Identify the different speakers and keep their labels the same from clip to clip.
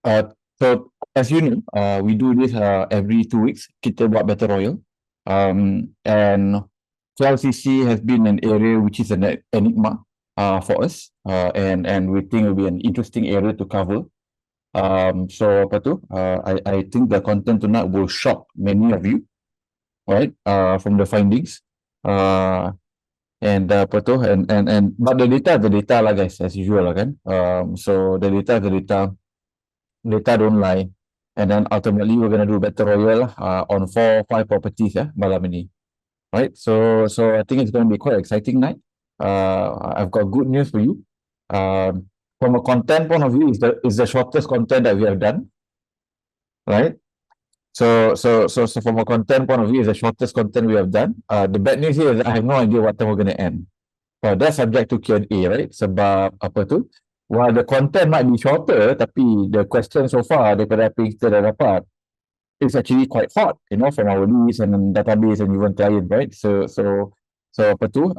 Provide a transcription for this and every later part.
Speaker 1: So as you know, we do this every 2 weeks. Kita buat Battle Royale. And KLCC has been an area which is an enigma for us. And we think it will be an interesting area to cover. So apa tu? I think the content tonight will shock many of you, right? From the findings. And apa tu? And but the data lah guys, as usual lah kan. So the data don't lie. And then ultimately we're gonna do Battle Royale on 4-5 properties malam ini. Right? So I think it's gonna be quite exciting night. I've got good news for you. From a content point of view, is the shortest content that we have done. Right? So from a content point of view, it's the shortest content we have done. The bad news here is that I have no idea what time we're gonna end. That's subject to Q&A, right? Sebab apa tu? While the content might be shorter, tapi the question so far daripada apa yang kita dah dapat, it's actually quite hot, from our leads and database and even client, right? So apa tu?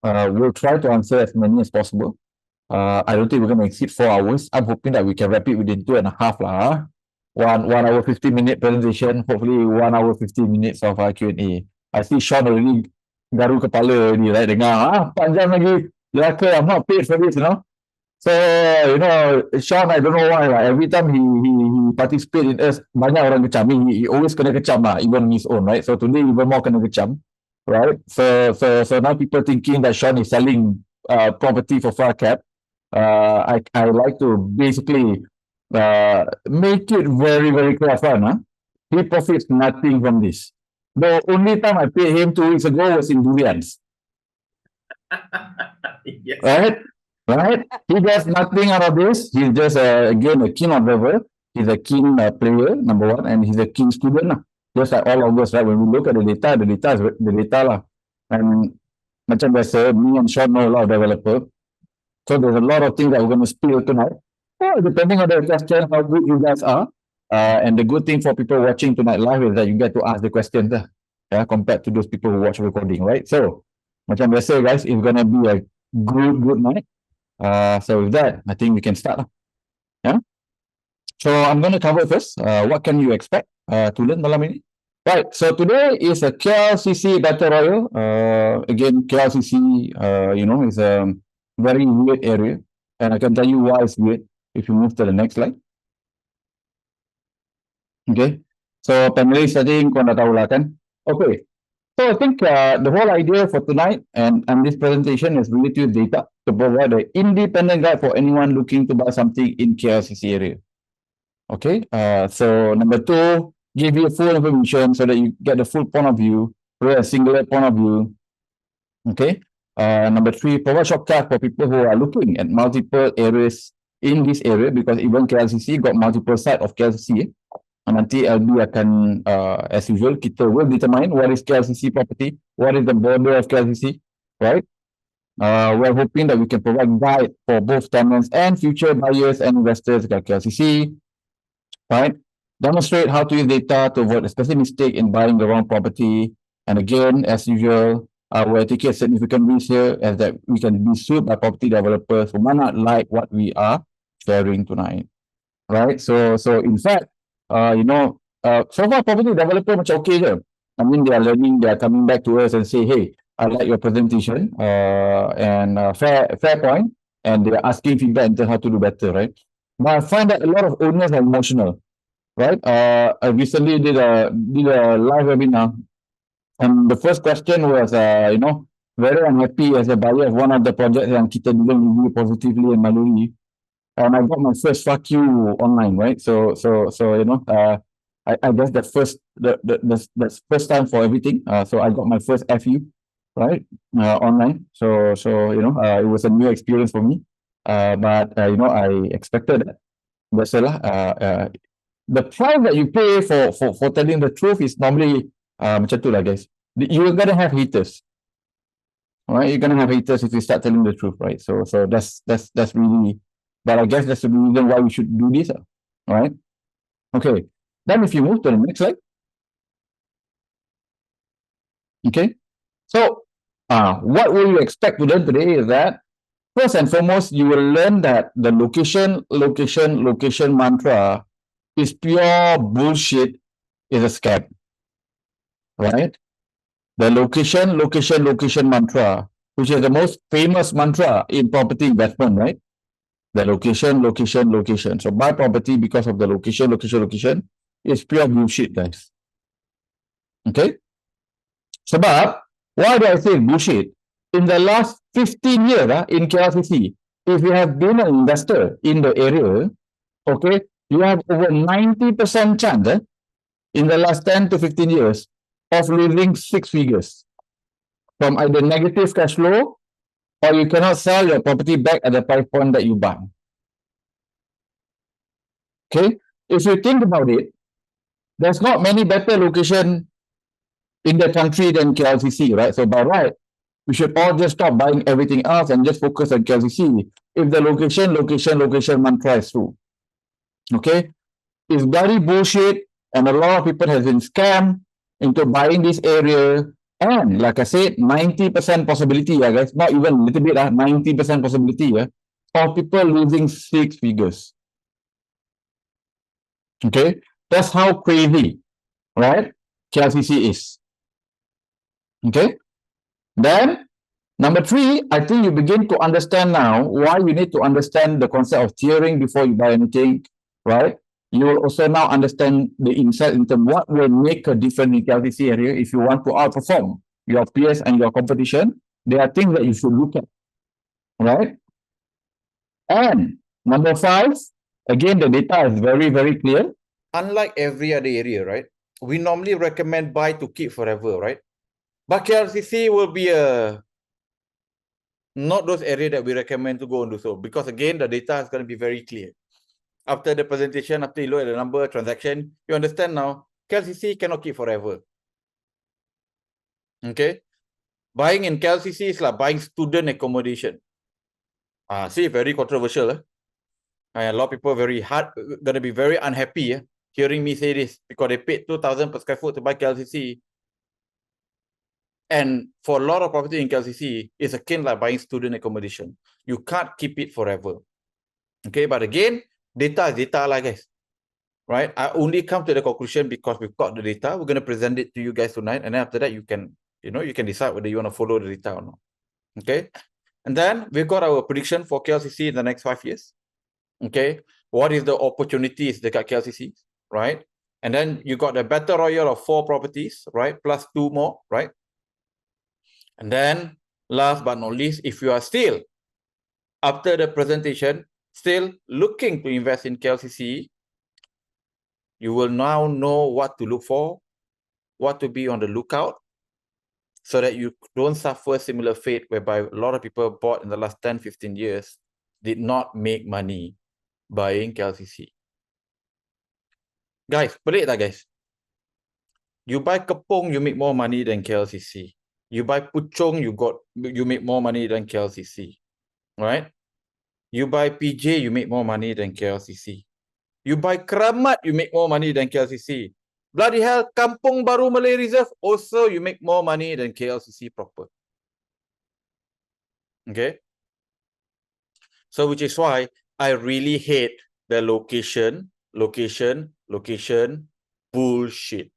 Speaker 1: We'll try to answer as many as possible. I don't think we're going to exceed 4 hours. I'm hoping that we can wrap it within 2.5 lah. 1 hour 15-minute presentation, hopefully 1 hour 15 minutes of Q&A. I see Sean already garu kepala ni, right? Dengar, panjang lagi. Yaka, I'm not paid for this, So, Sean, I don't know why, like, every time he participate in us, banyak orang kecam. He always kena kecam lah, even on his own, right? So today, even more kena kecam, right? So now people thinking that Sean is selling property for far cap. I like to basically make it very, very clear fun. He profits nothing from this. The only time I paid him 2 weeks ago was in durians. Yes. Right? He does nothing out of this. He's just, again, a keen observer. He's a keen player, number one, and he's a keen student. Just like all of us, right? When we look at the data is the data lah. And macam biasa, me and Sean know a lot of developers. So there's a lot of things that we're going to spill tonight. Depending on the question, how good you guys are. And the good thing for people watching tonight live is that you get to ask the questions compared to those people who watch recording, right? So, macam biasa guys, it's going to be a good night. So with that, I think we can start. Yeah. So I'm going to cover first. What can you expect to learn malam ini? Right. So today is a KLCC Battle Royale. Again, KLCC, is a very weird area, and I can tell you why it's weird if you move to the next slide. Okay. So panelists, I think kau dah tahu lah kan. Okay. So I think the whole idea for tonight and this presentation is really to use data to provide an independent guide for anyone looking to buy something in KLCC area. Okay. So number 2, give you full information so that you get the full point of view, a singular point of view. Okay. Number 3, provide shortcut for people who are looking at multiple areas in this area, because even KLCC got multiple sites of KLCC. Nanti LB akan, as usual, kita will determine what is KLCC property, what is the border of KLCC, right? We're hoping that we can provide guide for both tenants and future buyers and investors at KLCC, right? Demonstrate how to use data to avoid a specific mistake in buying the wrong property. And again, as usual, we're taking a significant risk here, as that we can be sued by property developers who might not like what we are sharing tonight, right? So in fact, so far property developer macam okay je. I mean, they are learning, they are coming back to us and say, hey, I like your presentation, and fair point, and they are asking feedback into how to do better, right? But I find that a lot of owners are emotional, right? I recently did a live webinar, and the first question was, very unhappy as a buyer of one of the projects yang kita didn't review positively and manually. And I got my first fuck you online, right? So I guess the first time for everything. So I got my first FU, right? Online. So it was a new experience for me. But I expected that. That's the price that you pay for telling the truth is normally macam tu lah, guys. You're gonna have haters. Right? You're gonna have haters if you start telling the truth, right? So that's really. But I guess that's the reason why we should do this. All right. Okay. Then if you move to the next slide. Okay. So what will you expect to learn today is that First and foremost, you will learn that the location mantra is pure bullshit, is a scam, right? The location mantra, which is the most famous mantra in property investment, right? The location. So buy property because of the location. It's pure bullshit, guys. Okay? Sebab, why do I say bullshit? In the last 15 years in KLCC, if you have been an investor in the area, okay, you have over 90% chance in the last 10 to 15 years of losing 6 figures from either negative cash flow or you cannot sell your property back at the price point that you buy. Okay? If you think about it, there's not many better location in the country than KLCC, right? So by right, we should all just stop buying everything else and just focus on KLCC. If the location mantra is true. Okay? It's bloody bullshit and a lot of people have been scammed into buying this area. And like I said, 90% possibility, guys, not even a little bit, 90% possibility of people losing 6 figures. Okay? That's how crazy, right? KLCC is. Okay? Then, number 3, I think you begin to understand now why you need to understand the concept of tiering before you buy anything, right? You will also now understand the insight into what will make a difference in KLCC area if you want to outperform your peers and your competition. There are things that you should look at, right? And number 5, again, the data is very, very clear.
Speaker 2: Unlike every other area, right? We normally recommend buy to keep forever, right? But KLCC will be not those areas that we recommend to go and do so, because again, the data is going to be very clear. After the presentation, after you look at the number of transaction, you understand now, KLCC cannot keep forever. Okay? Buying in KLCC is like buying student accommodation. See, very controversial. A lot of people going to be very unhappy hearing me say this, because they paid 2,000 per square foot to buy KLCC. And for a lot of property in KLCC, it's akin like buying student accommodation. You can't keep it forever. Okay, but again, data is data, like guys. Right? I only come to the conclusion because we've got the data. We're going to present it to you guys tonight. And then after that, you can decide whether you want to follow the data or not. Okay. And then we've got our prediction for KLCC in the next 5 years. Okay. What is the opportunities the KLCC, right? And then you got the Battle Royale of 4 properties, right? Plus 2 more, right? And then last but not least, if you are still, after the presentation, still looking to invest in KLCC, you will now know what to look for, what to be on the lookout, so that you don't suffer similar fate whereby a lot of people bought in the last 10, 15 years did not make money buying KLCC. Guys, pelik tak guys? You buy Kepong, you make more money than KLCC. You buy Puchong, you make more money than KLCC. Right? You buy PJ, you make more money than KLCC. You buy Keramat, you make more money than KLCC. Bloody hell, Kampung Baru Malay Reserve, also you make more money than KLCC proper. Okay? So which is why I really hate the location bullshit.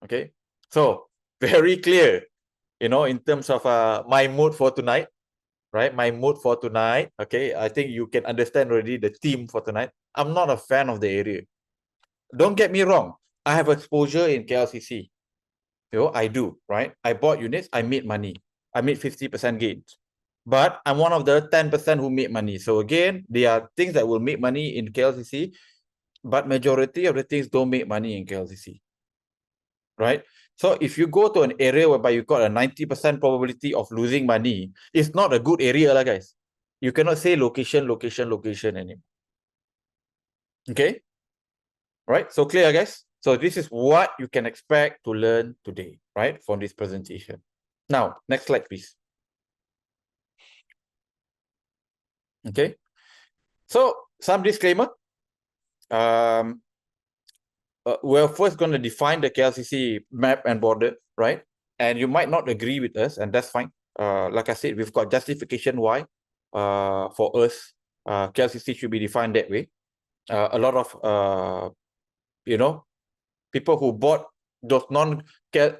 Speaker 2: Okay? So, very clear, in terms of my mood for tonight, right? My mood for tonight, okay? I think you can understand already the theme for tonight. I'm not a fan of the area. Don't get me wrong. I have exposure in KLCC. I do, right? I bought units, I made money. I made 50% gains. But I'm one of the 10% who made money. So again, there are things that will make money in KLCC, but majority of the things don't make money in KLCC. Right? So if you go to an area whereby you got a 90% probability of losing money, it's not a good area, guys. You cannot say location anymore. Okay? Right? So clear, guys? So this is what you can expect to learn today, right? From this presentation. Now, next slide, please. Okay. So, some disclaimer. We're first going to define the KLCC map and border, right? And you might not agree with us, and that's fine. like I said, we've got justification why for us, KLCC should be defined that way. A lot of, people who bought those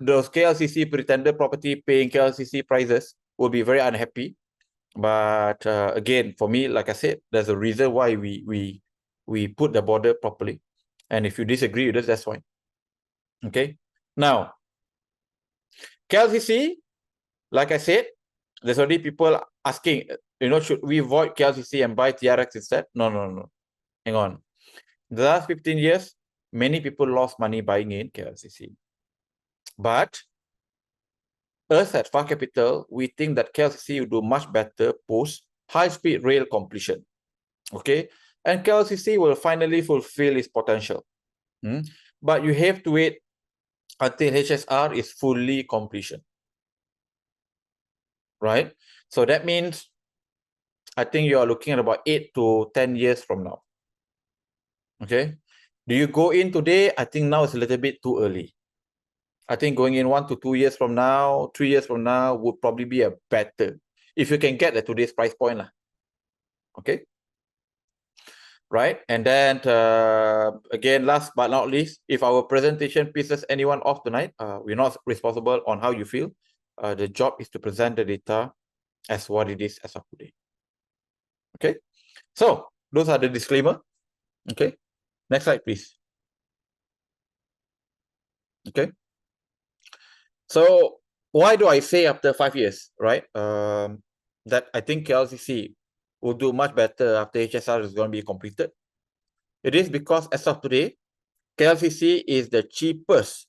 Speaker 2: those KLCC pretender property paying KLCC prices will be very unhappy. But again, for me, like I said, there's a reason why we put the border properly. And if you disagree with us, that's fine. Okay. Now, KLCC, like I said, there's already people asking, should we avoid KLCC and buy TRX instead? No. Hang on. The last 15 years, many people lost money buying in KLCC. But us at Far Capital, we think that KLCC will do much better post high-speed rail completion. Okay? And KLCC will finally fulfill its potential. But you have to wait until HSR is fully completion. Right? So that means, I think you are looking at about 8 to 10 years from now. Okay? Do you go in today? I think now it's a little bit too early. I think going in 1 to 2 years from now, 3 years from now would probably be a better, if you can get at today's price point. Okay? Right? And then, again, last but not least, if our presentation pisses anyone off tonight, we're not responsible on how you feel. The job is to present the data as what it is as of today. Okay? So, those are the disclaimer. Okay? Next slide, please. Okay? So, why do I say after 5 years, right? That I think KLCC will do much better after HSR is going to be completed. It is because as of today, KLCC is the cheapest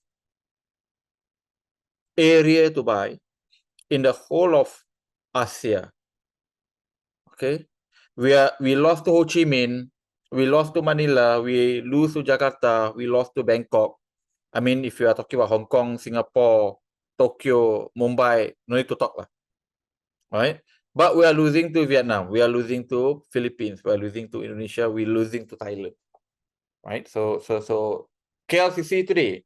Speaker 2: area to buy in the whole of Asia. Okay, we lost to Ho Chi Minh, we lost to Manila, we lose to Jakarta, we lost to Bangkok. I mean, if you are talking about Hong Kong, Singapore, Tokyo, Mumbai, no need to talk lah. Right? But we are losing to Vietnam, we are losing to Philippines, we are losing to Indonesia, we are losing to Thailand. Right? So KLCC today,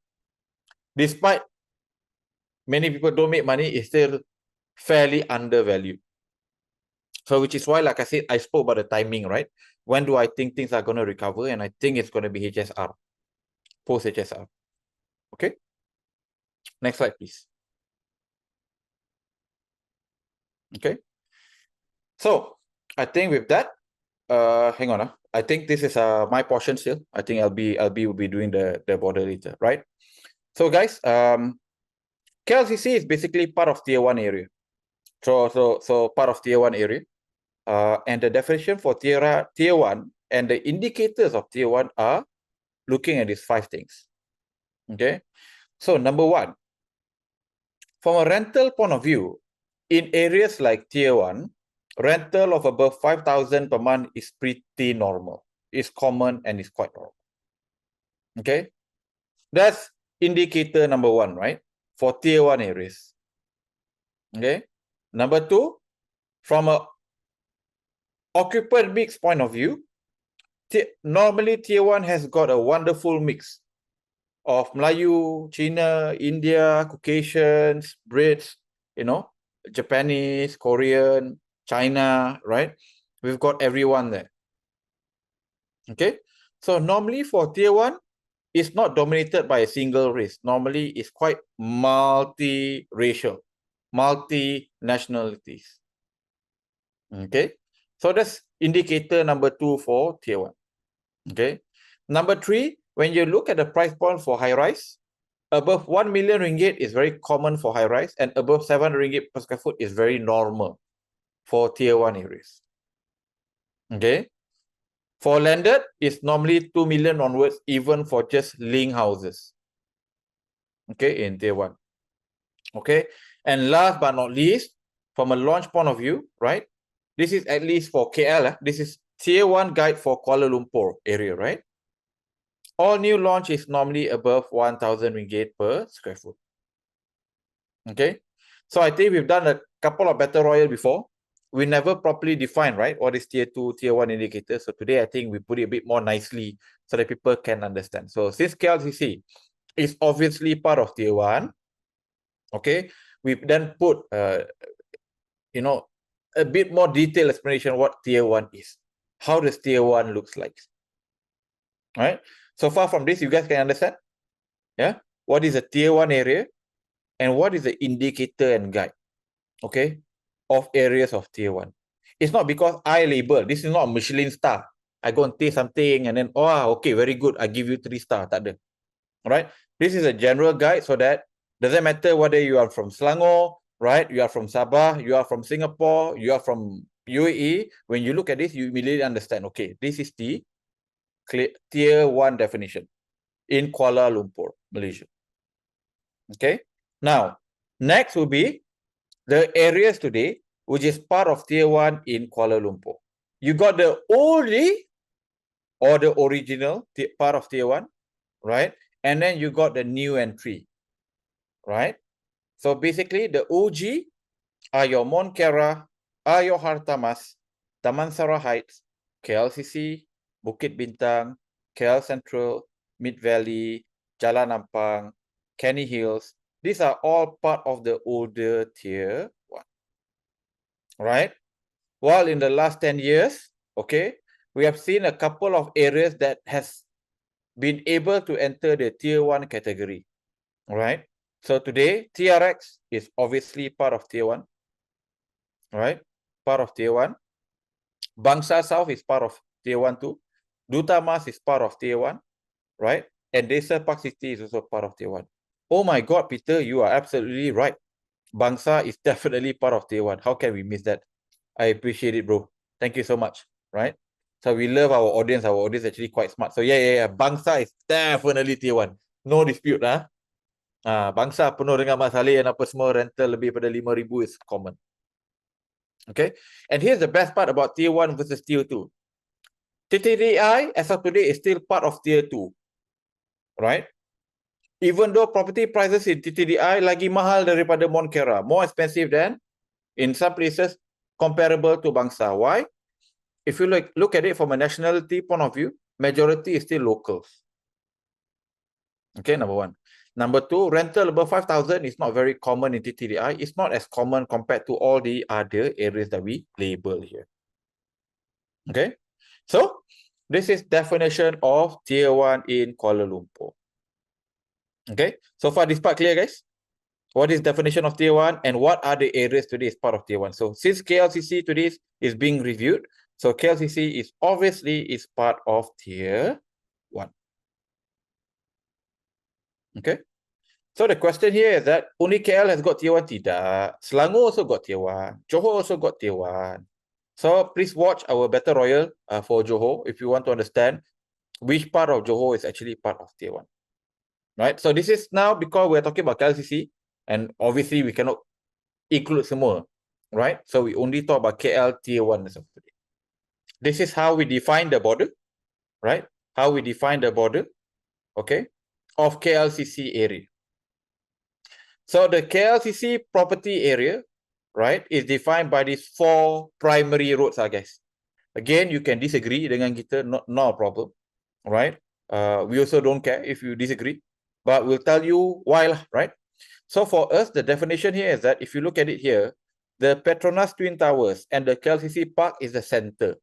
Speaker 2: despite many people don't make money, is still fairly undervalued. So which is why, like I said, I spoke about the timing, right? When do I think things are going to recover? And I think it's going to be HSR, post HSR. Okay. Next slide, please. Okay. So I think with that, hang on. I think this is my portion still. I think LB will be doing the border later, right? So guys, KLCC is basically part of tier 1 area. So part of tier 1 area. And the definition for tier 1 and the indicators of tier 1 are looking at these 5 things. Okay. So number 1, from a rental point of view, in areas like tier 1, rental of above 5,000 per month is pretty normal. It's common and it's quite normal. Okay. That's indicator number 1, right? For tier 1 areas. Okay. Number 2, from a occupant mix point of view, normally tier 1 has got a wonderful mix of Melayu, China, India, Caucasians, Brits, Japanese, Korean, China, right? We've got everyone there. Okay. So normally for tier 1, it's not dominated by a single race. Normally it's quite multi-racial, multi-nationalities. Okay. So that's indicator number 2 for tier 1. Okay. Number 3, when you look at the price point for high rise, above 1 million ringgit is very common for high rise, and above 7 ringgit per square foot is very normal for tier 1 areas. Okay. For landed, it's normally 2 million onwards, even for just link houses. Okay, in tier 1. Okay. And last but not least, from a launch point of view, right? This is at least for KL. This is tier 1 guide for Kuala Lumpur area, right? All new launch is normally above 1,000 ringgit per square foot. Okay. So I think we've done a couple of Battle Royale before. We never properly defined, right, what is tier 2, tier 1 indicators. So today I think we put it a bit more nicely so that people can understand. So since KLCC is obviously part of tier 1, okay, we then put a bit more detailed explanation what tier 1 is. How does tier 1 looks like? Right? So far from this, you guys can understand? Yeah? What is a tier 1 area and what is the indicator and guide, okay, of areas of tier 1. It's not because I label. This is not a Michelin star. I go and taste something and then, oh, okay, very good. I give you 3 stars. Tak ada. Right? This is a general guide so that doesn't matter whether you are from Selangor, right? You are from Sabah, you are from Singapore, you are from UAE. When you look at this, you immediately understand, okay, this is the tier 1 definition in Kuala Lumpur, Malaysia. Okay. Now, next will be the areas today, which is part of tier 1 in Kuala Lumpur. You got the oldie or the original part of tier 1, right? And then you got the new entry, right? So basically, the OG are your Monkera, are your Hartamas, Damansara Heights, KLCC, Bukit Bintang, KL Central, Mid Valley, Jalan Ampang, Kenny Hills. These are all part of the older tier 1, right? While in the last 10 years, okay, we have seen a couple of areas that has been able to enter the tier 1 category, right? So today, TRX is obviously part of tier 1, right? Part of tier 1. Bangsa South is part of tier 1 too. Duta Mas is part of tier 1, right? And Desa Park City is also part of tier 1. Oh my God, Peter, you are absolutely right. Bangsa is definitely part of tier 1. How can we miss that? I appreciate it, bro. Thank you so much, right? So we love our audience. Our audience is actually quite smart. So yeah. Bangsa is definitely tier 1. No dispute, lah. Bangsa penuh dengan mat saleh dan apa semua, rental lebih pada 5,000 is common. Okay. And here's the best part about tier 1 versus tier 2. TTDI as of today is still part of tier 2. Right? Even though property prices in TTDI lagi mahal daripada Monkera, more expensive than in some places comparable to Bangsa. Why? If you look at it from a nationality point of view, majority is still locals. Okay, number 1. Number 2, rental above 5,000 is not very common in TTDI. It's not as common compared to all the other areas that we label here. Okay, so this is definition of tier 1 in Kuala Lumpur. Okay, so far this part clear, guys? What is definition of tier 1 and what are the areas today is part of tier 1? So since KLCC today is being reviewed, so KLCC is obviously is part of tier 1. Okay. So the question here is that only KL has got tier 1? Tidak. Selangor also got tier 1. Johor also got tier 1. So please watch our Battle Royale for Johor if you want to understand which part of Johor is actually part of tier 1. Right. So this is now because we're talking about KLCC and obviously we cannot include semua. Right. So we only talk about KL tier 1 as of today. This is how we define the border. Right. How we define the border. Okay. Of KLCC area. So the KLCC property area, right, is defined by these 4 primary roads, I guess. Again, you can disagree dengan kita, not a problem, right? We also don't care if you disagree, but we'll tell you why, right? So for us, the definition here is that if you look at it here, the Petronas Twin Towers and the KLCC Park is the center,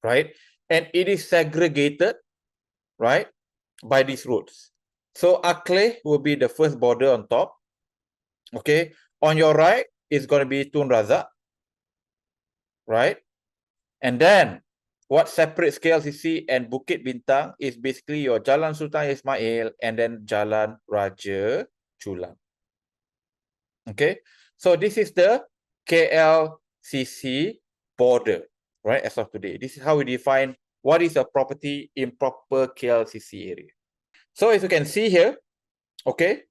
Speaker 2: right? And it is segregated, right, by these roads. So Ackley will be the first border on top. Okay. On your right is going to be Tun Razak. Right. And then what separates KLCC and Bukit Bintang is basically your Jalan Sultan Ismail and then Jalan Raja Chulang. Okay. So this is the KLCC border, right, as of today. This is how we define what is a property in proper KLCC area. So as you can see here, okay,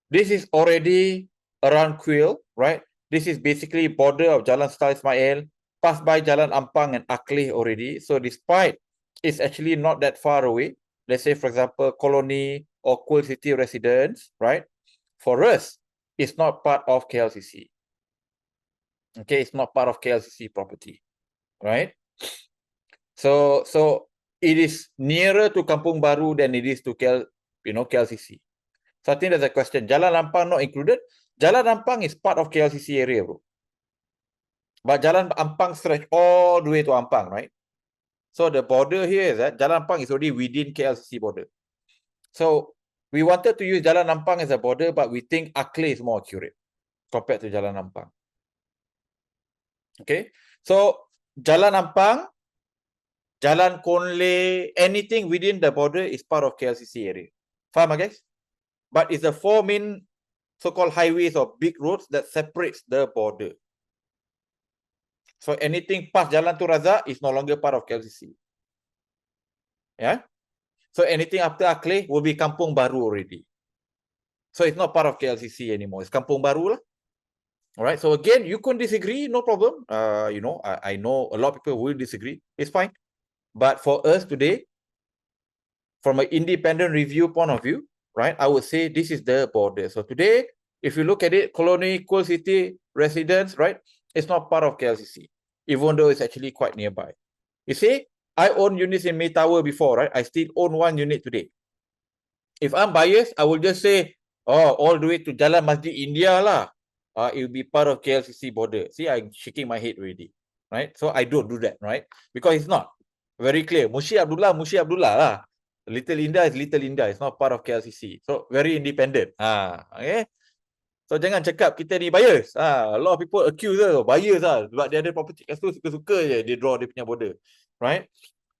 Speaker 2: this is already around Kuil, right? This is basically border of Jalan Sultan Ismail, passed by Jalan Ampang and Ackley already. So despite it's actually not that far away, let's say for example, Colony or Kuil City residents, right? For us, it's not part of KLCC. Okay, it's not part of KLCC property, right? So it is nearer to Kampung Baru than it is to KLCC. So I think there's a question. Jalan Lampang not included. Jalan Ampang is part of KLCC area, bro. But Jalan Ampang stretch all the way to Ampang, right? So the border here is that Jalan Ampang is already within KLCC border. So we wanted to use Jalan Ampang as a border, but we think Akle is more accurate compared to Jalan Ampang. Okay, so Jalan Ampang, Jalan Konle, anything within the border is part of KLCC area. Faham, guys? But it's the 4 main so-called highways or big roads that separates the border. So anything past Jalan Tun Razak is no longer part of KLCC. Yeah. So anything after Akle will be Kampung Baru already. So it's not part of KLCC anymore. It's Kampung Baru lah. All right. So again, you can disagree, no problem. You know, I know a lot of people will disagree. It's fine. But for us today, from an independent review point of view, right, I would say this is the border. So today, if you look at it, Colony, Cool City, residents, right, it's not part of KLCC, even though it's actually quite nearby. You see, I own units in May Tower before, right? I still own 1 unit today. If I'm biased, I will just say, oh, all the way to Jalan Masjid India lah. It will be part of KLCC border. See, I'm shaking my head already, right? So I don't do that, right? Because it's not very clear. Mushi Abdullah lah. Little India is Little India. It's not part of KLCC. So very independent. Okay. So jangan cakap kita ni bias. A lot of people accuse us bias lah. Sebab dia ada property kat situ, suka-suka je dia draw dia punya border. Right?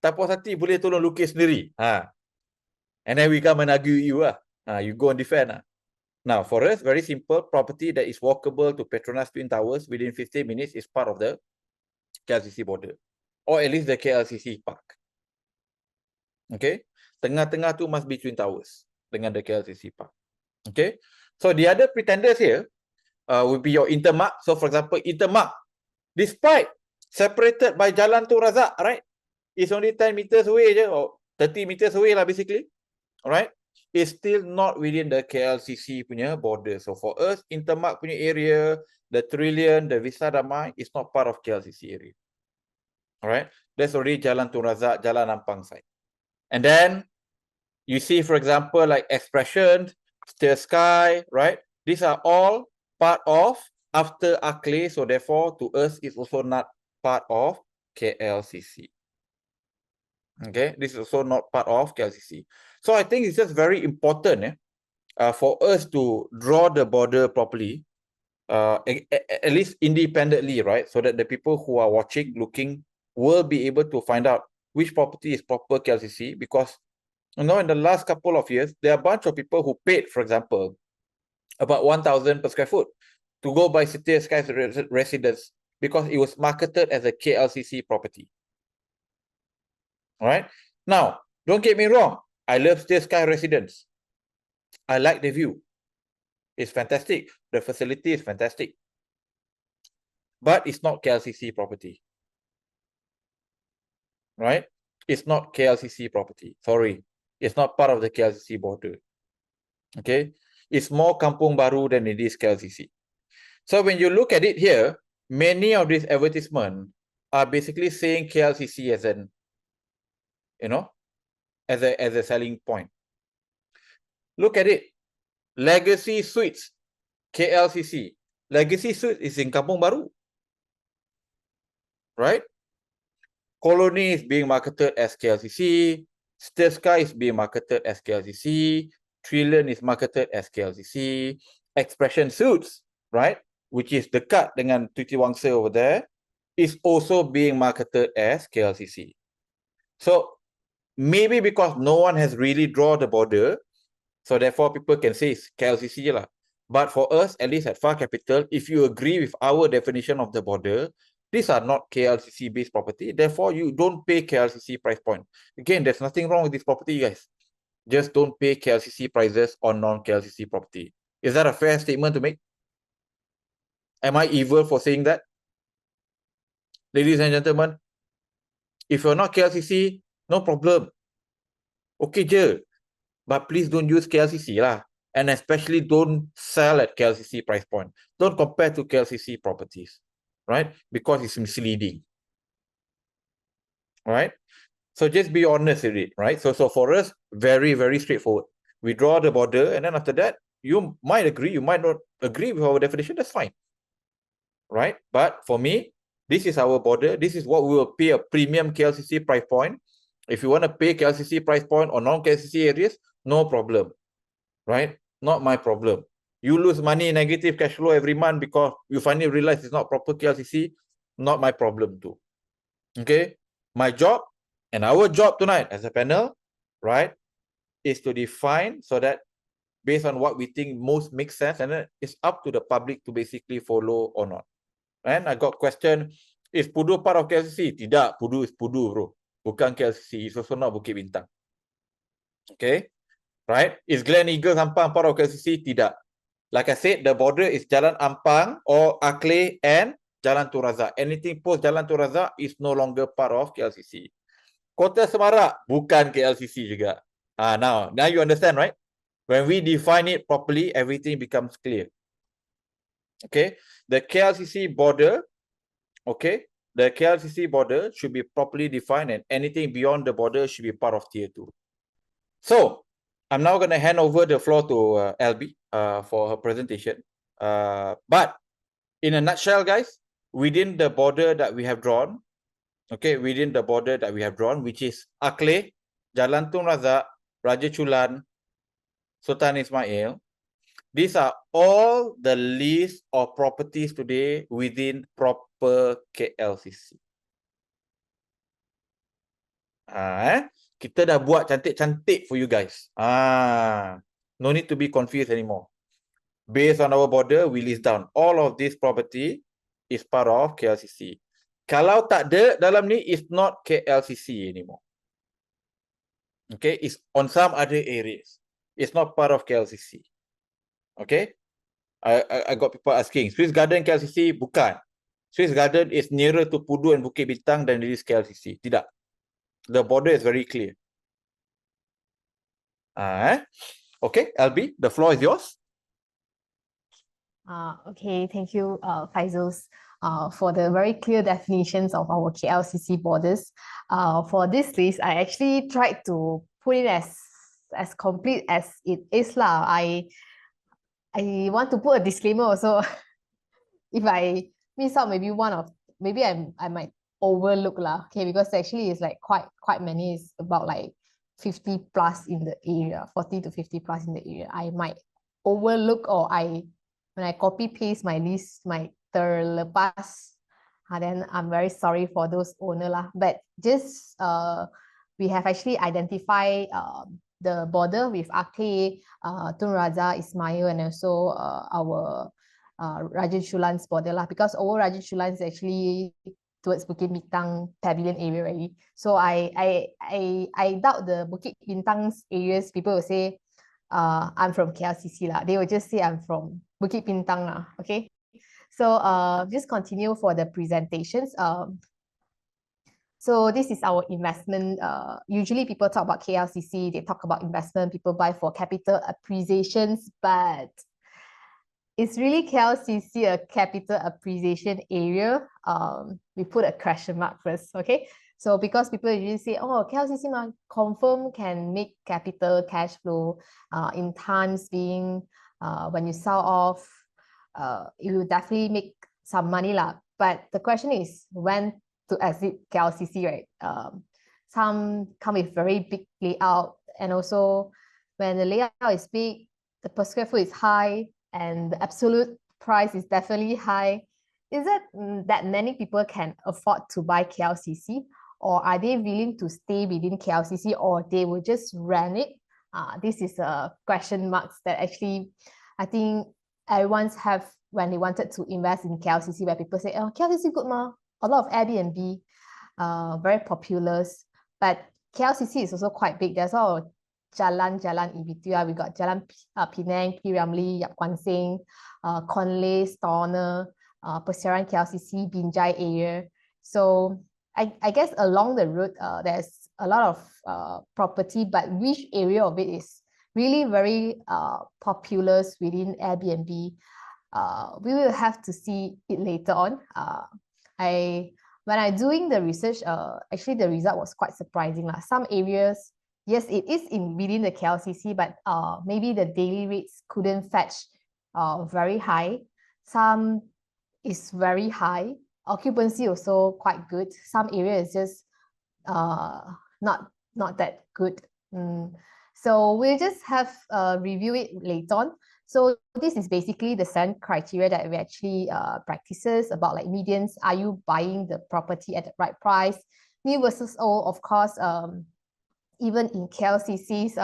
Speaker 2: Tak puas hati boleh tolong lukis sendiri. And then we come and argue you lah. You go and defend lah. Now, for us, very simple. Property that is walkable to Petronas Twin Towers within 15 minutes is part of the KLCC border. Or at least the KLCC park. Okay? Tengah-tengah tu must be Twin Towers dengan the KLCC park. Okay? So the other pretenders here will be your Intermark. So for example, Intermark, despite separated by Jalan Tun Razak, right? It's only 10 meters away je, or 30 meters away lah basically. Alright? It's still not within the KLCC punya border. So for us, Intermark punya area, the Trillion, the Vista Damai is not part of KLCC area. Alright? That's already Jalan Tun Razak, Jalan Ampang side. And then you see, for example, like Expression, Still Sky, right? These are all part of after Akle. So therefore, to us, it's also not part of KLCC. Okay, this is also not part of KLCC. So I think it's just very important for us to draw the border properly, at least independently, right? So that the people who are watching, looking, will be able to find out which property is proper KLCC. Because, you know, in the last couple of years, there are a bunch of people who paid, for example, about 1,000 per square foot to go buy City Sky residence because it was marketed as a KLCC property. All right. Now, don't get me wrong. I love City Sky residence. I like the view. It's fantastic. The facility is fantastic. But it's not KLCC property. Right? It's not KLCC property. Sorry. It's not part of the KLCC border. Okay? It's more Kampung Baru than it is KLCC. So when you look at it here, many of these advertisements are basically saying KLCC as an, you know, as a selling point. Look at it. Legacy Suites, KLCC. Legacy Suites is in Kampung Baru. Right? Colony is being marketed as KLCC. Still Sky is being marketed as KLCC. Trillion is marketed as KLCC. Expression Suites, right, which is dekat dengan Tuti Wangsa over there, is also being marketed as KLCC. So maybe because no one has really drawn the border, so therefore people can say it's KLCC lah. But for us, at least at Far Capital, if you agree with our definition of the border, these are not KLCC based property. Therefore, you don't pay KLCC price point. Again, there's nothing wrong with this property, guys. Just don't pay KLCC prices on non-KLCC property. Is that a fair statement to make? Am I evil for saying that? Ladies and gentlemen, if you're not KLCC, no problem. Okay je. But please don't use KLCC lah. And especially don't sell at KLCC price point. Don't compare to KLCC properties. Right? Because it's misleading. Right? So just be honest with it. Right? So for us, very, very straightforward. We draw the border and then after that, You might agree, you might not agree with our definition, that's fine. Right? But for me, this is our border. This is what we will pay a premium KLCC price point. If you want to pay KLCC price point or non-KLCC areas, no problem. Right? Not my problem. You lose money, negative cash flow every month because you finally realize it's not proper KLCC, not my problem too. Okay? My job and our job tonight as a panel, right, is to define so that based on what we think most makes sense, and then it's up to the public to basically follow or not. And I got question, is Pudu part of KLCC? Tidak, Pudu is Pudu, bro. Bukan KLCC, it's also not Bukit Bintang. Okay, right? Is Glen Eagles Ampang part of KLCC? Tidak. Like I said, the border is Jalan Ampang or Akle and Jalan Tun Razak. Anything post Jalan Tun Razak is no longer part of KLCC. Kota Semarak, bukan KLCC juga. Now you understand, right? When we define it properly, everything becomes clear. Okay, the KLCC border, okay, the KLCC border should be properly defined and anything beyond the border should be part of tier 2. So, I'm now going to hand over the floor to LB for her presentation. But in a nutshell, guys, within the border that we have drawn, okay, within the border that we have drawn, which is Akle, Jalan Tun Razak, Raja Chulan, Sultan Ismail, these are all the list of properties today within proper KLCC. Kita dah buat cantik-cantik for you guys. No need to be confused anymore. Based on our border, we list down all of this property is part of KLCC. Kalau tak ada dalam ni, it's not KLCC anymore. Okay, it's on some other areas. It's not part of KLCC. Okay, I got people asking, Swiss Garden KLCC? Bukan. Swiss Garden is nearer to Pudu and Bukit Bintang than it is KLCC. Tidak. The border is very clear. Okay, LB, the floor is yours.
Speaker 3: Okay, thank you, Faizul, for the very clear definitions of our KLCC borders. For this list, I actually tried to put it as complete as it is lah. I want to put a disclaimer also. If I miss out maybe I might overlook lah. Okay, because actually it's like quite many. It's about like 50 plus in the area, 40 to 50 plus in the area. I might overlook or when I copy paste my list might terlepas. Then I'm very sorry for those owner lah. But just we have actually identified the border with Aceh, Tun Razak, Ismail, and also our Raja Chulan's border lah. Because our Raja Chulan is actually towards Bukit Bintang Pavilion area already. So I doubt the Bukit Bintang's areas people will say I'm from KLCC lah. They will just say I'm from Bukit Bintang lah. Okay. So just continue for the presentations. So this is our investment. Usually people talk about KLCC, they talk about investment, people buy for capital appreciations, but is really KLCC a capital appreciation area? We put a question mark first, okay? So because people usually say, oh, KLCC confirm can make capital cash flow in times being when you sell off, you will definitely make some money lah. But the question is when to exit KLCC, right? Some come with very big layout, and also when the layout is big, the per square foot is high, and the absolute price is definitely high. Is it that many people can afford to buy KLCC, or are they willing to stay within KLCC, or they will just rent it? This is a question marks that actually I think everyone's have when they wanted to invest in KLCC, where people say, oh, KLCC good ma, a lot of Airbnb, very popular, but KLCC is also quite big. There's all jalan in between. We got Jalan Penang, P. Ramlee, Yap Kwan Seng, Conley, Storner, Persiaran KLCC, Binjai area. So I guess along the route, there's a lot of property, but which area of it is really very popular within Airbnb? We will have to see it later on. When I doing the research, actually the result was quite surprising. Some areas yes, it is within the KLCC, but maybe the daily rates couldn't fetch very high. Some is very high. Occupancy also quite good. Some area is just not that good. So we'll just have review it later on. So this is basically the 7 criteria that we actually practices about like medians. Are you buying the property at the right price? New versus old, of course. Even in KLCCs,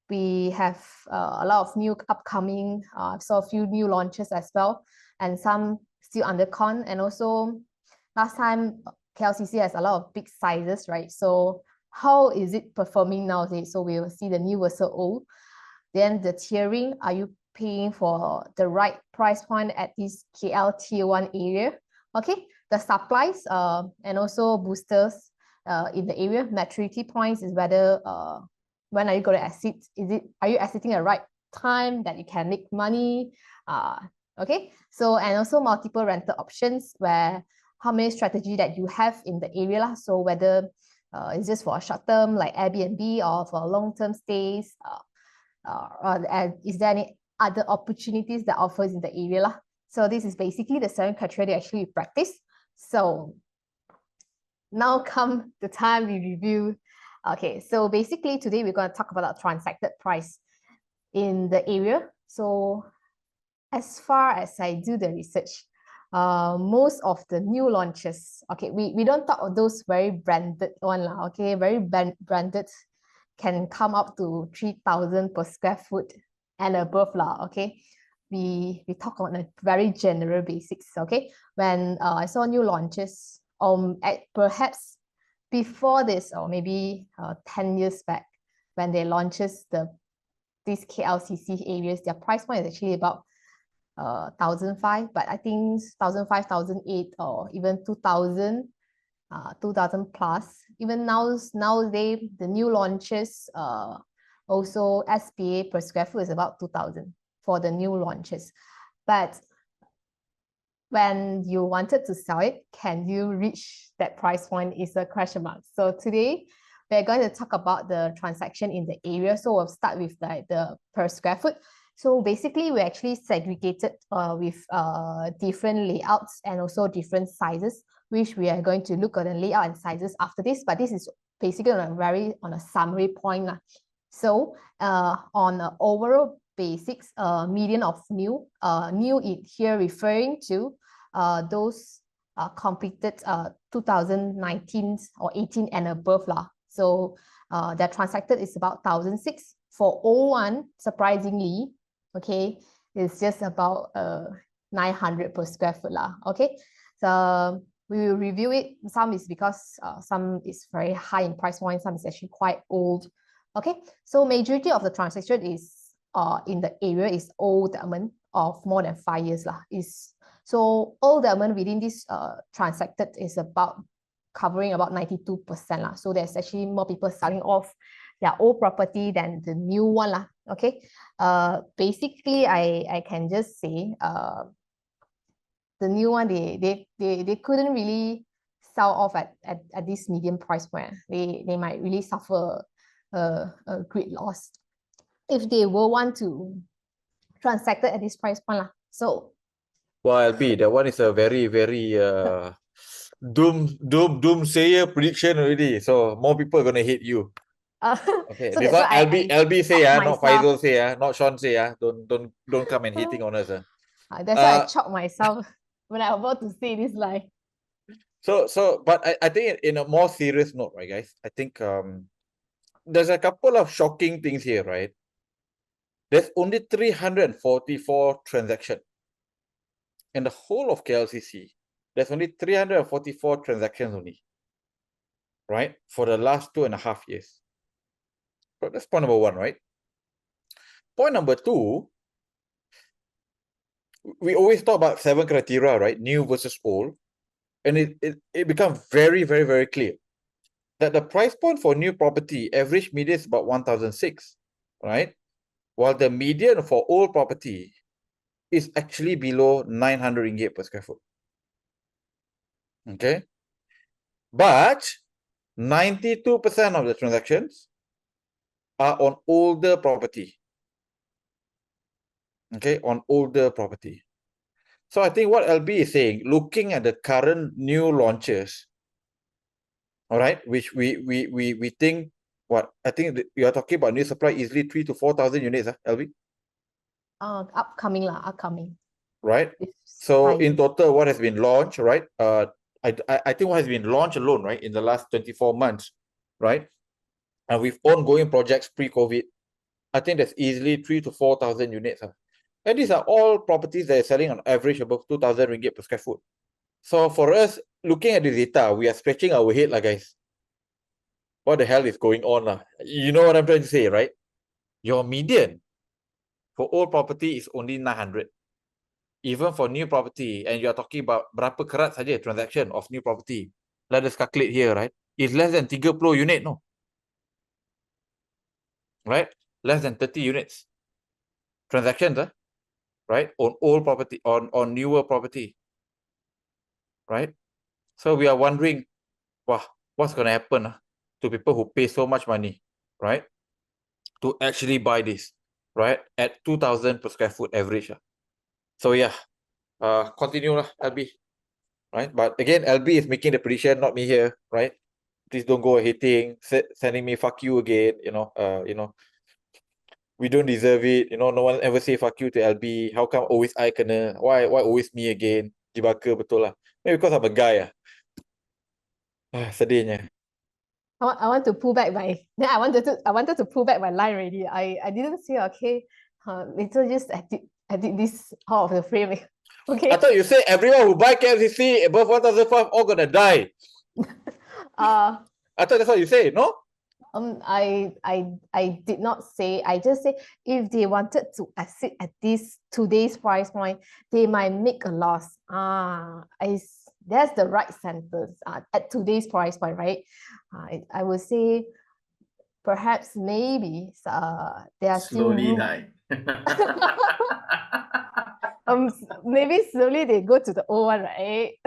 Speaker 3: we have a lot of new upcoming, saw a few new launches as well, and some still under con. And also last time KLCC has a lot of big sizes, right? So how is it performing nowadays? So we will see the new versus old. Then the tiering, are you paying for the right price point at this KL tier 1 area? Okay, the supplies and also boosters in the area. Maturity points is whether when are you going to exit? Are you exiting at the right time that you can make money? Okay, so and also multiple rental options, where how many strategy that you have in the area lah. So whether it's just for a short term like Airbnb or for long-term stays, and is there any other opportunities that offers in the area lah? So this is basically the 7 criteria that actually practice. So now come the time we review. Okay, so basically today we're going to talk about the transacted price in the area. So as far as I do the research, most of the new launches, okay, we don't talk of those very branded one lah, okay, very branded can come up to 3,000 per square foot and above lah, okay. We talk on a very general basics, okay. When I saw new launches, perhaps before this, or maybe 10 years back, when they launches these KLCC areas, their price point is actually about 1,500, but I think 1,500, 1,800, or even 2,000, 2,000 plus. Even nowadays, the new launches, also SPA per square foot is about 2,000 for the new launches. But when you wanted to sell it, can you reach that price point is a question mark. So today, we're going to talk about the transaction in the area. So we'll start with the per square foot. So basically, we actually segregated with different layouts and also different sizes, which we are going to look at the layout and sizes after this. But this is basically on a summary point. So on the overall basics, median of new here referring to those completed 2019 or 18 and above lah. So that transacted is about 1,006. For O1, surprisingly, okay, it's just about 900 per square foot lah. Okay, so we will review it. Some is because some is very high in price point, some is actually quite old. Okay, so majority of the transaction is in the area is old development of more than 5 years lah. So old development within this transacted is about covering about 92% lah. So there's actually more people selling off their old property than the new one lah. Okay, basically I can just say the new one they couldn't really sell off at this medium price point. They might really suffer a great loss if they will want to transact at this price point lah. So
Speaker 2: well, LB, that one is a very doomsayer prediction already. So more people are gonna hate you. Okay,
Speaker 3: so
Speaker 2: this
Speaker 3: that's
Speaker 2: one
Speaker 3: why
Speaker 2: LB say not
Speaker 3: myself.
Speaker 2: Faizul say not Sean say don't come and hating on us.
Speaker 3: That's why I chopped myself when I was about to say this line.
Speaker 2: So but I think in a more serious note, right, guys? I think there's a couple of shocking things here, right? There's only 344 transactions in the whole of KLCC. There's only 344 transactions only, right? For the last 2.5 years. So that's point number 1, right? Point number 2, we always talk about 7 criteria, right? New versus old. And it becomes very clear that the price point for new property, average median is about 1,006, right? While the median for old property is actually below 900 ringgit per square foot. Okay? But 92% of the transactions are on older property. Okay, on older property. So I think what LB is saying, looking at the current new launches, all right, which we think, what I think you are talking about new supply easily 3,000 to 4,000 units, LB,
Speaker 3: Upcoming.
Speaker 2: right?
Speaker 3: This
Speaker 2: So
Speaker 3: size.
Speaker 2: in total, what has been launched, right? I think what has been launched alone, right, in the last 24 months, right? And with ongoing projects pre-COVID, I think that's easily 3,000 to 4,000 units. And these are all properties that are selling on average above 2,000 ringgit per square foot. So for us, looking at the data, we are scratching our head, guys. What the hell is going on? You know what I'm trying to say, right? Your median for old property is only 900. Even for new property, and you are talking about berapa kerat saja transaction of new property. Let us calculate here, right? It's less than 30 unit, no? Right? Less than 30 units. Transactions, right? On old property, on newer property. Right? So we are wondering, wow, what's going to happen to people who pay so much money, right? To actually buy this, right? At 2,000 per square foot average. So yeah, continue lah, LB. Right? But again, LB is making the prediction, not me here, right? Please don't go hating, sending me fuck you again, we don't deserve it, no one ever say fuck you to LB. How come always I kena? Why always me again? Jibaka betul lah. Maybe because I'm a guy. Sedihnya.
Speaker 3: I want to pull back my. Then I wanted to pull back my line already. I didn't say okay. Later just edit this out of the frame. Okay.
Speaker 2: I thought you said everyone who buy KLCC above 1,500 all gonna die. I thought that's what you said, no?
Speaker 3: I did not say. I just say if they wanted to exit at today's price point, they might make a loss. That's the right sentence. At today's price point, right? I would say perhaps maybe there are
Speaker 4: Slowly die.
Speaker 3: maybe slowly they go to the old one, right?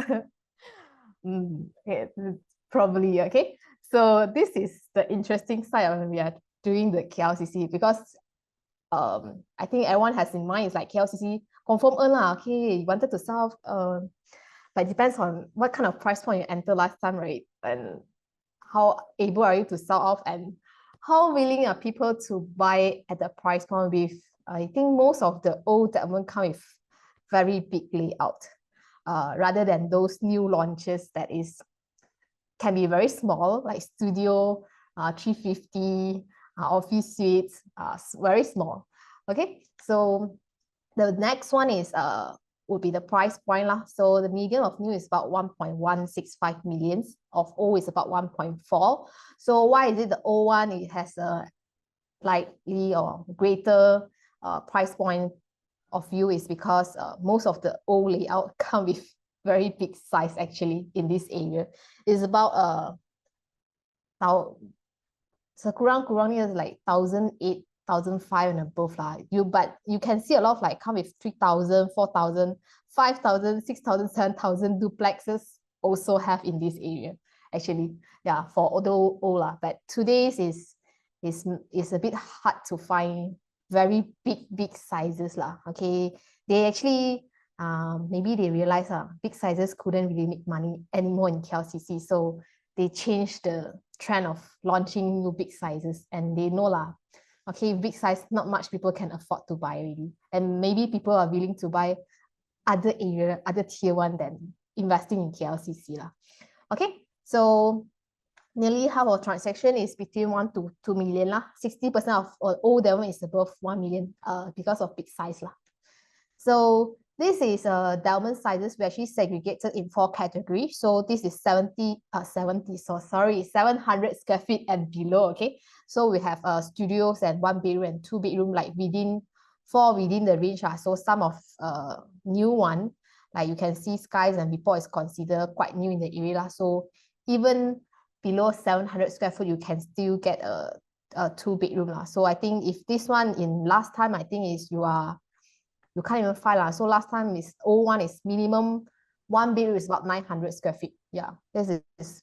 Speaker 3: Okay, probably, okay. So this is the interesting side of when we are doing the KLCC, because I think everyone has in mind is like KLCC confirm earn lah. Okay, you wanted to sell, but depends on what kind of price point you enter last time, right? And how able are you to sell off, and how willing are people to buy at the price point with, I think most of the old development come with very big layout, rather than those new launches that can be very small, like studio, 350, office suites, very small. Okay, so the next one is would be the price point lah. So the median of new is about 1.165 millions, of old is about 1.4. So why is it the old one? It has a slightly or greater price point of view is because most of the old layout come with very big size actually in this area. It's about kurang is like 1,008, 1,005 and above lah. But you can see a lot of like come with 3,000, 4,000, 5,000, 6,000, 7,000 duplexes also have in this area actually. Yeah, for although old lah. But today's is a bit hard to find very big sizes lah. Okay, they actually maybe they realize big sizes couldn't really make money anymore in KLCC, so they changed the trend of launching new big sizes, and they know lah, okay, big size not much people can afford to buy already, and maybe people are willing to buy other area, other tier one than investing in KLCC lah. Okay, so nearly half of transaction is between 1 to 2 million lah. 60% of all development is above 1 million because of big size lah. So this is development sizes. We actually segregated in 4 categories. So this is 700 square feet and below. Okay, so we have studios and 1 bedroom and 2 bedroom, like four within the range. So some of new one, like you can see Skies and Report is considered quite new in the area. So even below 700 square foot, you can still get a 2 bedroom lah. So I think if this one in last time, I think is you can't even find lah. So last time is old one is minimum 1 bedroom is about 900 square feet. Yeah, this is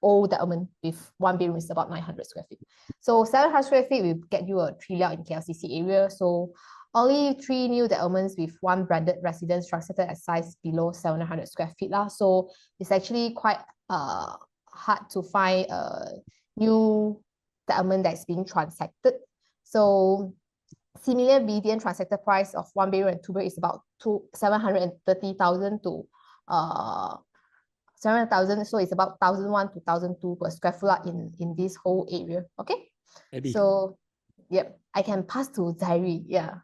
Speaker 3: old settlement with 1 bedroom is about 900 square feet. So 700 square feet will get you a 3 layout in KLCC area. So only 3 new developments with 1 branded residence transacted at size below 700 square feet lah. So it's actually quite hard to find a new development that's being transacted. So similar median transacted price of 1 bedroom and 2 bedroom is about 730,000 to 700,000. So it's about 1,001 to 1,002 per square foot in this whole area. Okay.
Speaker 4: Abby.
Speaker 3: So yep, I can pass to Zairi. Yeah.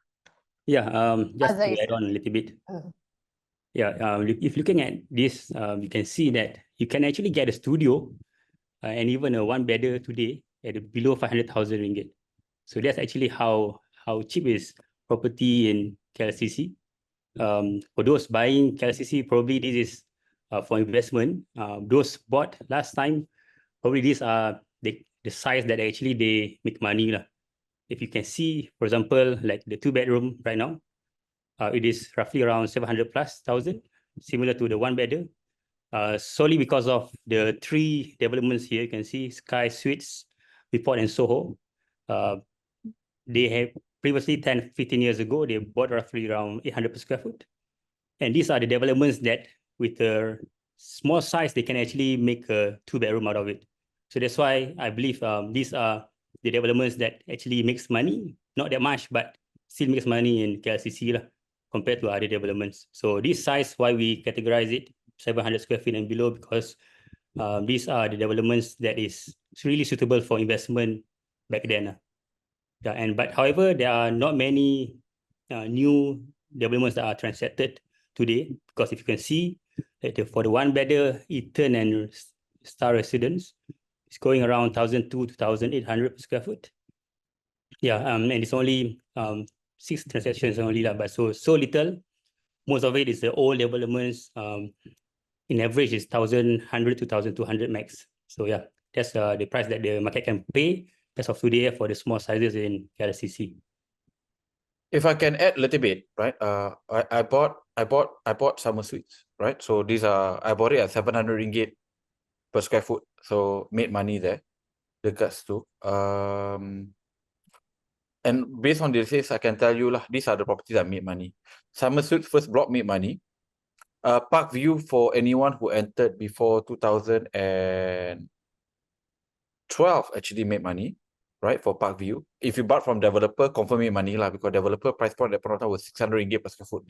Speaker 4: Yeah, just to
Speaker 3: Zairi.
Speaker 4: add on a little bit. Yeah, if looking at this, you can see that you can actually get a studio and even a 1 bedder today at below 500,000 ringgit. So that's actually how cheap is property in KLCC. For those buying KLCC, probably this is for investment. Those bought last time, probably these are the size that actually they make money lah. If you can see, for example, like the 2 bedroom right now, it is roughly around 700,000+, similar to the 1 bedder. Solely because of the 3 developments here, you can see Sky Suites, Report and Soho. They have previously 10-15 years ago, they bought roughly around 800 per square foot. And these are the developments that with a small size, they can actually make a 2 bedroom out of it. So that's why I believe these are the developments that actually makes money, not that much, but still makes money in KLCC lah, compared to other developments. So this size, why we categorize it 700 square feet and below, because these are the developments that is really suitable for investment back then. Yeah, but however, there are not many new developments that are transacted today, because if you can see that for the 1 bedder Eaton and Star Residence, it's going around 1,200 to 1,800 per square foot. Yeah, and it's only 6 transactions only lah, but so little. Most of it is the old developments. In average is 1,100 to 1,200 max. So yeah, that's the price that the market can pay as of today for the small sizes in KLCC.
Speaker 2: If I can add a little bit, right? I bought summer suites, right? So these are, I bought it at 700 ringgit per square foot. So made money there. The guts too. And based on this, I can tell you lah, these are the properties that made money. Summer suites first block made money. Park View, for anyone who entered before 2012, actually made money, right? For Park View. If you bought from developer, confirm made money lah, because developer price point at that point of time was 600 ringgit per square foot.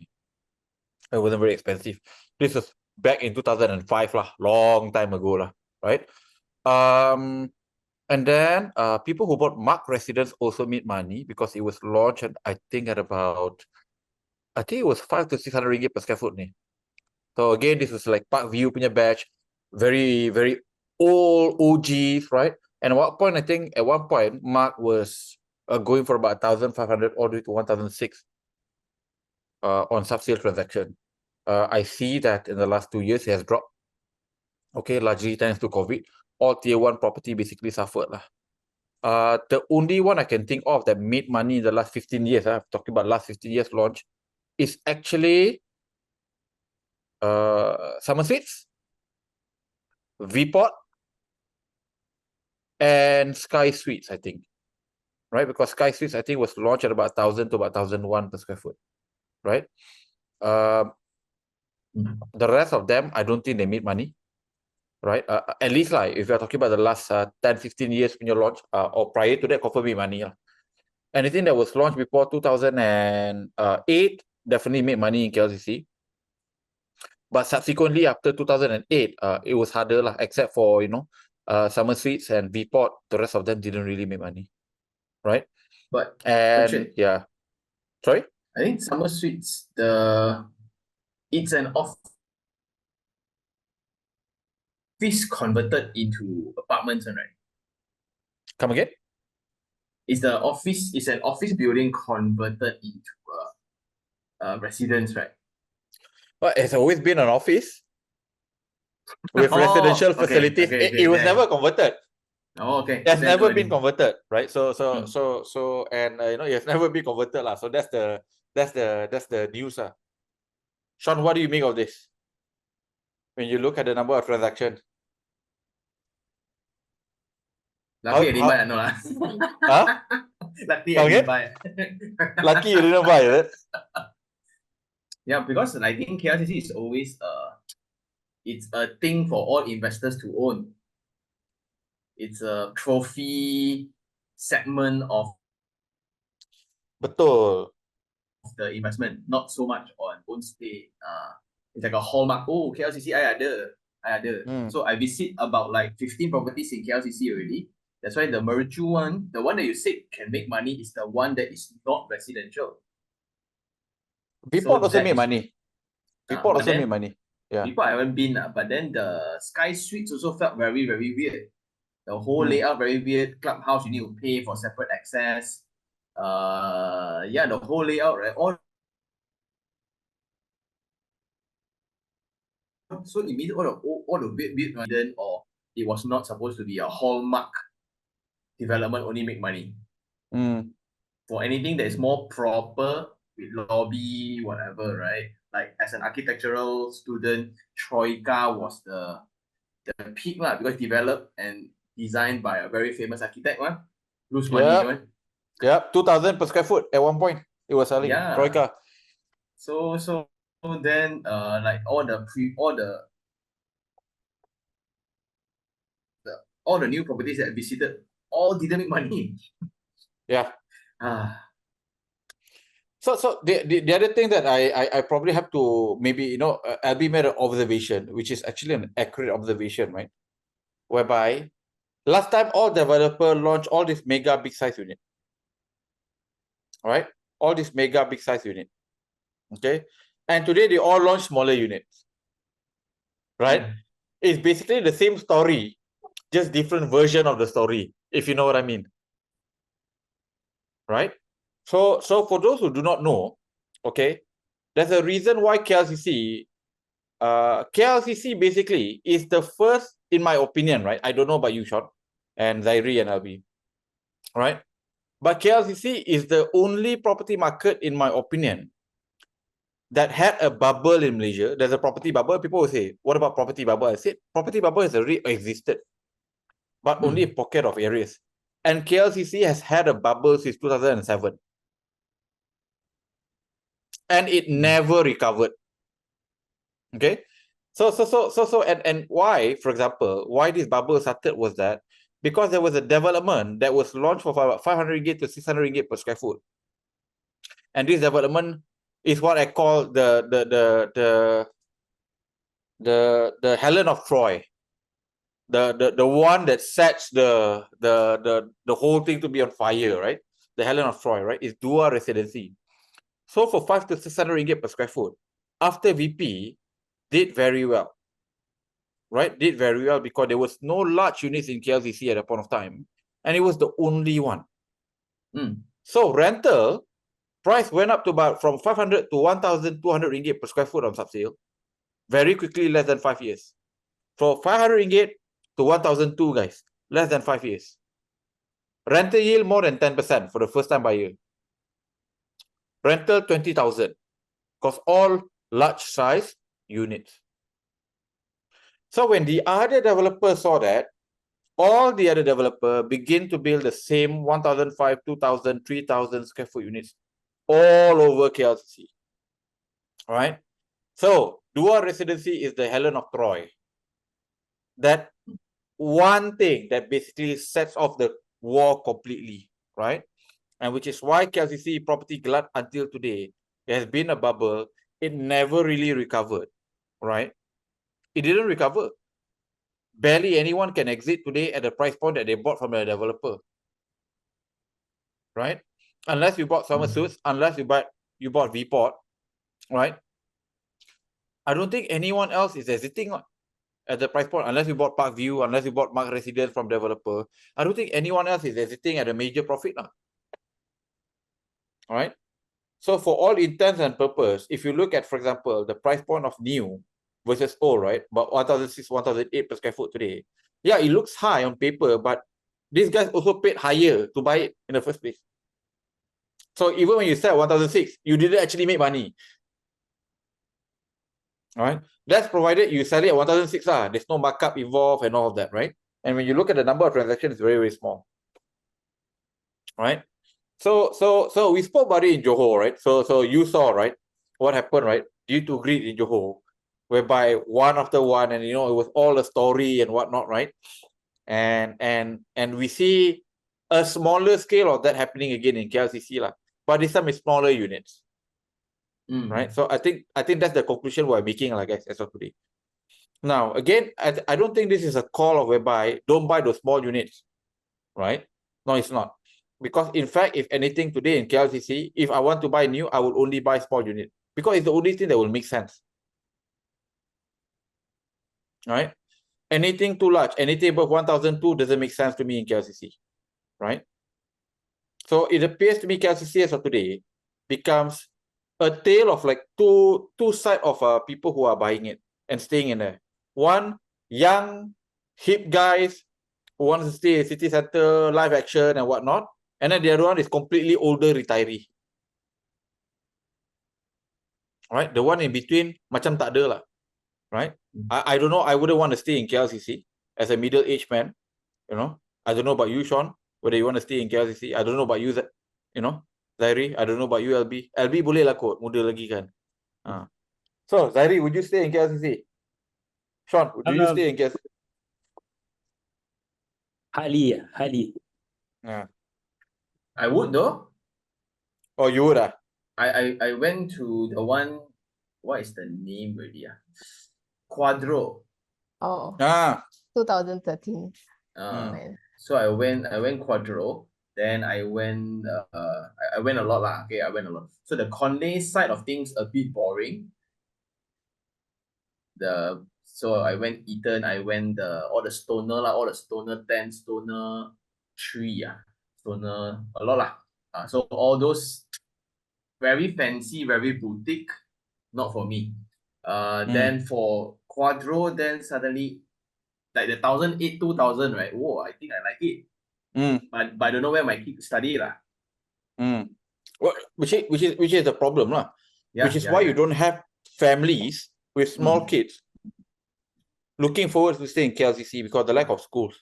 Speaker 2: It wasn't very expensive. This was back in 2005 lah, long time ago lah, right? And then people who bought Mark Residence also made money because it was launched, I think at about, I think it was 500 to 600 ringgit per square foot. So again, this was like Park View punya batch, very, very old OGs, right? And at one point, I think at one point, Mark was going for about 1,500 all the way to 1,006 on sub-sale transaction. I see that in the last 2 years, it has dropped. Okay, largely thanks to COVID. All tier 1 property basically suffered lah. The only one I can think of that made money in the last 15 years, I'm talking about last 15 years launch, is actually Summer Suites, Vport, and Sky Suites, I think. Right? Because Sky Suites, I think, was launched at about 1,000 to about 1,001 per square foot. Right? The rest of them, I don't think they made money. Right? At least like if you're talking about the last 10-15 years when you launch, or prior to that, confirm made money. Anything that was launched before 2008 definitely made money in KLCC. But subsequently, after 2008, it was harder lah, except for, Summer Suites and Vport. The rest of them didn't really make money. Right?
Speaker 5: But
Speaker 2: yeah. Sorry?
Speaker 5: I think Summer Suites, it's an office converted into apartments, right?
Speaker 2: Come again?
Speaker 5: It's an office building converted into a residence, right?
Speaker 2: Well, it's always been an office with residential facilities. It was never converted.
Speaker 5: Oh, okay.
Speaker 2: It has never been converted, right? So and it has never been converted lah. So that's the news lah. Sean, what do you make of this? When you look at the number of transactions?
Speaker 5: Lucky I didn't
Speaker 2: How-
Speaker 5: buy, no lah.
Speaker 2: Huh?
Speaker 5: Lucky I
Speaker 2: Okay.
Speaker 5: didn't buy.
Speaker 2: Lucky you didn't buy it.
Speaker 5: Yeah, because I think KLCC is always it's a thing for all investors to own. It's a trophy segment of
Speaker 2: Betul.
Speaker 5: the investment, not so much on own stay. It's like a hallmark. Oh, KLCC, I ada.
Speaker 2: Hmm.
Speaker 5: So I visit about like 15 properties in KLCC already. That's why the Mercu one, the one that you said can make money, is the one that is not residential.
Speaker 2: Vport also
Speaker 5: that
Speaker 2: made
Speaker 5: is-
Speaker 2: money.
Speaker 5: but
Speaker 2: Vport also
Speaker 5: then-
Speaker 2: made money. Yeah.
Speaker 5: Before I haven't been, but then the Sky Suites also felt very, very weird. The whole
Speaker 2: Hmm.
Speaker 5: layout very weird. Clubhouse, you need to pay for separate access. Yeah, the whole layout, right? So immediately all the weird or it was not supposed to be a hallmark development only make money.
Speaker 2: Hmm.
Speaker 5: For anything that is more proper with lobby, whatever, right? Like as an architectural student, Troika was the peak lah, because developed and designed by a very famous architect one. Lose money
Speaker 2: Yep.
Speaker 5: that one.
Speaker 2: Yep. 2,000 per square foot at one point. It was selling.
Speaker 5: Yeah.
Speaker 2: Troika.
Speaker 5: So then like all the new properties that I visited all didn't make money.
Speaker 2: Yeah.
Speaker 5: Ah,
Speaker 2: So the other thing that I probably have to maybe Albie made an observation, which is actually an accurate observation, right? Whereby last time all developer launch all this mega big size unit, right? All this mega big size unit, okay? And today they all launch smaller units, right? It's basically the same story, just different version of the story, if you know what I mean, right? So for those who do not know, okay, there's a reason why KLCC basically is the first, in my opinion, right? I don't know about you, Sean, and Zairi and Albi, right? But KLCC is the only property market, in my opinion, that had a bubble in Malaysia. There's a property bubble. People will say, what about property bubble? I said, property bubble has already existed, but only a pocket of areas. And KLCC has had a bubble since 2007. And it never recovered. Okay, so and why, for example, why this bubble started was that because there was a development that was launched for about 500 ringgit to 600 ringgit per square foot, and this development is what I call the Helen of Troy, the one that sets the whole thing to be on fire, right? The Helen of Troy, right? Is Dua Residency. So for 500 to 600 ringgit per square foot, after VP did very well, right? Did very well because there was no large units in KLCC at that point of time, and it was the only one. So rental price went up to about from 500 to 1,200 ringgit per square foot on subsale, very quickly, less than 5 years. From 500 ringgit to 1,002, guys, less than 5 years. Rental yield more than 10% for the first time buyer. Rental 20,000, because all large size units. So when the other developer saw that, all the other developer begin to build the same 1,500, 2,000, 3,000 square foot units all over KLCC. All right. So Dua Residency is the Helen of Troy. That one thing that basically sets off the war completely, right? And which is why KLCC property glut until today. It has been a bubble. It never really recovered, right? It didn't recover. Barely anyone can exit today at the price point that they bought from the developer, right? Unless you bought summer suits, unless you bought Vport, right? I don't think anyone else is exiting at the price point, unless you bought Parkview, unless you bought Mark Residence from developer. I don't think anyone else is exiting at a major profit now. All right. So for all intents and purpose, if you look at, for example, the price point of new versus old, right? About 1,006, 1,008 per square foot today. Yeah, it looks high on paper, but these guys also paid higher to buy it in the first place. So even when you sell 1,006, you didn't actually make money. All right. That's provided you sell it at 1,006. There's no markup involved and all of that, right? And when you look at the number of transactions, it's very, very small. Right? So we spoke about it in Johor, right? So you saw, right, what happened, right, due to greed in Johor, whereby one after one, and it was all a story and whatnot, right? And we see a smaller scale of that happening again in KLCC lah, but this time it's smaller units, right? So I think that's the conclusion we're making, like guys, as of today. Now again, I don't think this is a call of whereby don't buy those small units, right? No, it's not. Because in fact, if anything today in KLCC, if I want to buy new, I will only buy small unit because it's the only thing that will make sense. Right? Anything too large, anything above 1,002 doesn't make sense to me in KLCC. Right? So it appears to me KLCC as of today becomes a tale of like two sides of people who are buying it and staying in there. One, young, hip guys who wants to stay in city center, live action and whatnot. And then the other one is completely older retiree. Right? The one in between, macam tak ada lah. Right? I don't know, I wouldn't want to stay in KLCC as a middle-aged man. I don't know about you, Sean, whether you want to stay in KLCC. I don't know about you, Zairi. I don't know about you, LB. LB boleh lah kot, muda lagi kan. So, Zairi, would you stay in KLCC? Sean, would you stay in KLCC?
Speaker 4: Hardly.
Speaker 5: I would though.
Speaker 2: Oh, you would
Speaker 5: I went to the one, what is the name already? Quadro.
Speaker 3: Oh, 2013.
Speaker 5: So I went Quadro. Then I went I went a lot lah. Okay, I went a lot. So the Conde side of things a bit boring. So I went Eton, I went all the Stoner lah, all the Stoner 10, Stoner 3 Stoner, a lot lah. So all those very fancy, very boutique, not for me. Then for Quadro, then suddenly like the 1,008, 2,000, right? Whoa, I think I like it. But I don't know where my kids study lah.
Speaker 2: Well, which is the problem lah. Which is why you don't have families with small kids looking forward to stay in KLCC because the lack of schools.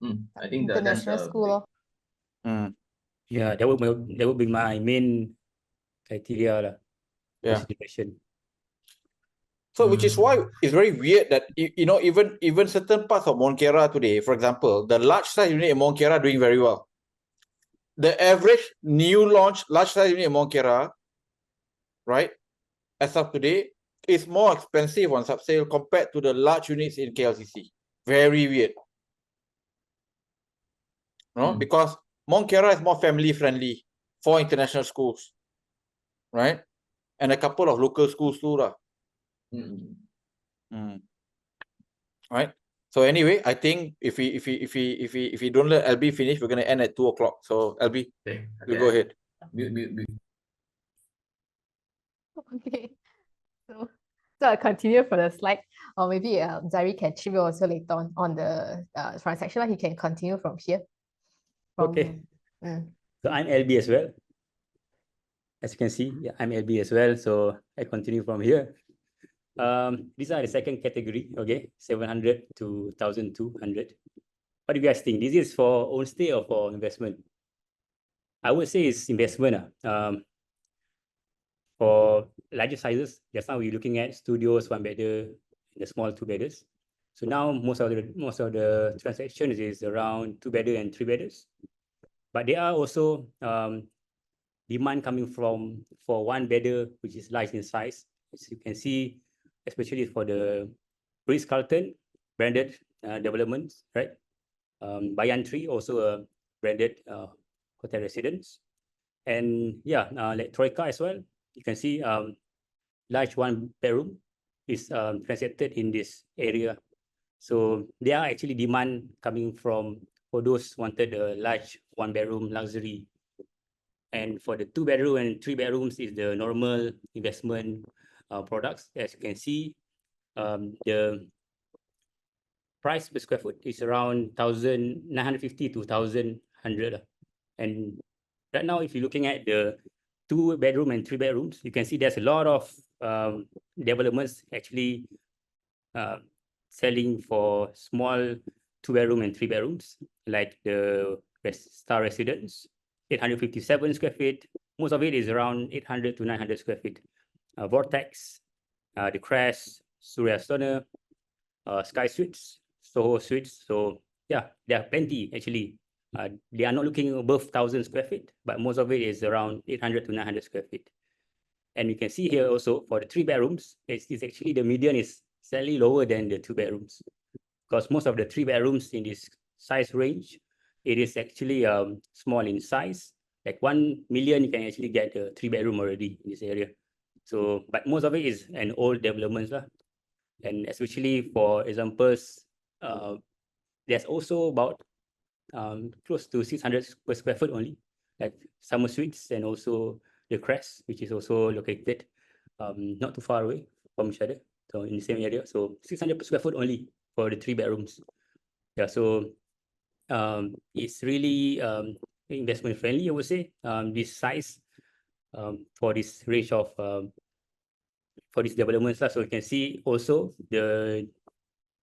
Speaker 5: I think
Speaker 3: International school.
Speaker 4: Yeah, that would be my main criteria lah. Consideration.
Speaker 2: So which is why it's very weird that even certain parts of Monkera today, for example, the large size unit in Monkera doing very well. The average new launch large size unit in Monkera, right, as of today, is more expensive on subsale compared to the large units in KLCC. Very weird. Because Monkera is more family friendly for international schools, right? And a couple of local schools too lah. Right. So anyway, I think if we don't let LB finish, we're gonna end at 2 o'clock. So LB, you go ahead.
Speaker 5: Mute.
Speaker 3: Okay. So I'll continue for the slide, or maybe Zairi can chip in also later on the transaction. He can continue from here.
Speaker 4: Okay. So I'm LB as well. As you can see, I'm LB as well. So I continue from here. These are the second category, okay, 700 to 1,200. What do you guys think? This is for own stay or for investment? I would say it's investment. For larger sizes, just now we're looking at studios, 1-bedder, the small 2-bedders. So now most of the transactions is around 2-bedder and 3-bedders. But there are also demand coming for 1-bedder, which is large in size. As you can see, especially for the Ritz-Carlton branded developments, right? Bayan Tree, also a branded hotel residence. And yeah, like Troika as well. You can see large 1-bedroom is transacted in this area. So there are actually demand coming for those wanted a large 1-bedroom luxury. And for the 2-bedroom and 3-bedrooms is the normal investment products. As you can see, the price per square foot is around 1,950 to 1,100. And right now, if you're looking at the 2-bedroom and 3-bedrooms, you can see there's a lot of developments actually selling for small 2-bedroom and 3-bedrooms, like the Star Residence, 857 square feet. Most of it is around 800 to 900 square feet. Vortex, the Crest, Surya Stoner, Sky Suites, Soho Suites. So yeah, there are plenty actually. They are not looking above 1,000 square feet, but most of it is around 800 to 900 square feet. And you can see here also for the 3 bedrooms, it's actually the median is slightly lower than the 2 bedrooms, because most of the 3 bedrooms in this size range, it is actually small in size. Like 1 million, you can actually get a 3-bedroom already in this area. So, but most of it is an old developments lah. And especially for examples, there's also about close to 600 per square foot only, like Summer Suites and also the Crest, which is also located not too far away from each other, so in the same area. So 600 per square foot only for the 3 bedrooms. Yeah, so it's really investment friendly, I would say. This size for this range of for these developments. So you can see also the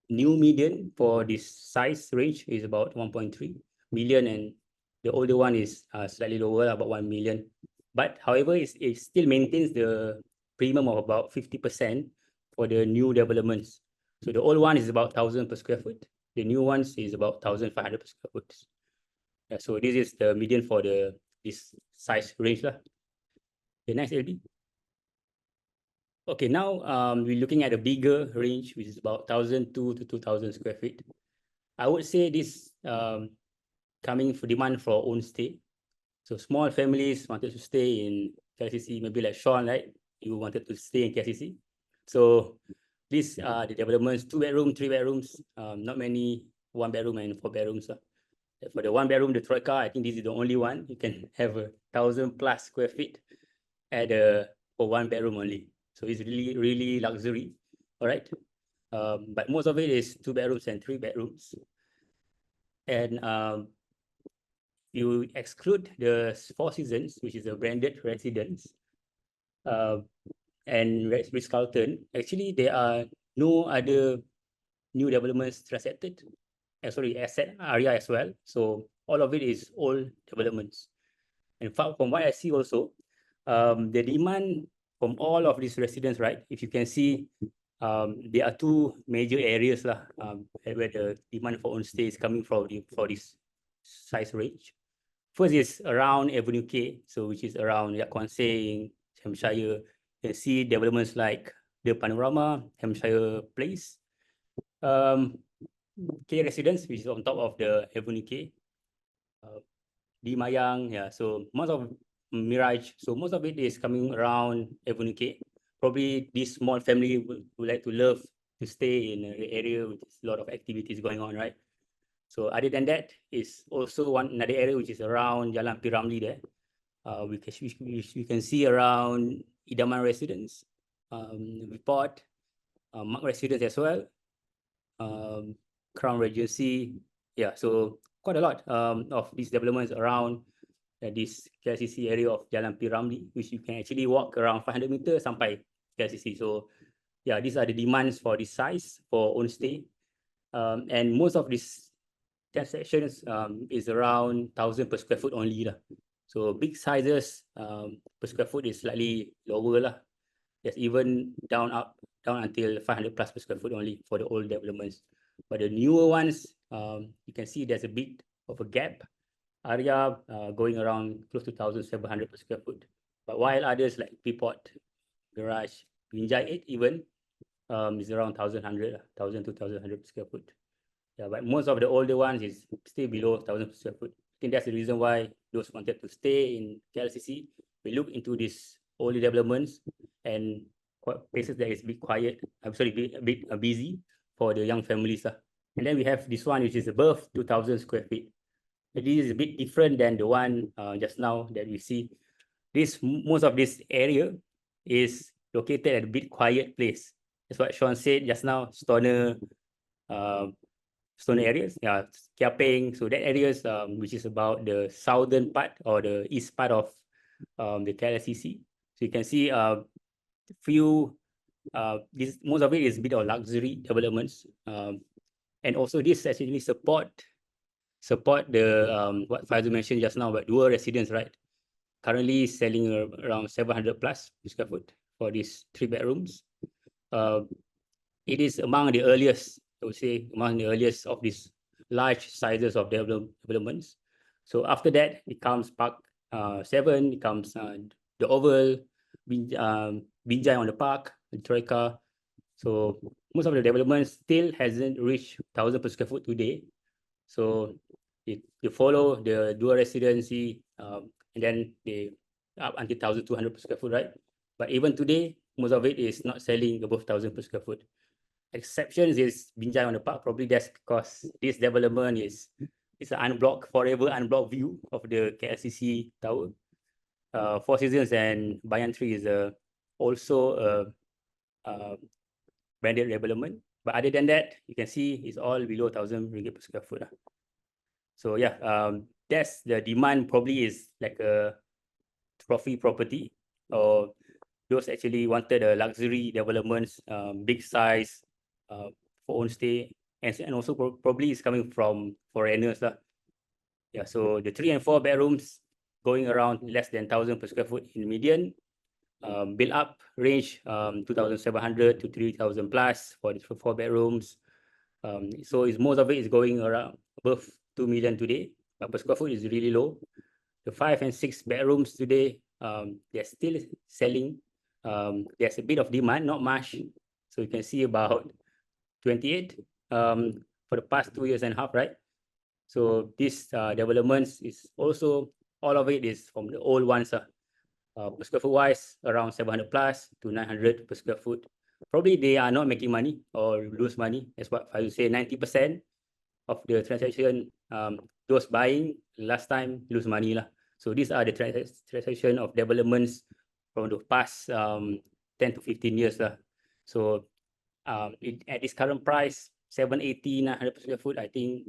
Speaker 4: new median for this size range is about 1.3 million, and the older one is slightly lower, about 1 million. But however, it still maintains the premium of about 50% for the new developments. So the old one is about 1,000 per square foot. The new ones is about 1,500 per square foot. Yeah, so this is the median for this size range lah. The next LB. Okay, now we're looking at a bigger range, which is about 1,002 to 2,000 square feet. I would say this coming for demand for own stay. So small families wanted to stay in KLCC, maybe like Sean, right? You wanted to stay in KLCC. So these are the developments: 2-bedroom, 3 bedrooms, not many 1-bedroom and 4 bedrooms. For the 1-bedroom, the Troika, I think this is the only one. You can have 1,000 plus square feet at for 1 bedroom only. So it's really luxury. All right. But most of it is 2 bedrooms and 3 bedrooms. And you exclude the Four Seasons, which is a branded residence, and Ritz-Carlton, actually there are no other new developments transacted. Asset area as well. So all of it is old developments. And from what I see also, the demand from all of these residents, right? If you can see, there are 2 major areas lah, where the demand for own stay is coming from for this size range. First is around Avenue K, so which is around Yat Kuan Seng, Hampshire. You can see developments like the Panorama, Hampshire Place, K Residence, which is on top of the Avenue K, Di Mayang, yeah. So most of Mirage, so most of it is coming around Avenue K. Probably this small family would like to love to stay in an area with a lot of activities going on, right? So other than that, is also another area which is around Jalan P. Ramlee there. We can see around Idaman Residence, Report, Mark Residence as well, Crown Regency. Yeah, so quite a lot of these developments around this KLCC area of Jalan P. Ramlee, which you can actually walk around 500 meters sampai KLCC. So yeah, these are the demands for this size for own stay. And most of these transactions is around 1,000 per square foot only lah. So big sizes per square foot is slightly lower lah. There's even down until 500 plus per square foot only for the old developments. But the newer ones, you can see there's a bit of a gap area going around close to 1,700 per square foot. But while others like Peapod, Garage, Binjai 8 even is around 1,100 to 1,200 per square foot. Yeah, but most of the older ones is still below 1,000 per square foot. I think that's the reason why those wanted to stay in KLCC. We look into these older developments and places that is a bit quiet, a bit busy for the young families. And then we have this one which is above 2,000 square feet. This is a bit different than the one just now that we see. Most of this area is located at a bit quiet place. That's what Sean said just now, Stoner areas, yeah, Kiapeng. So that areas which is about the southern part or the east part of the KLCC. So you can see most of it is a bit of luxury developments. And also this actually support the what Faizul mentioned just now about dual residence, right? Currently selling around 700 plus per square foot for these 3 bedrooms. It is among the earliest, I would say, among the earliest of these large sizes of developments. So after that, it comes Park 7, it comes the Oval, Binjai on the Park, the Troika. So most of the developments still hasn't reached 1,000 per square foot today. So you follow the dual residency, and then they up until 1,200 per square foot, right? But even today, most of it is not selling above 1,000 per square foot. Exceptions is Binjai on the Park. Probably that's because this development is an unblocked, forever unblocked view of the KLCC tower. Four Seasons and Bayan 3 is also a branded development. But other than that, you can see it's all below 1,000 ringgit per square foot. So yeah, that's the demand. Probably is like a trophy property, or those actually wanted a luxury developments, big size, for own stay, and also probably is coming from foreigners lah. Yeah, so the 3 and 4 bedrooms going around less than 1,000 per square foot in median. Build up range 2,700 to 3,000 plus for the 4 bedrooms. So most of it is going around above 2 million today, but per square foot is really low. The 5 and 6 bedrooms today, they're still selling. There's a bit of demand, not much. So you can see about 28 for the past 2.5 years, right? So this developments is also, all of it is from the old ones. Per square foot wise, around 700 plus to 900 per square foot. Probably they are not making money or lose money. That's what I would say, 90% of the transaction, those buying last time lose money lah. So these are the transaction of developments from the past 10 to 15 years lah. So at this current price, 780, 900 per square foot, I think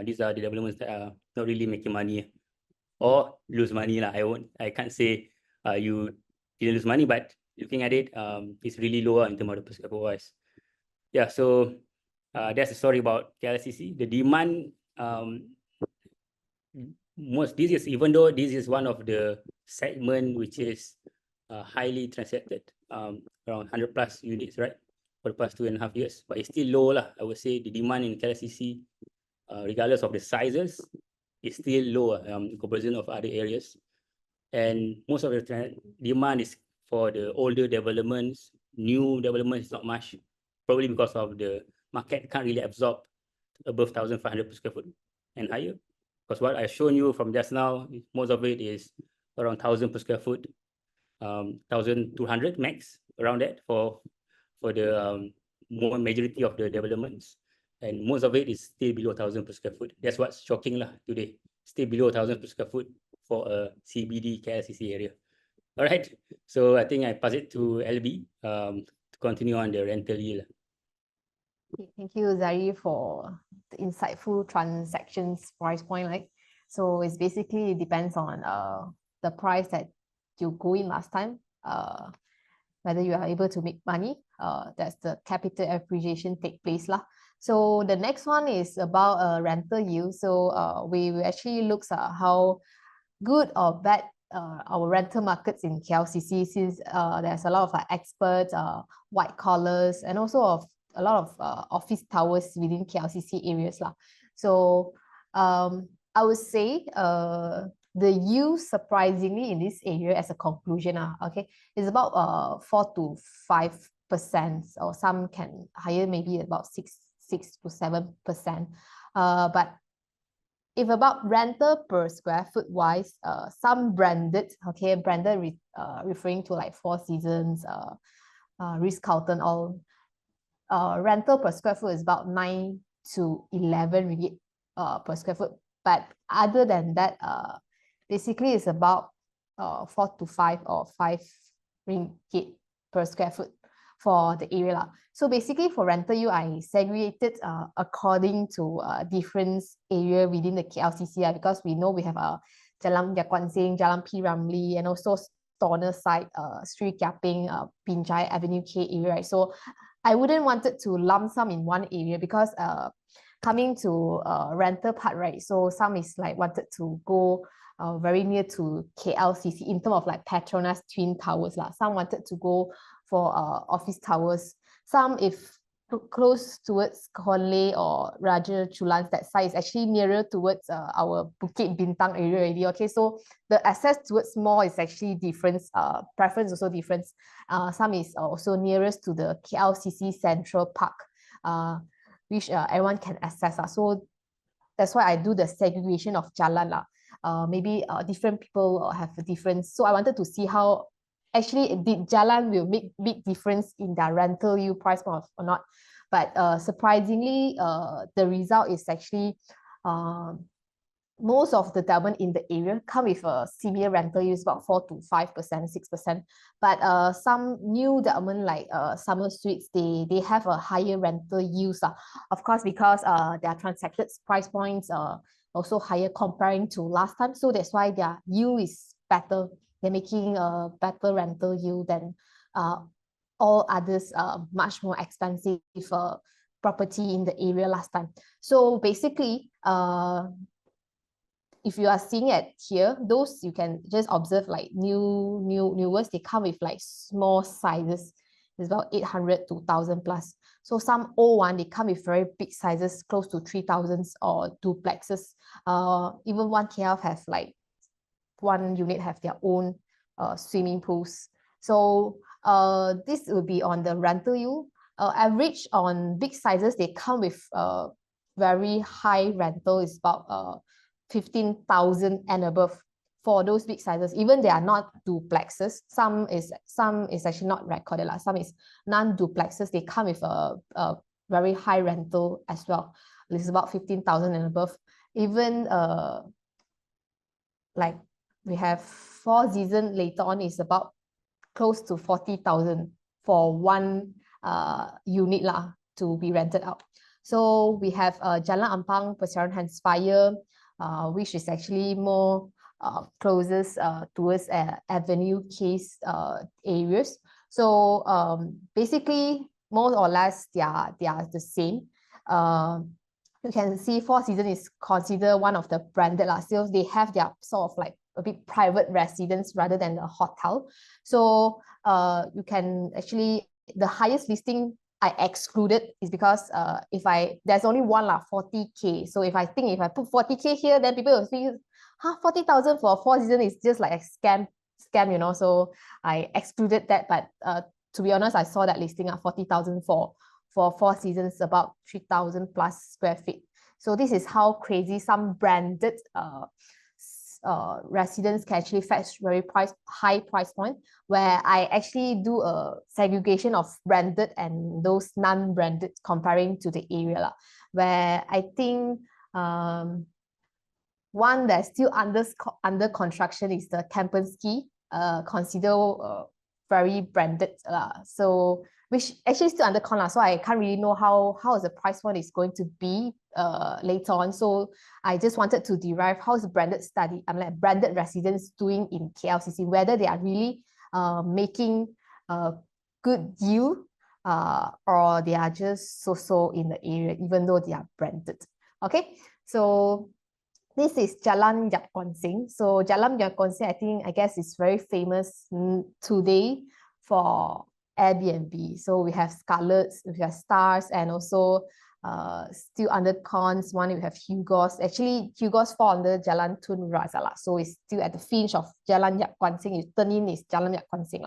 Speaker 4: these are the developments that are not really making money or lose money lah. I can't say you didn't lose money, but looking at it, it's really lower in terms of the per square foot wise. Yeah, so that's the story about KLCC. The demand, even though this is one of the segment which is highly transacted, around 100 plus units, right, for the past 2.5 years, but it's still low lah. I would say the demand in KLCC, regardless of the sizes, is still lower in comparison of other areas. And most of the demand is for the older developments. New developments is not much, probably because of the market can't really absorb above 1,500 per square foot and higher. Because what I've shown you from just now, most of it is around 1,000 per square foot, 1,200 max, around that for the more majority of the developments. And most of it is still below 1,000 per square foot. That's what's shocking lah today. Still below 1,000 per square foot for a CBD KLCC area. All right, so I think I pass it to LB to continue on the rental yield.
Speaker 3: Okay, thank you, Zari, for the insightful transactions price point. Right? So it's basically, it depends on the price that you go in last time, whether you are able to make money. That's the capital appreciation take place lah. So the next one is about rental yield. So we actually look at how good or bad our rental markets in KLCC, since there's a lot of experts, white collars, and also of a lot of office towers within KLCC areas lah. So I would say the yield surprisingly in this area as a conclusion, okay, is about 4 to 5%, or some can higher, maybe about 6 to 7%. But if about rental per square foot wise, some branded, okay, branded referring to like Four Seasons, Ritz-Carlton, all rental per square foot is about 9 to 11 ringgit per square foot. But other than that, basically it's about 4 to 5 or 5 ringgit per square foot for the area. So basically for rental yield, I segregated according to different area within the KLCC, because we know we have Jalan Yakuan Sing, Jalan P. Ramlee, and also Stoner side, Sri Kiaping, Binjai Avenue K area, right? So I wouldn't want it to lump sum in one area, because coming to rental part, right? So some is like wanted to go very near to KLCC in terms of like Petronas Twin Towers lah. Some wanted to go for office towers. Some if close towards Konlei or Raja Chulans, that side is actually nearer towards our Bukit Bintang area already. Okay, so the access towards mall is actually different. Preference also different. Some is also nearest to the KLCC Central Park, which everyone can access. So that's why I do the segregation of jalan lah. Maybe different people have a difference. So I wanted to see how actually did jalan will make big difference in their rental yield price point or not. But surprisingly, the result is actually most of the development in the area come with a similar rental yield, about 4 to 5%, 6%. But some new development like Summer Suites, they have a higher rental yields. Of course, because their transacted price points are also higher comparing to last time. So that's why their yield is better. They're making a better rental yield than all others much more expensive property in the area last time. So basically, if you are seeing it here, those you can just observe like newest, they come with like small sizes. It's about 800 to 1,000 plus. So some old one, they come with very big sizes, close to 3,000 or duplexes. Even one KL have like one unit have their own swimming pools. So this will be on the rental yield. Average on big sizes, they come with very high rental, is about 15,000 and above for those big sizes. Even they are not duplexes. Some is actually not recorded. Some is non-duplexes. They come with a very high rental as well. This is about 15,000 and above. Even like we have Four Seasons later on is about close to 40,000 for one unit lah to be rented out. So we have Jalan Ampang, Persiaran Hanspire, which is actually more closest towards Avenue Case areas. So basically, more or less, they are the same. You can see Four Seasons is considered one of the branded sales. They have their sort of like a bit private residence rather than a hotel. So you can actually, the highest listing I excluded is because there's only one 40K. So if I put 40K here, then people will think, 40,000 for Four Seasons is just like a scam, you know. So I excluded that. But to be honest, I saw that listing at 40,000 for Four Seasons, about 3,000 plus square feet. So this is how crazy some branded residents can actually fetch very high price point, where I actually do a segregation of branded and those non-branded comparing to the area where I think one that's still under construction is the Kempenski, consider very branded so which actually still under con, so I can't really know how the price point is going to be later on. So I just wanted to derive how's the branded study, branded residents doing in KLCC, whether they are really making a good yield or they are just so in the area, even though they are branded. Okay, so this is Jalan Yap Kuan Sing. So Jalan Yap Kuan Sing, I guess is very famous today for Airbnb. So we have Scarlets, we have Stars, and also still under cons one, we have Hugo's. Actually, Hugo's fall under Jalan Tun Razak. So it's still at the fringe of Jalan Yap Kuan Sing. You turn in is Jalan Yap Kuan Sing.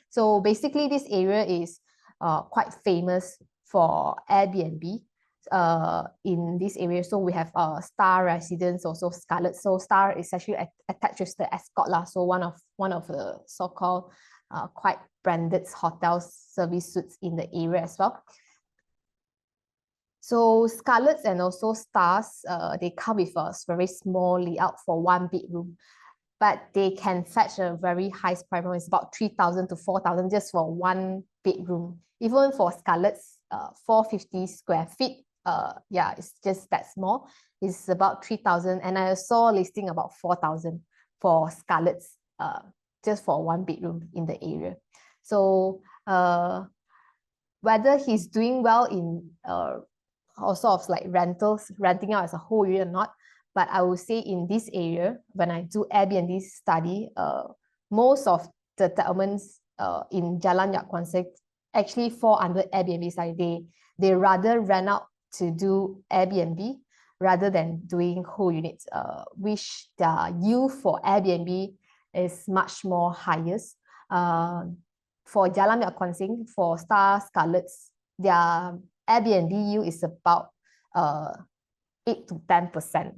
Speaker 3: So basically, this area is quite famous for Airbnb in this area. So we have Star Residence, also Scarlet. So Star is actually attached with the Escort so one of the so-called quite branded hotel service suites in the area as well. So Scarlets and also Stars, they come with a very small layout for one bedroom, but they can fetch a very high price point. It's about 3,000 to 4,000 just for one bedroom. Even for Scarlets, 450 square feet, yeah, it's just that small. It's about 3,000, and I saw listing about 4,000 for Scarlets, just for one bedroom in the area. So whether he's doing well in also of like rentals, renting out as a whole unit or not. But I would say in this area, when I do Airbnb study, most of the settlements in Jalan Yat Kwan Seng actually fall under Airbnb study. They rather rent out to do Airbnb rather than doing whole units, which the yield for Airbnb is much more highest. For Jalan Yat Kwan Seng, for Star Scarlets, their Airbnb yield is about 8 to 10%.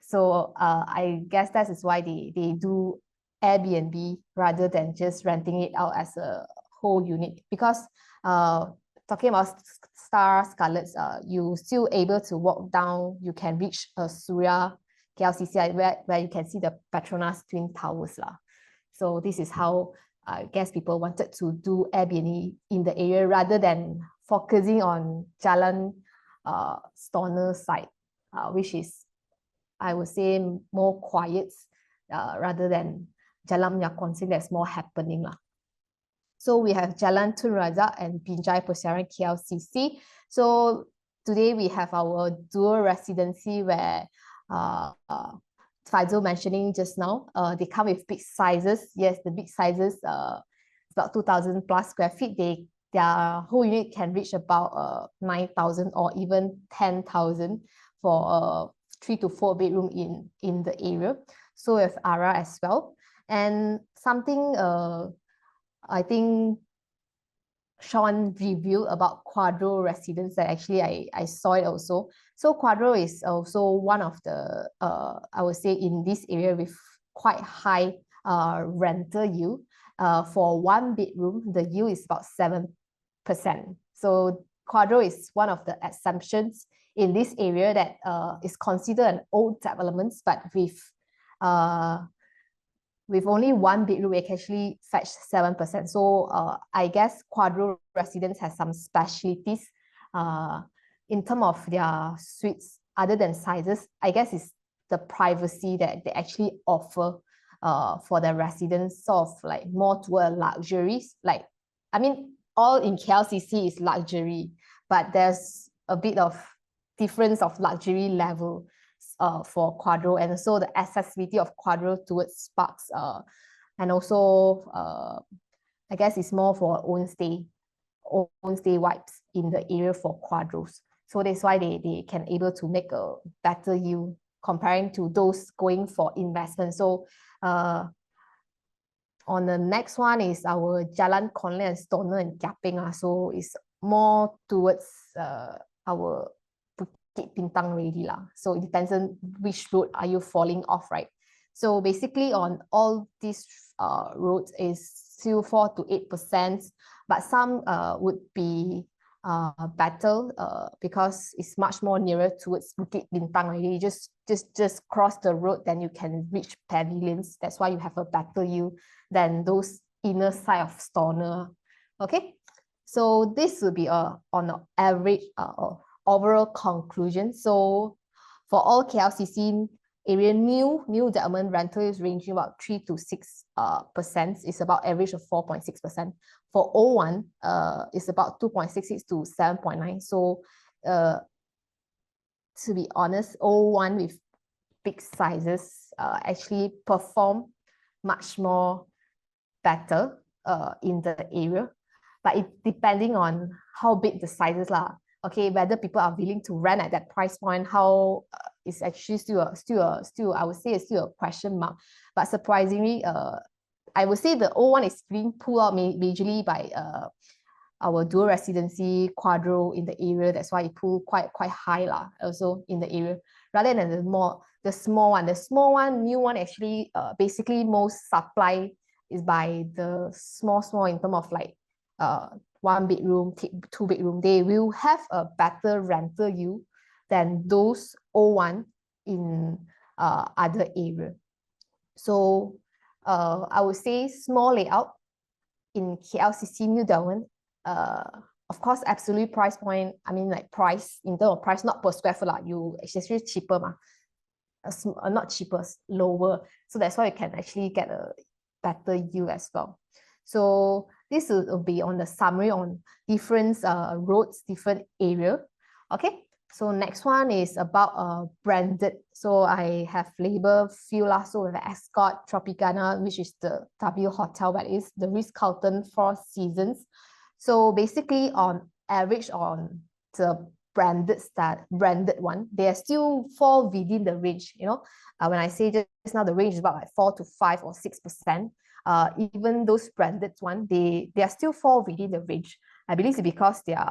Speaker 3: So I guess that is why they do Airbnb rather than just renting it out as a whole unit. Because talking about Star Scarlets, you still able to walk down, you can reach Surya KLCC where you can see the Petronas Twin Towers lah. So this is how I guess people wanted to do Airbnb in the area rather than focusing on Jalan Stoner side, which is, I would say, more quiet rather than Jalan Yat Kwan Seng, that's more happening lah. So we have Jalan Tun Razak and Binjai Persiaran KLCC. So today we have our dual residency where Faizul mentioning just now, they come with big sizes. Yes, the big sizes, about 2,000 plus square feet. Their whole unit can reach about 9,000 or even 10,000 for a 3 to 4 bedroom in the area. So we have Ara as well. And something I think Sean reviewed about Quadro residence that actually I saw it also. So Quadro is also one of the, I would say in this area with quite high rental yield. For 1 bedroom, the yield is about 7%. So Quadro is one of the exceptions in this area that is considered an old development, but with only 1 bedroom, it can actually fetch 7%. So I guess Quadro residents has some specialties in terms of their suites, other than sizes. I guess it's the privacy that they actually offer for the residents, sort of like more toward luxuries. Like, I mean, all in KLCC is luxury, but there's a bit of difference of luxury level for Quadro, and also the accessibility of Quadro towards Sparks, and also I guess it's more for own stay vibes in the area for Quadros. So that's why they can able to make a better yield comparing to those going for investment. So on the next one is our Jalan Conley and Stoner and Kiaping. So it's more towards our Bintang already lah. So it depends on which road are you falling off, right? So basically on all these roads is still 4 to 8%, but some would be better because it's much more nearer towards Bukit Bintang already. Just cross the road, then you can reach pavilions. That's why you have a better yield than those inner side of Stoner. Okay, so this will be on the average overall conclusion. So for all KLCC area, new development rental is ranging about 3 to 6%. It's about average of 4.6%. For O1, it's about 2.66 to 7.9. So to be honest, O1 with big sizes actually perform much more better in the area. But it depending on how big the sizes are. Okay, whether people are willing to rent at that price point, how is actually still I would say it's still a question mark. But surprisingly, I would say the O1 is being pulled out majorly by our dual residency Quadro in the area. That's why it pulled quite high lah, also in the area, rather than the small one. The small one, new one, actually basically most supply is by the small in terms of like 1 bedroom, 2 bedroom. They will have a better rental yield than those O1 in other area. So I would say small layout in KLCC New Delwyn. Of course, absolute price point, I mean like price, in terms of price, not per square foot, it's actually cheaper, not cheaper, lower. So that's why you can actually get a better yield as well. So this will be on the summary on different roads, different area. Okay, So next one is about branded. So I have labeled few lah. So we have Ascot, Tropicana, which is the W Hotel, that is the Ritz-Carlton Four Seasons. So basically on average on the branded one, they are still fall within the range. You know, when I say just now, the range is about like 4 to 5 or 6%. Even those branded one, they are still fall within the range. I believe it's because their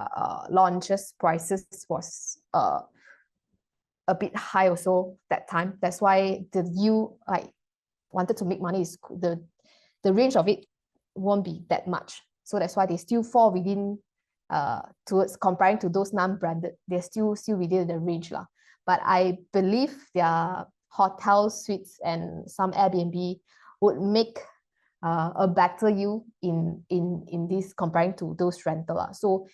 Speaker 3: launches prices was a bit high also that time. That's why the yield, like, wanted to make money, is the range of it won't be that much. So that's why they still fall within towards comparing to those non-branded, they're still within the range lah. But I believe their hotel suites and some Airbnb would make a better yield in this comparing to those rental lah. So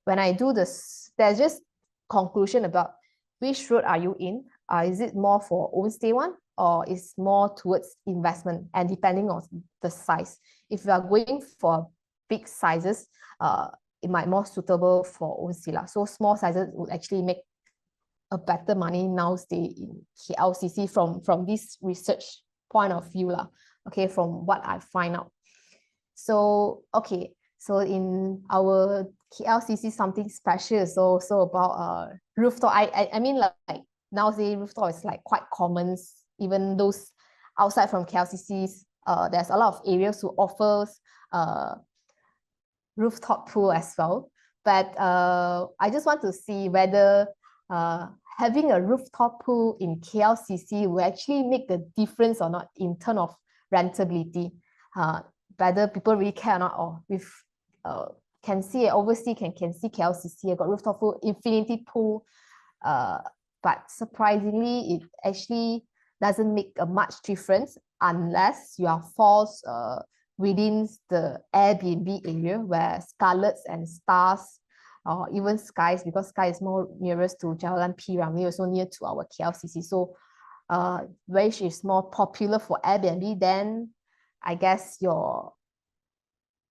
Speaker 3: when I do this, there's just conclusion about which road are you in. Is it more for own stay one, or is more towards investment, and depending on the size. If you are going for big sizes, it might more suitable for own stay lah. So small sizes would actually make a better money now stay in KLCC from this research point of view lah. Okay, from what I find out. So okay, so in our KLCC, something special is also about rooftop. I mean, like nowadays rooftop is like quite common. Even those outside from KLCCs, there's a lot of areas who offers rooftop pool as well. But I just want to see whether having a rooftop pool in KLCC will actually make a difference or not in terms of rentability. Whether people really care or not, or with can see it overseas, can see KLCC, I got rooftop pool, infinity pool, but surprisingly it actually doesn't make a much difference unless you are forced within the Airbnb area, where Scarlets and Stars, or even Skies, because Sky is more nearest to Jalan P. Ramlee, also near to our KLCC. So which is more popular for Airbnb, then I guess your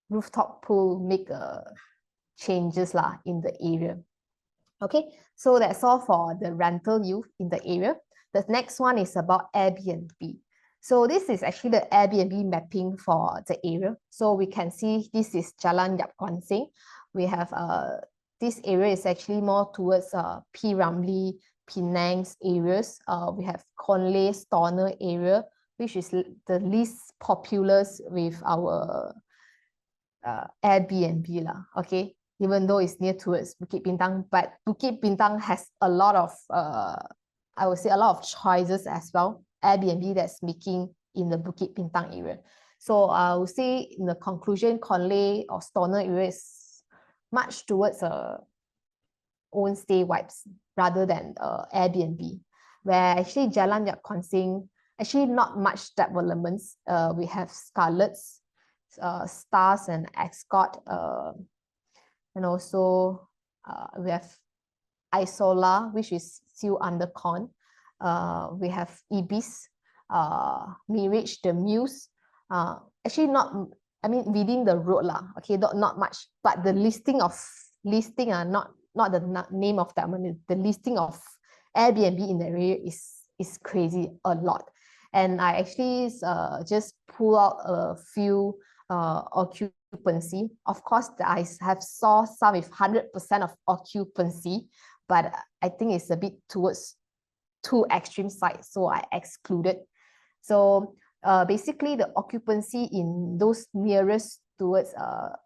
Speaker 3: rooftop pool make changes lah in the area. Okay, so that's all for the rental yield in the area. The next one is about Airbnb. So this is actually the Airbnb mapping for the area. So we can see this is Jalan Yap Kuan Sing. We have this area is actually more towards P. Ramlee, Penang's areas. We have Conley, Stoner area, which is the least populous with our Airbnb lah. Okay, even though it's near towards Bukit Bintang, but Bukit Bintang has a lot of I would say a lot of choices as well. Airbnb that's making in the Bukit Bintang area. So I would say in the conclusion, Conley or Stoner area is much towards own stay vibes rather than Airbnb, where actually Jalan Yap Kuan Sing, actually not much developments. We have Scarlets, Stars and Ascot, and also we have Isola, which is still under con. We have Ibis, Mirage, the Muse. Actually not, I mean within the road lah. Okay, not much, but the listing are not the name of that one. The listing of Airbnb in the area is crazy a lot. And I actually just pull out a few occupancy. Of course, I have saw some with 100% of occupancy, but I think it's a bit towards too extreme side, so I excluded. So basically the occupancy in those nearest towards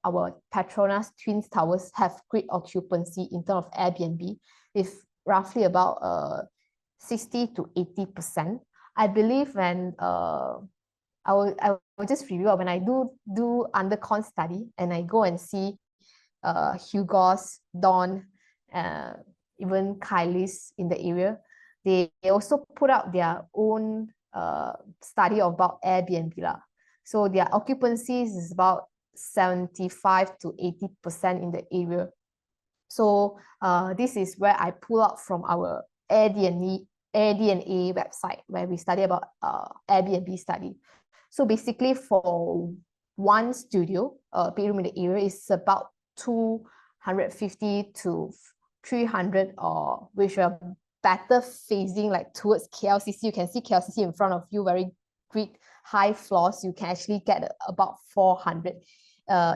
Speaker 3: our Petronas Twin Towers have great occupancy in terms of Airbnb, if roughly about 60 to 80%. I believe when I will just review when I do undercon study and I go and see Hugo's, Dawn, even Kylie's in the area, they also put out their own study about Airbnb lah. So their occupancies is about 75 to 80% in the area. So this is where I pull out from our AirDNA website, where we study about Airbnb study. So basically for one studio, bedroom in the area is about 250 to 300 or which are better facing like towards KLCC. You can see KLCC in front of you, very great high floors. You can actually get about 400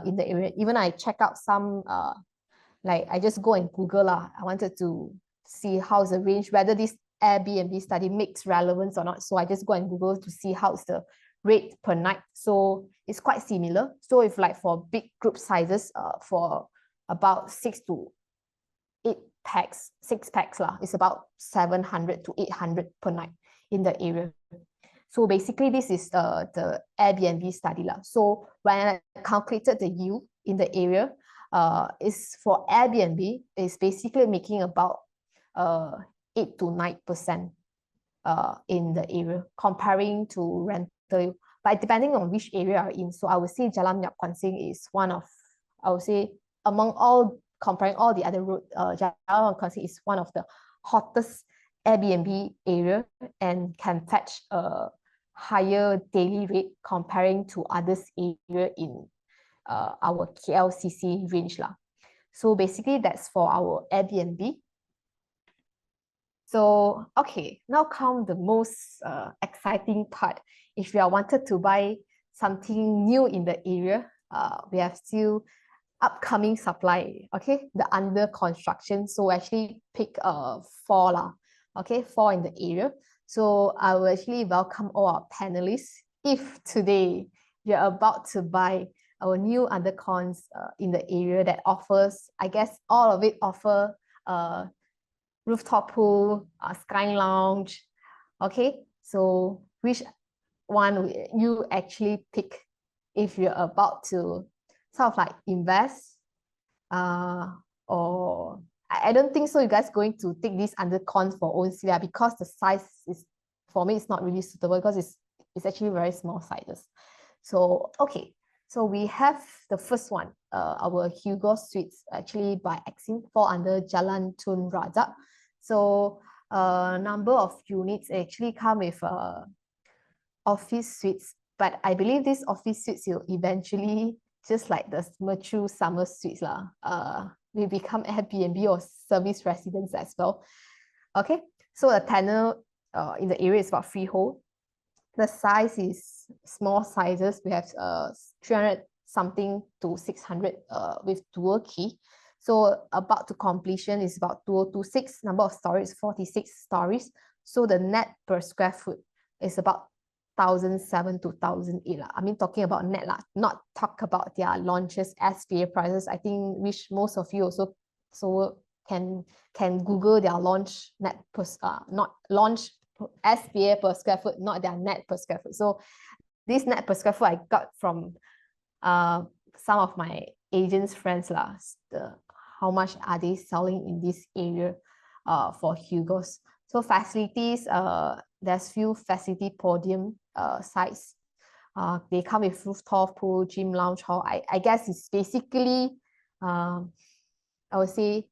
Speaker 3: in the area. Even I check out some, like I just go and Google lah. I wanted to see how's the range, whether this Airbnb study makes relevance or not. So I just go and Google to see how's the rate per night. So it's quite similar. So if like for big group sizes, for about 6 to 8 packs, 6 packs lah, it's about 700 to 800 per night in the area. So basically this is the Airbnb study lah. So when I calculated the yield in the area, is for Airbnb, is basically making about 8 to 9% in the area, comparing to rental. But depending on which area you're in, so I would say Jalan Minyak Kwansing is one of, I would say among all, comparing all the other road, Jalan Minyak Kwansing is one of the hottest Airbnb area and can fetch a higher daily rate comparing to others area in our KLCC range lah. So basically that's for our Airbnb. So okay, now come the most exciting part. If you are wanted to buy something new in the area, we have still upcoming supply, okay, the under construction. So actually pick 4 lah, okay, 4 in the area. So I will actually welcome all our panelists. If today you're about to buy our new undercons in the area that offers, I guess all of it offer rooftop pool, sky lounge, okay? So which one will you actually pick if you're about to sort of like invest, or I don't think so you guys going to take these undercons for own CVR because the size is, for me, it's not really suitable because it's actually very small sizes. So, okay. So we have the first one, our Hugo Suites, actually by Exim, fall under Jalan Tun Razak. So number of units actually come with office suites, but I believe these office suites will eventually, just like the mature summer suites lah, will become Airbnb or service residence as well. Okay, so the tenant in the area is about freehold. The size is small sizes. We have 300 something to 600 with dual key. So about to completion is about 2026. Number of stories 46 stories. So the net per square foot is about 1,007 to 1,008 lah. I mean, talking about net lah, not talk about their launches SPA prices. I think which most of you also so can Google their launch net per not launch SPA per square foot, not their net per square foot. So this net per square foot I got from some of my agents friends lah. How much are they selling in this area for Hugo's? So facilities, there's few facility podium sites. They come with rooftop pool, gym, lounge hall. I guess it's basically, I would say,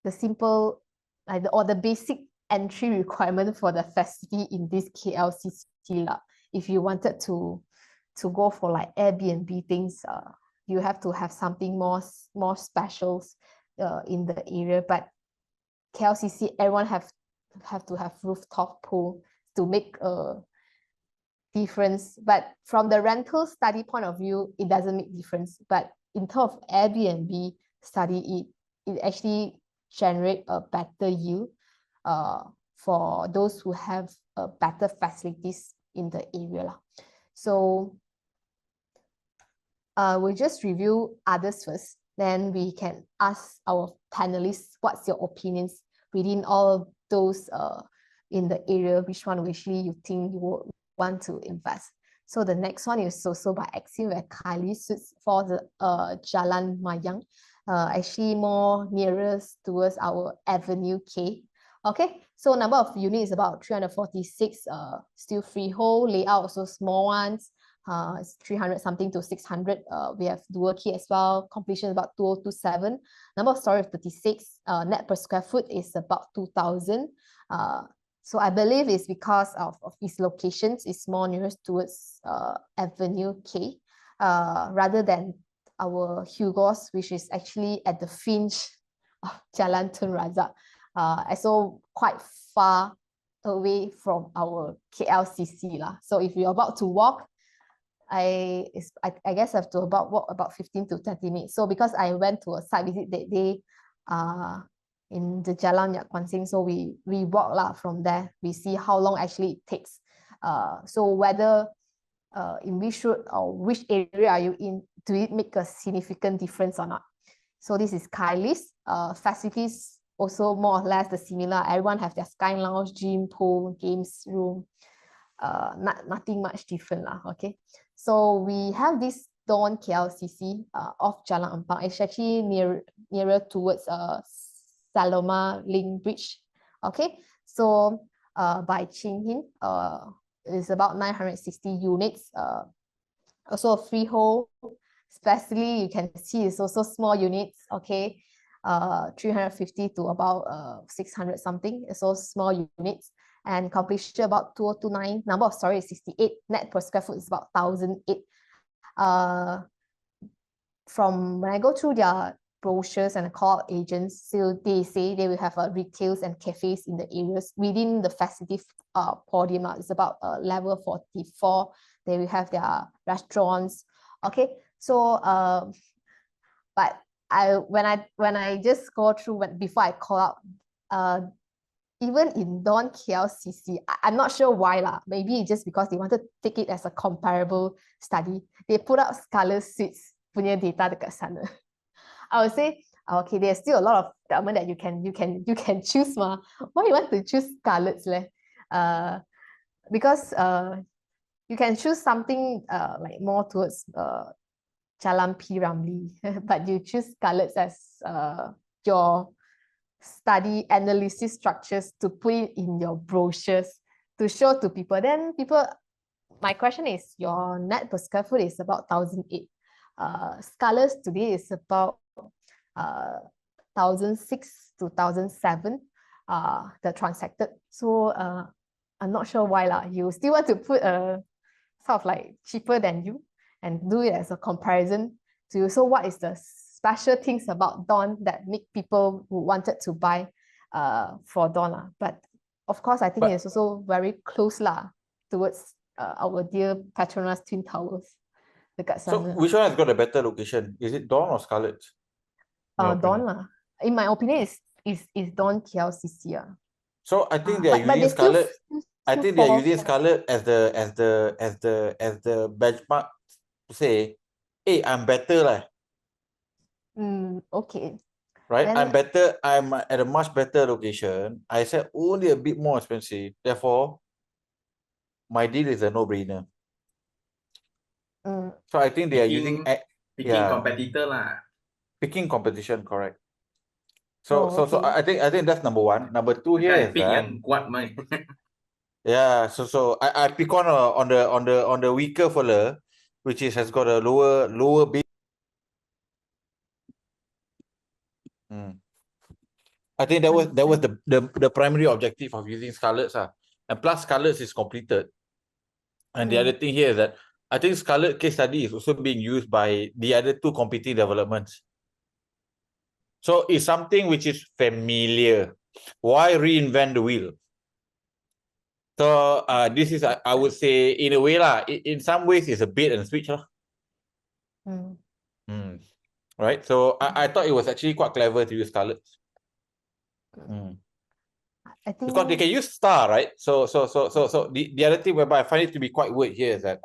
Speaker 3: the simple, like or the basic entry requirement for the facility in this KLCC lah. If you wanted to go for like Airbnb things, you have to have something more specials in the area. But KLCC, everyone have to have rooftop pool to make a difference. But from the rental study point of view, it doesn't make difference. But in terms of Airbnb study, it actually generate a better yield for those who have better facilities in the area lah. So we'll just review others first. Then we can ask our panelists, what's your opinions within all those in the area, which one actually you think you would want to invest. So the next one is also by Exim, where Kylie suits for the Jalan Mayang, actually more nearest towards our Avenue K. Okay, so number of units is about 346, still freehold, layout also small ones, it's 300 something to 600. We have dual key as well, completion is about 2027. Number of stories 36, net per square foot is about 2,000. So I believe it's because of its locations, it's more nearest towards Avenue K, rather than our Hugo's, which is actually at the fringe of Jalan Tun Razak. So quite far away from our KLCC lah. So if you're about to walk, I guess I have to walk about 15 to 30 minutes. So because I went to a site visit that day in the Jalan Yat Kwan Sing, so we walk lah from there. We see how long actually it takes. So whether in which road or which area are you in, do it make a significant difference or not? So this is Kylie's. Facilities also more or less the similar. Everyone have their Sky Lounge, gym, pool, games room. Nothing much different lah. Okay, so we have this Dawn KLCC off Jalan Ampang. It's actually nearer towards Saloma Link Bridge. Okay, so by Ching Hin, it's about 960 units. Also a freehold. Especially you can see it's also small units. Okay, 350 to about 600 something. It's all small units. And completion about 2029. Number of stories is 68. Net per square foot is about 1,008. From when I go through their brochures and call agents, so they say they will have retails and cafes in the areas within the festive podium. It's about level 44. They will have their restaurants. Okay, so but when I just go through before I call out, even in Dawn KLCC, I'm not sure why lah. Maybe it's just because they wanted to take it as a comparable study. They put out Scarlet Suites punya data dekat sana. I would say, okay, there's still a lot of development that you can choose ma. Why you want to choose Scarlets leh? Because you can choose something like more towards Jalan P. Ramlee, but you choose Scarlets as your study analysis structures to put it in your brochures to show to people. Then people, my question is, your net per square foot is about 1,008. Scarlets today is about 1,006 to 1,007. The transacted. So I'm not sure why lah. You still want to put a sort of like cheaper than you and do it as a comparison to you. So what is the special things about Dawn that make people who wanted to buy for Dawn? But of course, I think it's also very close lah towards our dear Petronas Twin Towers.
Speaker 2: So which one has got a better location? Is it Dawn or Scarlet?
Speaker 3: Dawn lah. In my opinion, is Dawn KLCC.
Speaker 2: So I think they are using Scarlet. I think they are using Scarlet as the benchmark to say, hey, I'm better lah.
Speaker 3: Okay.
Speaker 2: Right, then, I'm better. I'm at a much better location. I said only a bit more expensive. Therefore, my deal is a no-brainer. So I think they are using
Speaker 5: competitor lah.
Speaker 2: Picking competition, correct. So I think that's number one. Number two here is that yeah. So I pick on the weaker fella, which has got a lower base. I think that was the primary objective of using Scarlets. And plus Scarlets is completed. And the other thing here is that I think Scarlet case study is also being used by the other two competing developments. So it's something which is familiar. Why reinvent the wheel? So this is, I would say, in a way lah, in some ways it's a bait and switch lah. Right? So I thought it was actually quite clever to use Scarlet.
Speaker 3: I think
Speaker 2: because they can use star, right? So the other thing whereby I find it to be quite weird here is that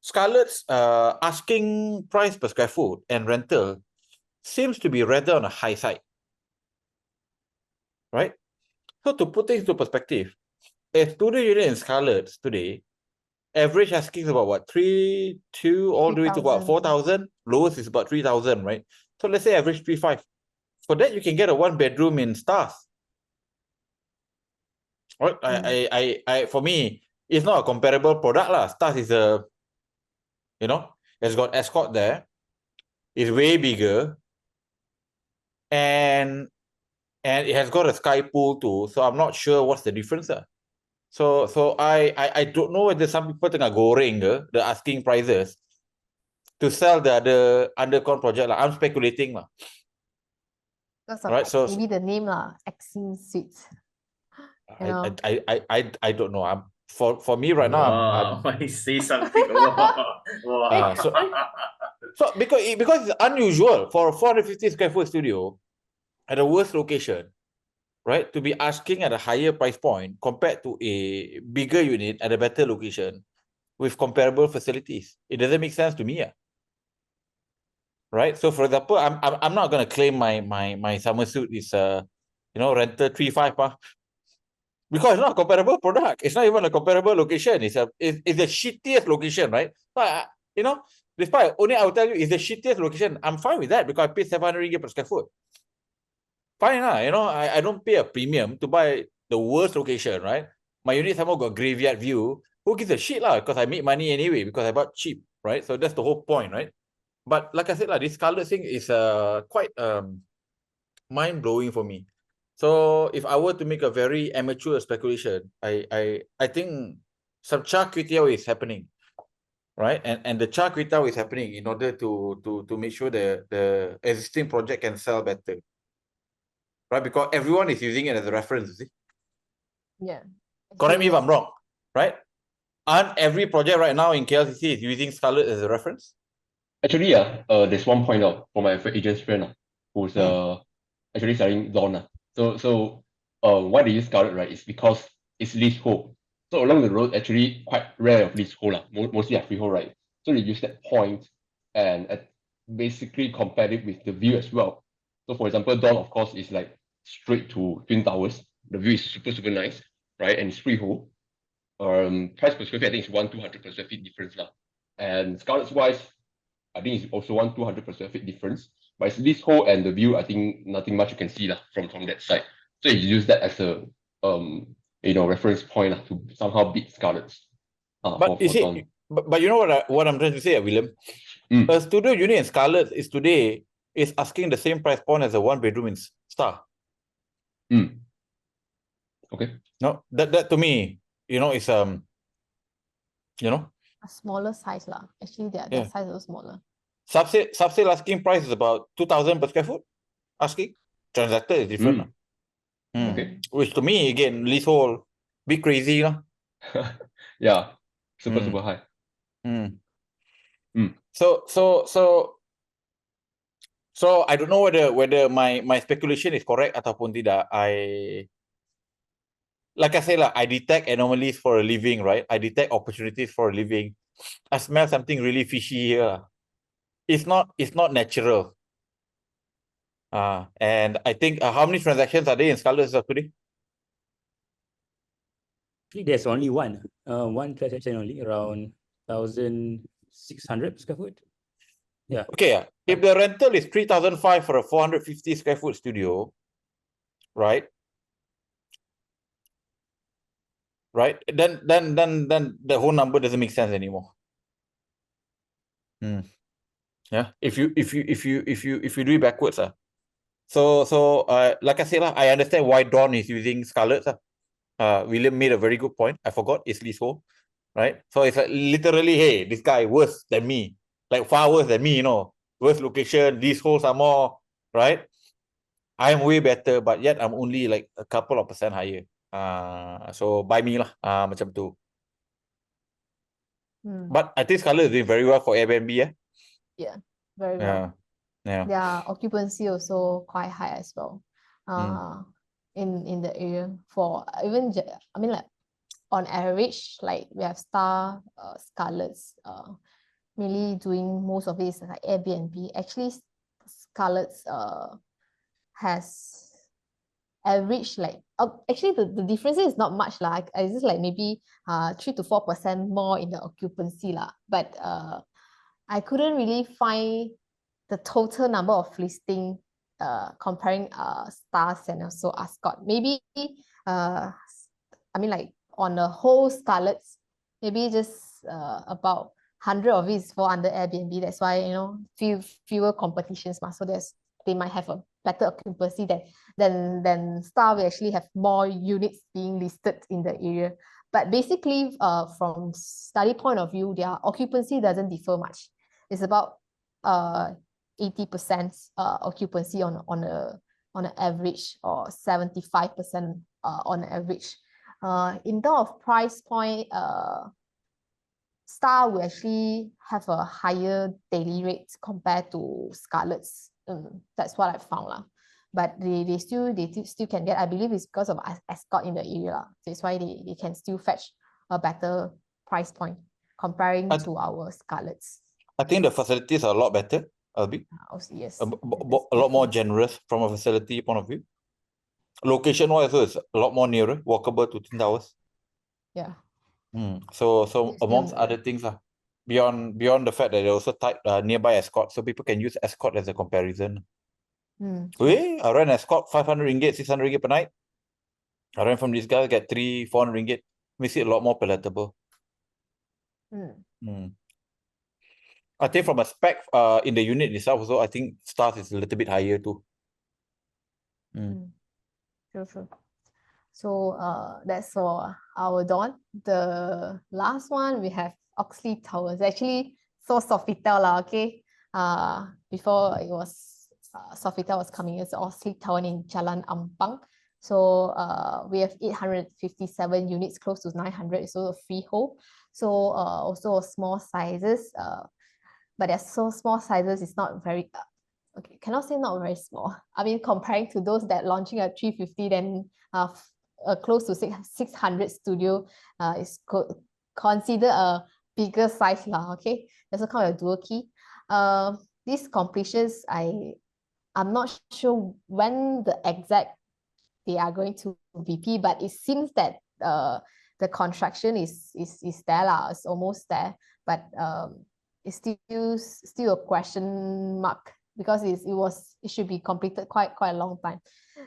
Speaker 2: Scarlet's asking price per square foot and rental seems to be rather on a high side, right? So to put things into perspective, a studio unit in Scarlet's today, average asking is about what, 3,200 all the way to about 4,000. Lowest is about 3,000, right? So let's say average 3,500. For that, you can get a 1-bedroom in Stars. Right? I for me, it's not a comparable product lah. Stars is a, it's got Escort there. It's way bigger, and it has got a sky pool too. So I'm not sure what's the difference there. So I don't know whether some people tengah goreng the asking prices to sell the other undercon project lah. I'm speculating lah.
Speaker 3: Because of
Speaker 2: Right, so-
Speaker 3: maybe the name lah, Exim Suites. You know.
Speaker 2: I don't know. For me right now, I'm
Speaker 5: Wow, I say something. Wow. Wow.
Speaker 2: so because it's unusual for a 450 square foot studio at a worst location, right, to be asking at a higher price point compared to a bigger unit at a better location with comparable facilities. It doesn't make sense to me, yeah. Right. So for example, I'm not gonna claim my summer suit is rental 3.5 because it's not a comparable product. It's not even a comparable location. It's the shittiest location, right? But despite only I will tell you it's the shittiest location. I'm fine with that because I pay 700 ringgit per square foot. Fine, I don't pay a premium to buy the worst location, right? My unit somehow got graveyard view. Who gives a shit lah? Because I make money anyway because I bought cheap, right? So that's the whole point, right? But like I said, this color thing is quite mind-blowing for me. So if I were to make a very amateur speculation, I think some char kway teow is happening, right? And the char kway teow is happening in order to make sure the existing project can sell better, right? Because everyone is using it as a reference, you see?
Speaker 3: Yeah.
Speaker 2: Correct me if
Speaker 3: Actually,
Speaker 2: I'm wrong, right? Aren't every project right now in KLCC is using Scarlett as a reference?
Speaker 6: Actually, there's one point out for my agent's friend who's actually selling lawn. So why they use Scarlet, right, is because it's leasehold. So along the road, actually quite rare of leasehold, mostly are freehold, right? So they use that point and basically compare it with the view as well. So for example, Dawn, of course, is like straight to Twin Towers. The view is super, super nice, right? And it's freehold. Price per square feet, I think it's 1,200 per square feet difference lah. And Scarlet's wise, I think it's also 1,200 per square feet difference. But it's leasehold and the view, I think nothing much you can see from that side. So you use that as a reference point to somehow beat Scarlet's.
Speaker 2: But you see, but you know what I'm trying to say, William? A studio unit in Scarlet is today is asking the same price point as a 1-bedroom in Star.
Speaker 6: Okay.
Speaker 2: No, that to me, is
Speaker 3: a smaller size lah. Actually, their size is smaller.
Speaker 2: Subsale asking price is about 2,000 per square foot. Asking transactor is different.
Speaker 6: Okay.
Speaker 2: Which to me again leasehold, bit crazy,
Speaker 6: Yeah, super high.
Speaker 2: So I don't know whether my speculation is correct ataupun tidak. Like I said, I detect anomalies for a living, right? I detect opportunities for a living. I smell something really fishy here. It's not natural. And I think how many transactions are there in Scarlet today?
Speaker 4: There's only one transaction only, around 1,600 square foot. Yeah.
Speaker 2: Okay, if the rental is 3,500 for a 450 square foot studio, right? Right, then the whole number doesn't make sense anymore. Yeah, if you do it backwards, so like I said, I understand why Dawn is using Scarlett. William made a very good point. I forgot it's leasehold, right? So it's like literally, hey, this guy worse than me, like far worse than me, worse location, leasehold some more, right? I'm way better, but yet I'm only like a couple of percent higher. So buy me lah, macam tu. But I think Scarlett is doing very well for Airbnb,
Speaker 3: Yeah, very well.
Speaker 2: Yeah.
Speaker 3: Their occupancy also quite high as well. In the area for even like on average, like we have Scarlett's mainly doing most of this like Airbnb. Actually, Scarlett's has average like actually the difference is not much like it's just like maybe 3 to 4% more in the occupancy lah. But I couldn't really find the total number of listing comparing Stars and also Ascot. Maybe like on the whole Scarlett's, maybe just about 100 of it is fall under Airbnb. That's why fewer competitions so they might have a better occupancy than Star. We actually have more units being listed in the area. But basically, from study point of view, their occupancy doesn't differ much. It's about 80% occupancy on a on an average, or 75% on average. In terms of price point, Star will actually have a higher daily rate compared to Scarlet's. That's what I found lah. But they still can get, I believe it's because of escort in the area. That's why they can still fetch a better price point comparing to our Scarlets.
Speaker 2: I think the facilities are a lot better, Albi.
Speaker 3: Yes.
Speaker 2: A lot more generous from a facility point of view. Location-wise, also, it's a lot more nearer, walkable to Twin Towers.
Speaker 3: Yeah.
Speaker 2: So
Speaker 3: It's
Speaker 2: amongst
Speaker 3: still-
Speaker 2: other things, beyond the fact that they're also tight nearby escort, so people can use escort as a comparison. I rent escort 500 ringgit, 600 ringgit per night. I rent from these guys, get 300-400 ringgit. Makes it a lot more palatable. I think from a spec in the unit itself also, I think Stars is a little bit higher too.
Speaker 3: True. So that's for our Dawn. The last one we have Oxley Towers. Actually, so Sofitel lah, okay. Before it was Sofitel was coming, it's Oxley Tower in Jalan Ampang. So we have 857 units, close to 900. It's also a freehold. So also small sizes. But they're so small sizes. It's not very okay. Cannot say not very small. I mean, comparing to those that launching at 350, then close to 600 studio is considered a bigger size lah. Okay, there's a kind of dual key. These completions, I'm not sure when the exact they are going to VP, but it seems that the construction is there lah. It's almost there, but it's still a question mark, because it should be completed quite a long time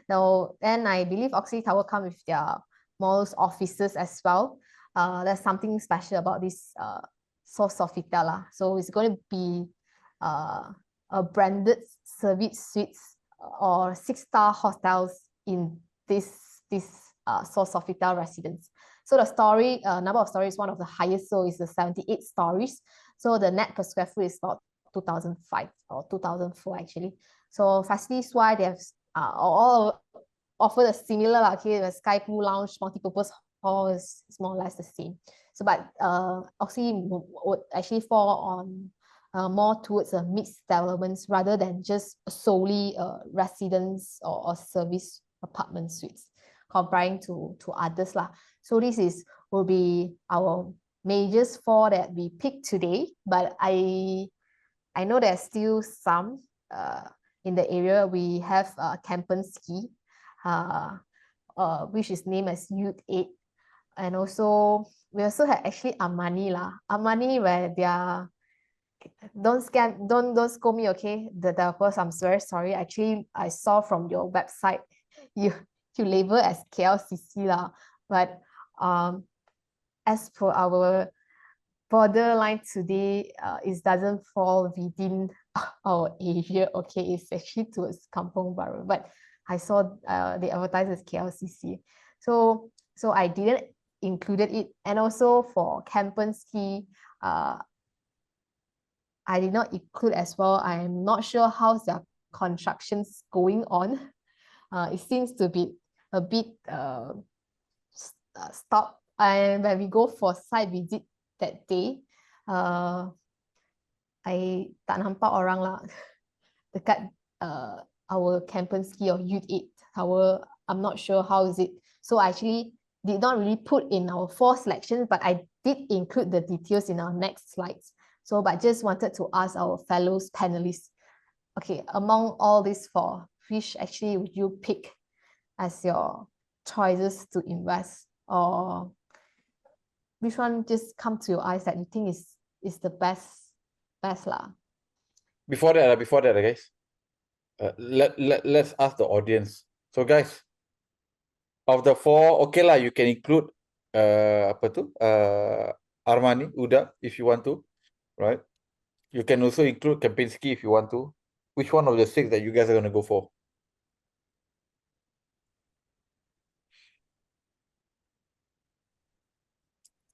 Speaker 3: now. And I believe Oxley Tower come with their malls offices as well. There's something special about this source of Sofitel lah. So it's going to be a branded service suites or 6-star hotels in this source Sofitel residence. So the story number of stories, one of the highest, so is the 78 stories. So the net per square foot is about 2005 or 2004 actually. So facilities wise, they have all offer a similar, okay, the Sky Pool Lounge, multi-purpose hall is more or less the same. So but Oxley would actually fall on more towards a mixed developments rather than just solely residence or service apartment suites, comparing to others lah. So this will be our majors 4 that we picked today, but I know there's still some in the area. We have Kempenski, which is named as Youth 8, and also we also have actually Armani lah. Armani, where they are, don't scold me, okay, the developers, I'm very sorry. Actually, I saw from your website you label as KLCC lah, but as for our borderline today, it doesn't fall within our area. Okay, it's actually towards Kampong Baru, but I saw they advertise as KLCC, so I didn't included it. And also for Kempenski, I did not include as well. I'm not sure how's their constructions going on. It seems to be a bit stopped. And when we go for site visit that day, I tak nampak orang lah dekat our Kempenski or Youth 8 tower. I'm not sure how is it. So I actually did not really put in our 4 selections, but I did include the details in our next slides. So, but just wanted to ask our fellows panelists, okay, among all these 4, which actually would you pick as your choices to invest, or which one just come to your eyes that you think is the best lah?
Speaker 2: Before that, guys, let's ask the audience. So, guys, of the 4, okay lah, you can include Armani, Uda, if you want to, right? You can also include Kempinski if you want to. Which one of the 6 that you guys are going to go for?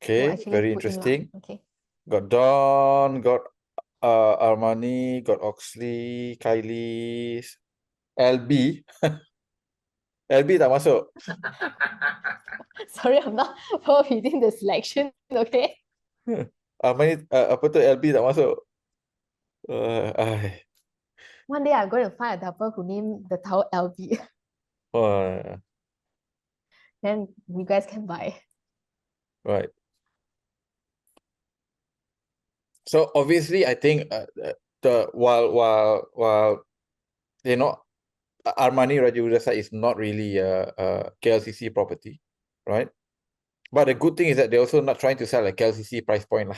Speaker 2: Okay, very interesting.
Speaker 3: Okay.
Speaker 2: Got Dawn, got Armani, got Oxley, Kylie's, LB. LB tak masuk.
Speaker 3: Sorry, I'm not reading the selection, okay?
Speaker 2: Apa tu LB tak masuk.
Speaker 3: One day I'm going to find a double who name the tower LB. Then you guys can buy.
Speaker 2: Right. So obviously, I think while you know, Armani Raja Udasa is not really a KLCC property, right? But the good thing is that they're also not trying to sell a KLCC price point lah.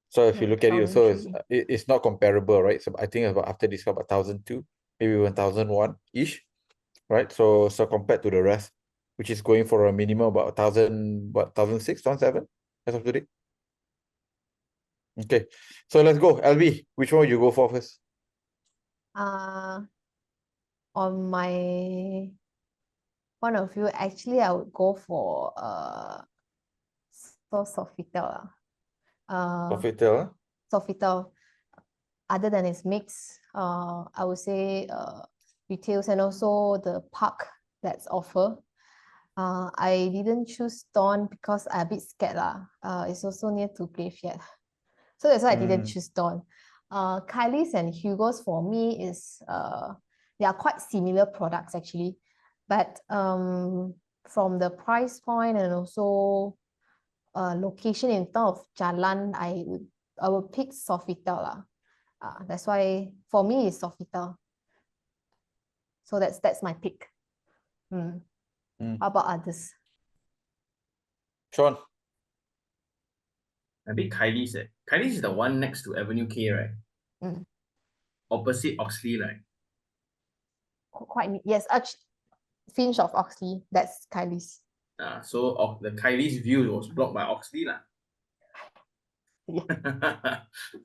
Speaker 2: So if you look at it, also it's not comparable, right? So I think about after discount about 1,002, maybe 1,001 ish, right? So compared to the rest, which is going for a minimum about 1,000, what 1,006, 1,007 as of today. Okay, so let's go. LB, which one would you go for first?
Speaker 3: On my point of view, actually, I would go for Sofitel.
Speaker 2: Sofitel.
Speaker 3: Sofitel. Other than its mix, I would say retails and also the park that's offer. I didn't choose Dawn because I'm a bit scared lah. It's also near to Graveyard. So that's why I didn't choose Dawn. Kylie's and Hugo's for me is they are quite similar products actually, but from the price point and also location in terms of Jalan, I would pick Sofitel lah. That's why for me it's Sofitel. So that's my pick. How about others?
Speaker 2: Sean.
Speaker 5: I think Kylie's. Kylie's is the one next to Avenue K, right? Opposite Oxley, right?
Speaker 3: Quite, yes, Finch of Oxley. That's Kylie's.
Speaker 5: So the Kylie's view was blocked by Oxley lah.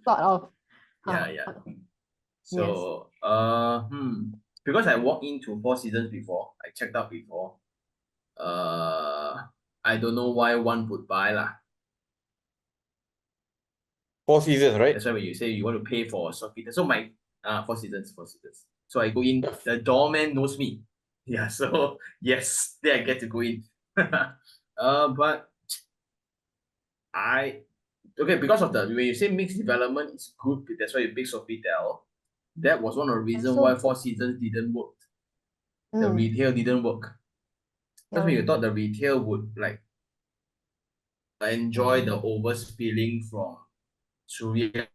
Speaker 3: Sort of.
Speaker 5: Yeah. So because I walked into Four Seasons before, I checked out before. I don't know why one would buy lah.
Speaker 2: Four Seasons, right?
Speaker 5: That's why when you say you want to pay for Sofitel. So my Four Seasons. So I go in, the doorman knows me. Yeah, so yes, then I get to go in. But because of when you say mixed development is good, that's why you pick Sofitel. That was one of the reasons why Four Seasons didn't work. The retail didn't work. That's when you thought the retail would like enjoy the overspilling from Surya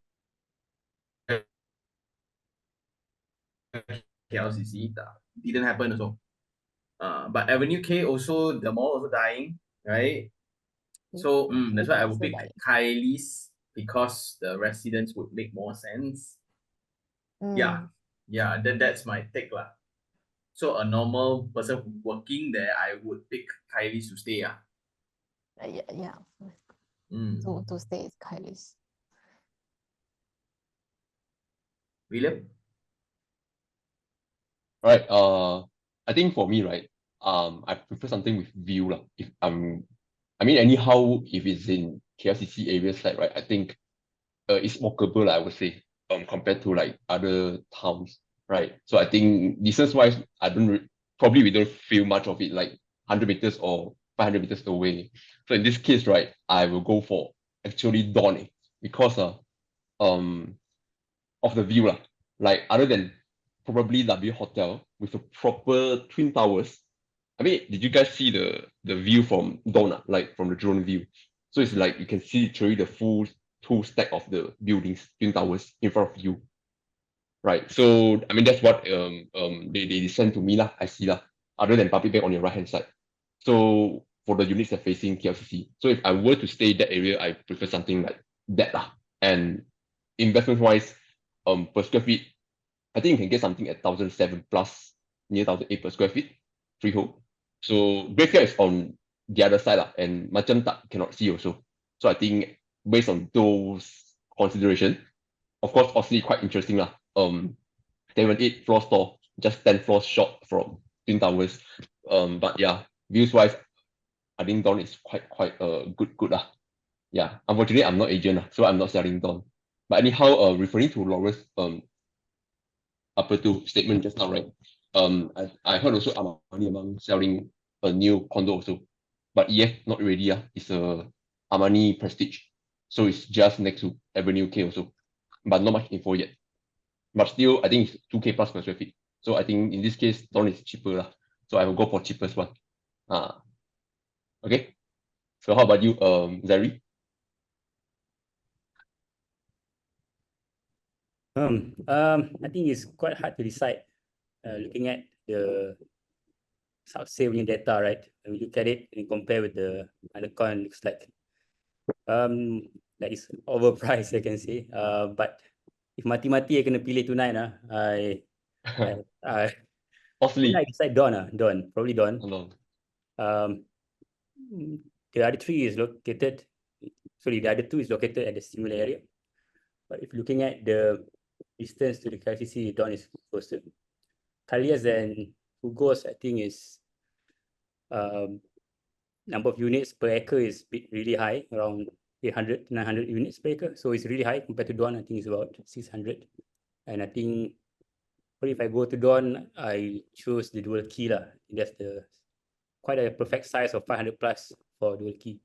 Speaker 5: KLCC. Didn't happen also. But Avenue K also, the mall also dying, right? So that's why I would pick Kylie's because the residents would make more sense. Yeah, that's my take lah. So a normal person working there, I would pick Kylie's to stay.
Speaker 3: Yeah. To stay is Kylie's.
Speaker 5: William?
Speaker 6: Right. I think for me, right, I prefer something with view lah. Anyhow, if it's in KLCC areas, like right, I think it's walkable, I would say, compared to like other towns, right? So I think distance wise, we don't feel much of it, like 100 meters or 500 meters away. So in this case, right, I will go for actually Dawn because of the view lah. Like other than probably W Hotel with a proper twin towers. Did you guys see the view from Dawn, like from the drone view? So it's like you can see literally the full two stack of the buildings, twin towers in front of you. Right. So that's what they sent to me lah. I see lah. Other than public bank on your right hand side. So for the units that are facing KLCC. So if I were to stay in that area, I prefer something like that lah. And investment wise, per square feet, I think you can get something at 1,007 plus, near 1,008 per square feet, freehold. So Graveyard is on the other side lah, and macam tak cannot see also. So I think based on those considerations, of course, Oxley quite interesting lah. 78 floors tall, just 10 floors short from Twin Towers. But yeah, views wise, I think Dawn is quite good lah. Yeah, unfortunately, I'm not agent lah, so I'm not selling Dawn. But anyhow, referring to Laura's apa tu statement just now, right? I heard also Armani among selling a new condo also, but EF not ready. It's a Armani Prestige, so it's just next to Avenue K also, but not much info yet. But still, I think it's 2K plus per square feet. So I think in this case, Don is cheaper lah. So I will go for cheapest one. Okay. So how about you, Zari?
Speaker 4: I think it's quite hard to decide. Looking at the sale punya data, right? When you look at it and compare with the other coin, looks like that is overpriced, I can say. But if mati-mati I kena pilih tonight, I
Speaker 6: Possibly.
Speaker 4: I decide Don, probably Don.
Speaker 6: Hold
Speaker 4: The other three is located, sorry, the other two is located at the similar area. But if looking at the distance to the KLCC, Don is closer. Kalias and Hugos, I think is number of units per acre is really high, around 800 to 900 units per acre. So it's really high compared to Don. I think it's about 600. And I think if I go to Don, I choose the dual key lah. That's quite a perfect size of 500 plus for dual key,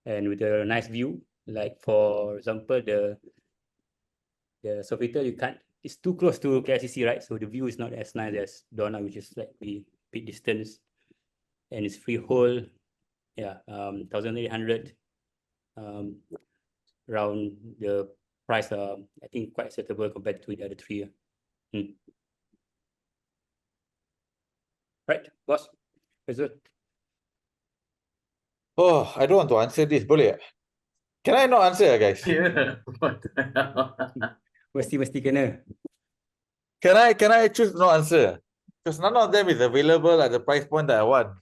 Speaker 4: and with a nice view. Like for example, the Sofitel, you can't. It's too close to KLCC, right? So the view is not as nice as Donna, which is like a bit distance, and it's freehold. Yeah, 1,800. Around the price, I think quite acceptable compared to the other three. Right, boss. Faizul.
Speaker 2: Oh, I don't want to answer this, boleh? Can I not answer, guys?
Speaker 5: Yeah. What the hell?
Speaker 4: Mesti kena.
Speaker 2: Can I choose no answer? Because none of them is available at the price point that I want.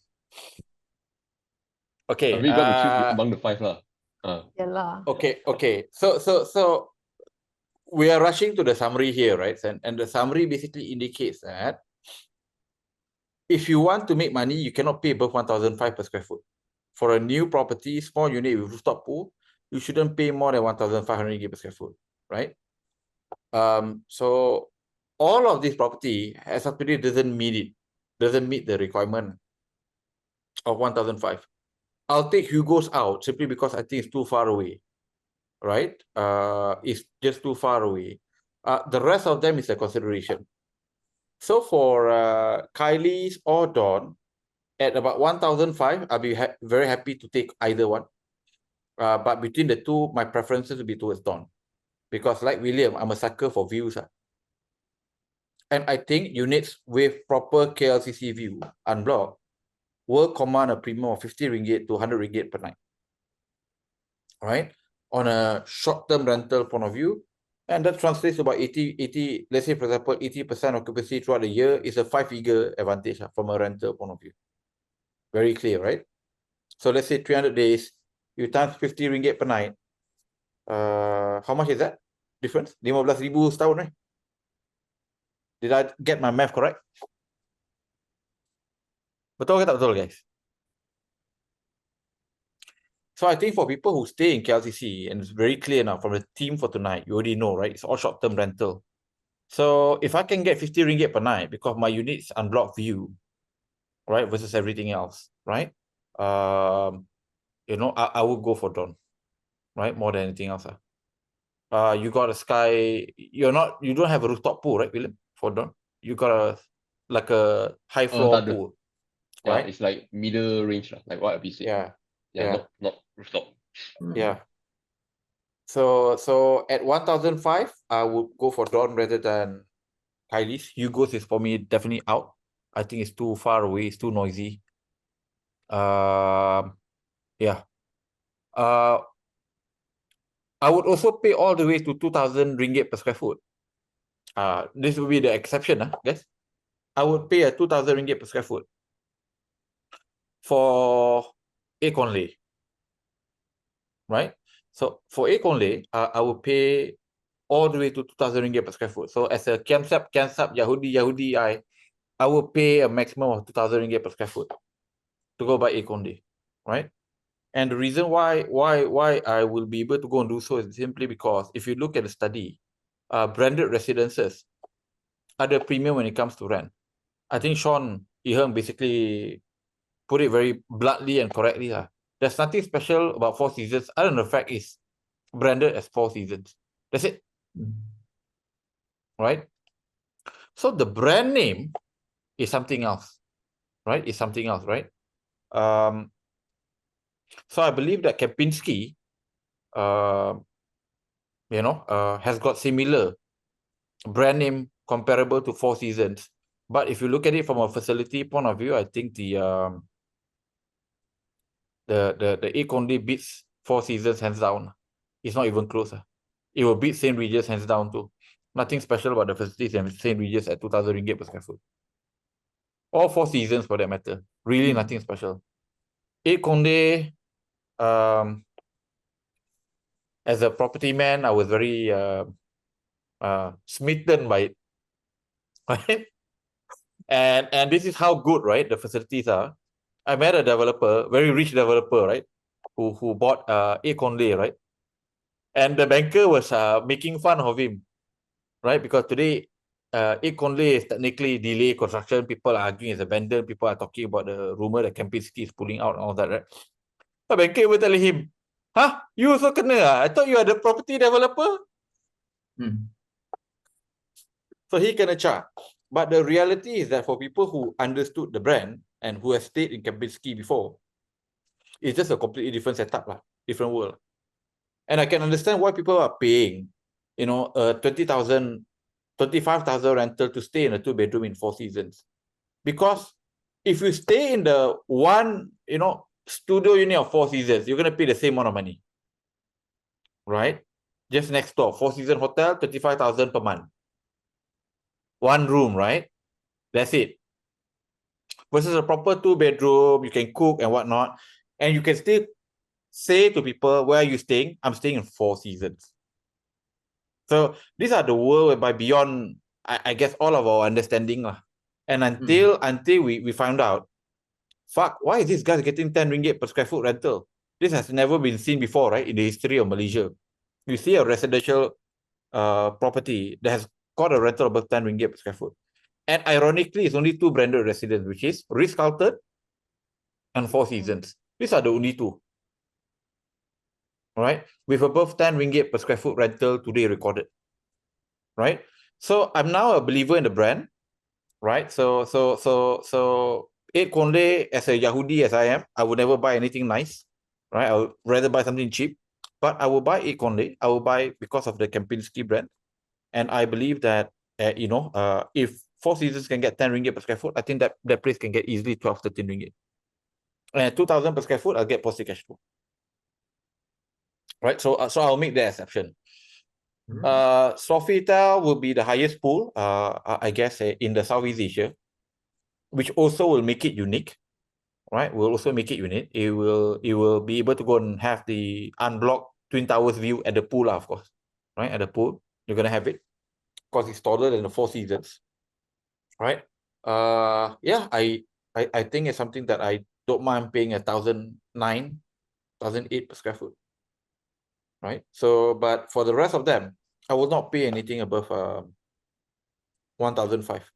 Speaker 2: Okay.
Speaker 6: We got to choose among the five lah.
Speaker 3: Yalah.
Speaker 2: Okay. So we are rushing to the summary here, right? And the summary basically indicates that if you want to make money, you cannot pay above 1,500 per square foot. For a new property, small unit with rooftop pool, you shouldn't pay more than 1,500 per square foot, right? So all of this property as of today doesn't meet the requirement of 1,500. I'll take Hugo's out simply because I think it's too far away, right? It's just too far away. The rest of them is a consideration. So for Kylie's or Dawn, at about 1,500, I'll be very happy to take either one. But between the two, my preferences will be towards Dawn. Because like William, I'm a sucker for views. And I think units with proper KLCC view, unblocked, will command a premium of 50 ringgit to 100 ringgit per night. All right? On a short-term rental point of view, and that translates to about 80, let's say, for example, 80% occupancy throughout the year is a 5-figure advantage from a rental point of view. Very clear, right? So let's say 300 days, you times 50 ringgit per night. How much is that difference? 15,000 setahun, right? Did I get my math correct? Betul ke tak betul, guys? So I think for people who stay in KLCC, and it's very clear now from the theme for tonight, you already know, right? It's all short-term rental. So if I can get 50 ringgit per night because my unit's unblocked view, right, versus everything else, right? You know, I would go for Dawn, right? More than anything else. You got a sky, you don't have a rooftop pool, right, William? For Dawn, you got a high floor pool,
Speaker 6: yeah,
Speaker 2: right?
Speaker 6: It's like middle range, like what we said.
Speaker 2: Yeah.
Speaker 6: Not rooftop.
Speaker 2: Yeah. So at 1,500, I would go for Dawn rather than Kylie's. Hugo's is for me definitely out. I think it's too far away. It's too noisy. Yeah. I would also pay all the way to 2,000 ringgit per square foot. This will be the exception, guys. I would pay a 2,000 ringgit per square foot for Aircon Lay, right? So for Aircon Lay, I would pay all the way to 2,000 ringgit per square foot. So as a Kiamsap, Yahudi, I will pay a maximum of 2,000 ringgit per square foot to go by Aircon Lay, right? And the reason why I will be able to go and do so is simply because if you look at the study, branded residences ada premium when it comes to rent. I think Sean Iheng basically put it very bluntly and correctly. There's nothing special about Four Seasons other than the fact it's branded as Four Seasons. That's it. Right? So the brand name is something else. Right? It's something else, right? So I believe that Kempinski has got similar brand name comparable to Four Seasons. But if you look at it from a facility point of view, I think the A Conde beats Four Seasons hands down. It's not even close. It will beat St. Regis hands down too. Nothing special about the facilities and St. Regis at 2,000 ringgit per square foot. All Four Seasons for that matter. Really nothing special. A Conde, as a property man, I was very smitten by it. Right? And this is how good, right, the facilities are. I met a developer, very rich developer, right, who bought A Conde, right? And the banker was making fun of him, right? Because today, A Conde is technically delay construction. People are arguing it's abandoned. People are talking about the rumor that Kempinski is pulling out and all that, right? The banker was telling him, huh? You also kena? I thought you are the property developer. So he kena charge. But the reality is that for people who understood the brand and who have stayed in Kempinski before, it's just a completely different setup, different world. And I can understand why people are paying, 20,000, 25,000 rental to stay in a 2-bedroom in Four Seasons. Because if you stay in the one, studio unit of Four Seasons, you're going to pay the same amount of money. Right? Just next door, Four Seasons Hotel, 25,000 per month. One room, right? That's it. Versus a proper 2-bedroom, you can cook and whatnot. And you can still say to people, where are you staying? I'm staying in Four Seasons. So these are the world whereby beyond, I guess, all of our understanding. And until we found out, fuck, why is this guy getting 10 ringgit per square foot rental? This has never been seen before, right? In the history of Malaysia. You see a residential property that has got a rental above 10 ringgit per square foot. And ironically, it's only two branded residents, which is Ritz-Carlton and Four Seasons. These are the only two. Right? With above 10 ringgit per square foot rental today recorded. Right? So I'm now a believer in the brand. Right? So 8 Conde, as a Yahudi as I am, I would never buy anything nice. Right? I would rather buy something cheap. But I will buy 8 Conde. I will buy because of the Kempinski brand. And I believe that, if Four Seasons can get 10 ringgit per square foot, I think that place can get easily 12, 13 ringgit. And 2,000 per square foot, I'll get positive cash flow. Right? So I'll make the exception. Sofitel will be the highest pool, I guess, in the Southeast Asia, which also will make it unique. Right? Will also make it unique. It will be able to go and have the unblocked Twin Towers view at the pool, of course. Right? At the pool, you're gonna have it because it's taller than the Four Seasons. Right? Yeah, I think it's something that I don't mind paying 1,009, 1,008 per square foot. Right? So, but for the rest of them, I will not pay anything above 1,005.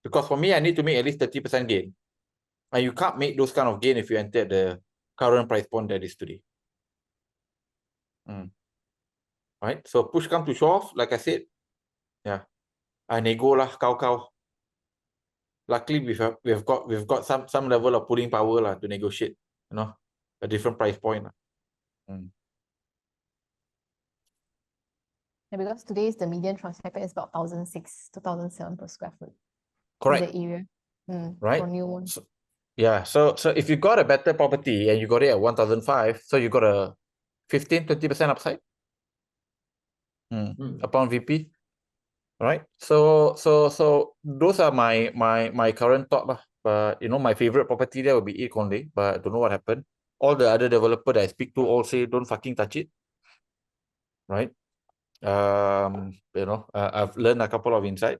Speaker 2: Because for me, I need to make at least 30% gain. And you can't make those kind of gain if you enter the current price point that is today. Right? So push come to shove, like I said, yeah. I nego lah, cow. Luckily, we've got some level of pulling power to negotiate, a different price point.
Speaker 3: Yeah, because today's the median transfer is about 1,006 to 1,007 per square foot.
Speaker 2: Correct.
Speaker 3: In the area.
Speaker 2: Right.
Speaker 3: For new one.
Speaker 2: So, yeah. So if you got a better property and you got it at 1,005, so you got a 15-20% upside upon VP. Right. So those are my current thought. But my favorite property there will be 8 Conde, but I don't know what happened. All the other developer that I speak to all say don't fucking touch it. Right. I've learned a couple of insight.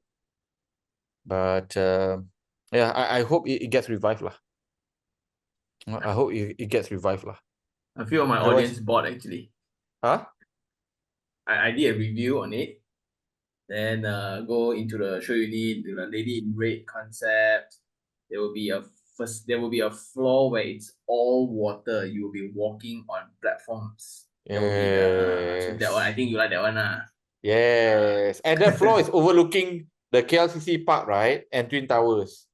Speaker 2: But yeah, I hope it gets revived lah. I hope it gets revived lah.
Speaker 5: A few of my audience bought actually.
Speaker 2: Huh?
Speaker 5: I did a review on it. Then go into the show unit, the lady in red concept. There will be a floor where it's all water. You will be walking on platforms. That will be the so that one. I think you like that one,
Speaker 2: Yes. And that floor is overlooking the KLCC Park, right? And Twin Towers.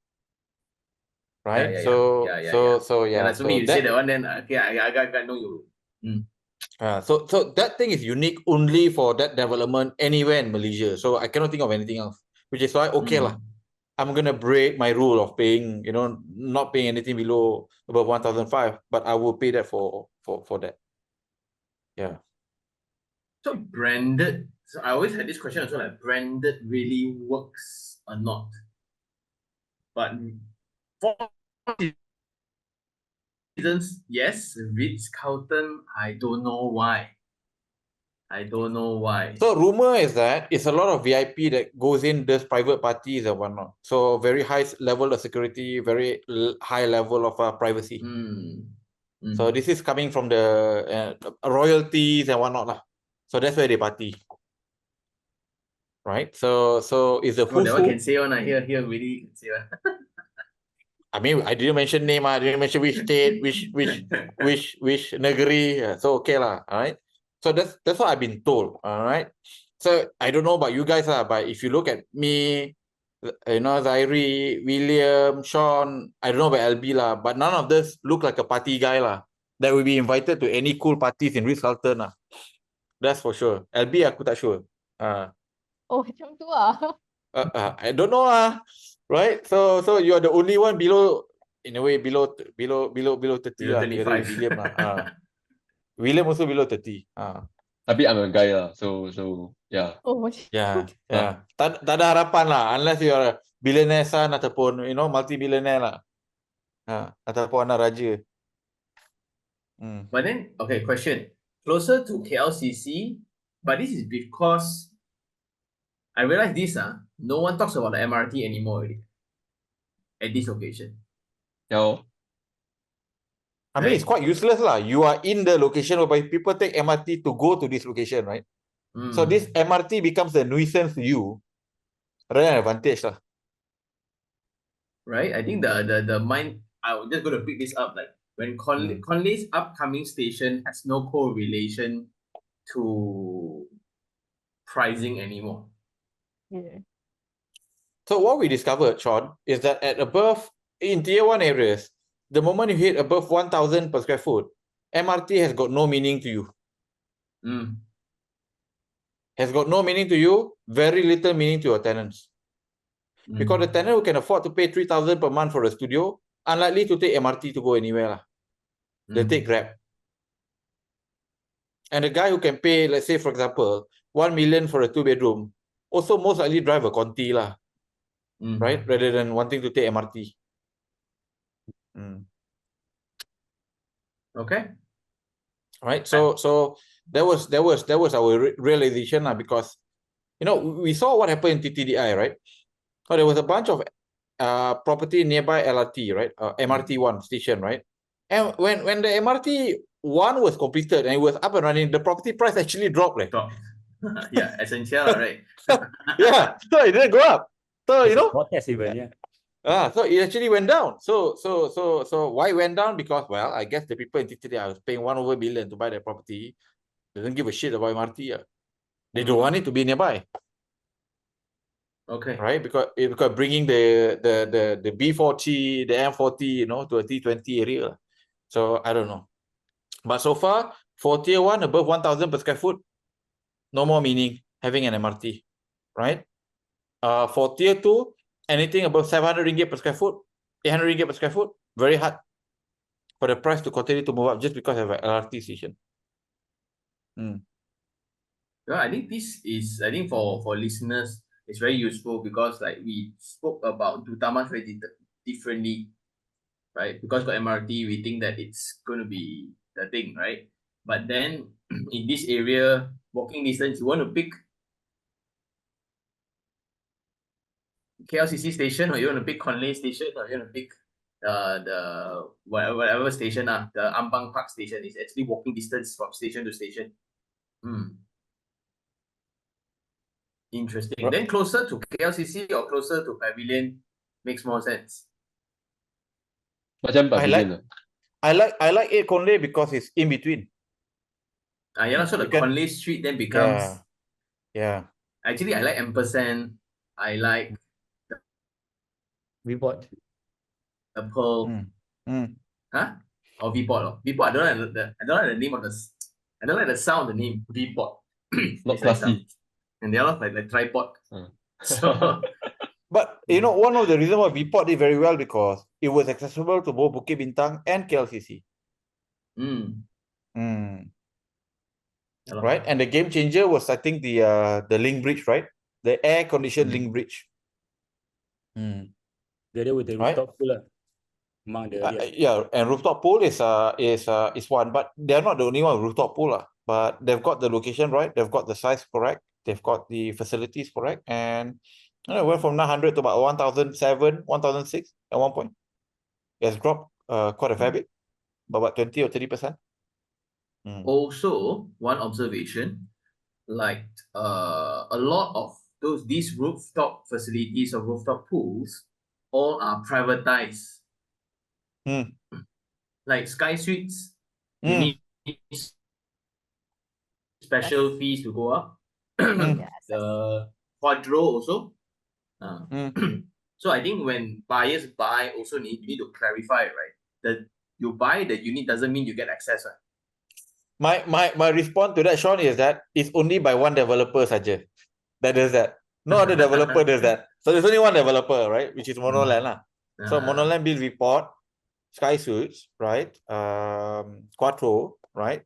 Speaker 2: Right?
Speaker 5: Yeah.
Speaker 2: So
Speaker 5: Like, so me, you say that one, then okay, I got know you.
Speaker 2: So that thing is unique only for that development anywhere in Malaysia. So I cannot think of anything else. Which is why lah. I'm gonna break my rule of paying, not paying anything below above 1,005, but I will pay that for that. Yeah.
Speaker 5: So branded. So I always had this question also, like branded really works or not. But for reasons, yes. Ritz-Carlton, I don't know why.
Speaker 2: So rumor is that it's a lot of VIP that goes in those private parties and whatnot. So very high level of security, very high level of privacy. So this is coming from the royalties and whatnot lah. So that's where they party. Right? So is the
Speaker 5: that one can say on here really can say on.
Speaker 2: I mean, I didn't mention name, I didn't mention which state, which negeri. So okay lah, all right. So that's what I've been told, all right. So I don't know about you guys lah, but if you look at me, Zairi, William, Sean, I don't know about LB lah, but none of this look like a party guy lah that will be invited to any cool parties in Ritz-Carlton lah. That's for sure. LB aku tak sure.
Speaker 3: Oh, macam tu ah.
Speaker 2: I don't know lah. Right, so you are the only one below, in a way, below 30 lah.
Speaker 5: 35.
Speaker 2: William lah. William also below 30.
Speaker 6: Tapi I'm a guy lah, so yeah.
Speaker 3: Oh, macam
Speaker 2: Yeah. Tak ada harapan lah, unless you are a billionaire son ataupun multi-billionaire lah. Ataupun anak raja.
Speaker 5: But then, okay, question. Closer to KLCC, but this is because I realize this, no one talks about the MRT anymore already at this location.
Speaker 6: No.
Speaker 2: I mean, it's quite useless lah. You are in the location whereby people take MRT to go to this location, right? So this MRT becomes a nuisance to you rather than advantage lah.
Speaker 5: Right? I think the mind, I'm just going to pick this up, like when Conley's upcoming station has no correlation to pricing anymore.
Speaker 3: Yeah.
Speaker 2: So what we discovered, Sean, is that in tier 1 areas, the moment you hit above 1,000 per square foot, MRT has got no meaning to you. Has got no meaning to you, very little meaning to your tenants. Because the tenant who can afford to pay 3,000 per month for a studio, unlikely to take MRT to go anywhere lah. They take Grab. And the guy who can pay, let's say for example, 1 million for a 2-bedroom, also most likely drive a Conti lah. Right? Rather than wanting to take MRT.
Speaker 5: Okay.
Speaker 2: Right. So that was our realization lah, because we saw what happened in TTDI, right? Oh, there was a bunch of property nearby LRT, right? MRT1 station, right? And when the MRT1 was completed and it was up and running, the property price actually dropped.
Speaker 5: Dropped. Yeah, essential, right?
Speaker 2: Yeah, so it didn't go up. So
Speaker 4: protest even, yeah.
Speaker 2: So it actually went down. So why it went down? Because, well, I guess the people in TTDI was paying 1 over billion to buy their property. They don't give a shit about MRT. They don't want it to be nearby.
Speaker 5: Okay.
Speaker 2: Right? Because bringing the B40, the M40, to a T20 area. So I don't know. But so far, for tier 1 above 1,000 per square foot, no more meaning having an MRT. Right? For tier 2, anything above 700 ringgit per square foot, 800 ringgit per square foot, very hard for the price to continue to move up just because of an LRT station.
Speaker 5: Well, I think this is, for listeners, it's very useful because like we spoke about Dutamas very differently, right? Because for MRT, we think that it's going to be the thing, right? But then in this area, walking distance, you want to pick KLCC station, or you want to pick Conley station, or you want to pick the whatever station, the Ampang Park station is actually walking distance from station to station. Interesting.
Speaker 2: Right.
Speaker 5: Then closer to KLCC or closer to Pavilion makes more sense.
Speaker 6: Macam pavilion.
Speaker 2: I like 8 Conley because it's in between.
Speaker 5: Yeah, so the
Speaker 2: You can-
Speaker 5: Conley Street then becomes.
Speaker 2: Yeah.
Speaker 5: Actually, I like ampersand. I like
Speaker 4: Report.
Speaker 5: the Pearl. Huh? Or V-Port. V-Port. I don't like the name of the. I don't like the sound of the name V-Port.
Speaker 6: Not
Speaker 5: It's like
Speaker 6: classy.
Speaker 5: and the other like tripod.
Speaker 6: Mm.
Speaker 5: So
Speaker 2: But you know, one of the reasons why Vport did very well because it was accessible to both Bukit Bintang and KLCC.
Speaker 5: yeah lor.
Speaker 2: Right? And the game changer was, I think, the link bridge, right? The air conditioned link bridge.
Speaker 4: Together with the
Speaker 2: Right.
Speaker 4: rooftop pool lah. Among the
Speaker 2: Yeah, and rooftop pool is one, but they're not the only one with rooftop pool lah. But they've got the location right, they've got the size correct, they've got the facilities correct, and it went from 900 to about 1,007, 1,006 at one point. It has dropped quite a fair bit, by about 20 or 30%.
Speaker 5: Also, one observation, like a lot of these rooftop facilities or rooftop pools all are privatized. Like Sky Suites, you need special fees to go up.
Speaker 3: Yes.
Speaker 5: The Quadro also. So I think when buyers buy, also you need to clarify, right? That you buy the unit doesn't mean you get access. Right?
Speaker 2: My response to that, Sean, is that it's only by one developer saja that does that. No other developer does that. So there's only one developer, right? Which is Monoland lah. So Monoland build Report, Sky Suites, right? Quattro, right?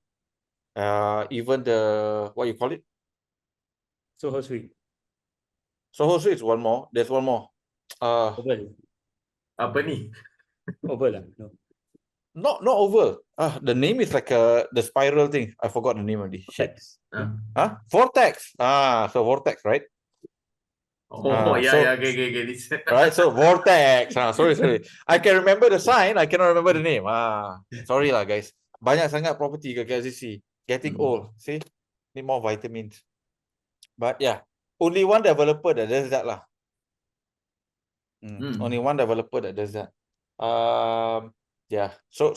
Speaker 2: Even the, what you call it?
Speaker 4: Soho Suite.
Speaker 2: Soho Suite is one more. There's one more.
Speaker 4: Oval.
Speaker 5: Apa ni?
Speaker 4: Oval lah. No.
Speaker 2: Not oval. The name is like the spiral thing. I forgot the name of the shit. Vortex. So Vortex, right?
Speaker 5: Yeah, okay. This.
Speaker 2: Right, so Vortex. Sorry. I can remember the sign, I cannot remember the name. Sorry lah, guys. Banyak sangat property ke KLCC. Getting old. See? Need more vitamins. But yeah, only one developer that does that lah. Only one developer that does that. Yeah. So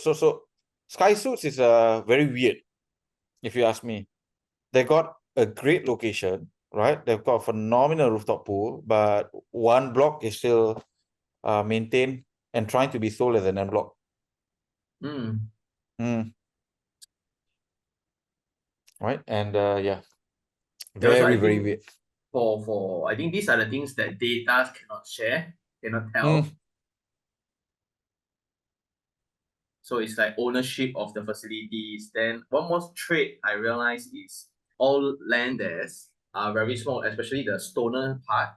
Speaker 2: Sky Suits is very weird, if you ask me. They got a great location, right? They've got a phenomenal rooftop pool, but one block is still maintained and trying to be sold as an en block. Right? And yeah, very weird.
Speaker 5: For I think these are the things that data cannot share, cannot tell. So it's like ownership of the facilities. Then one more trait I realized is all landers are very small, especially the stoner part.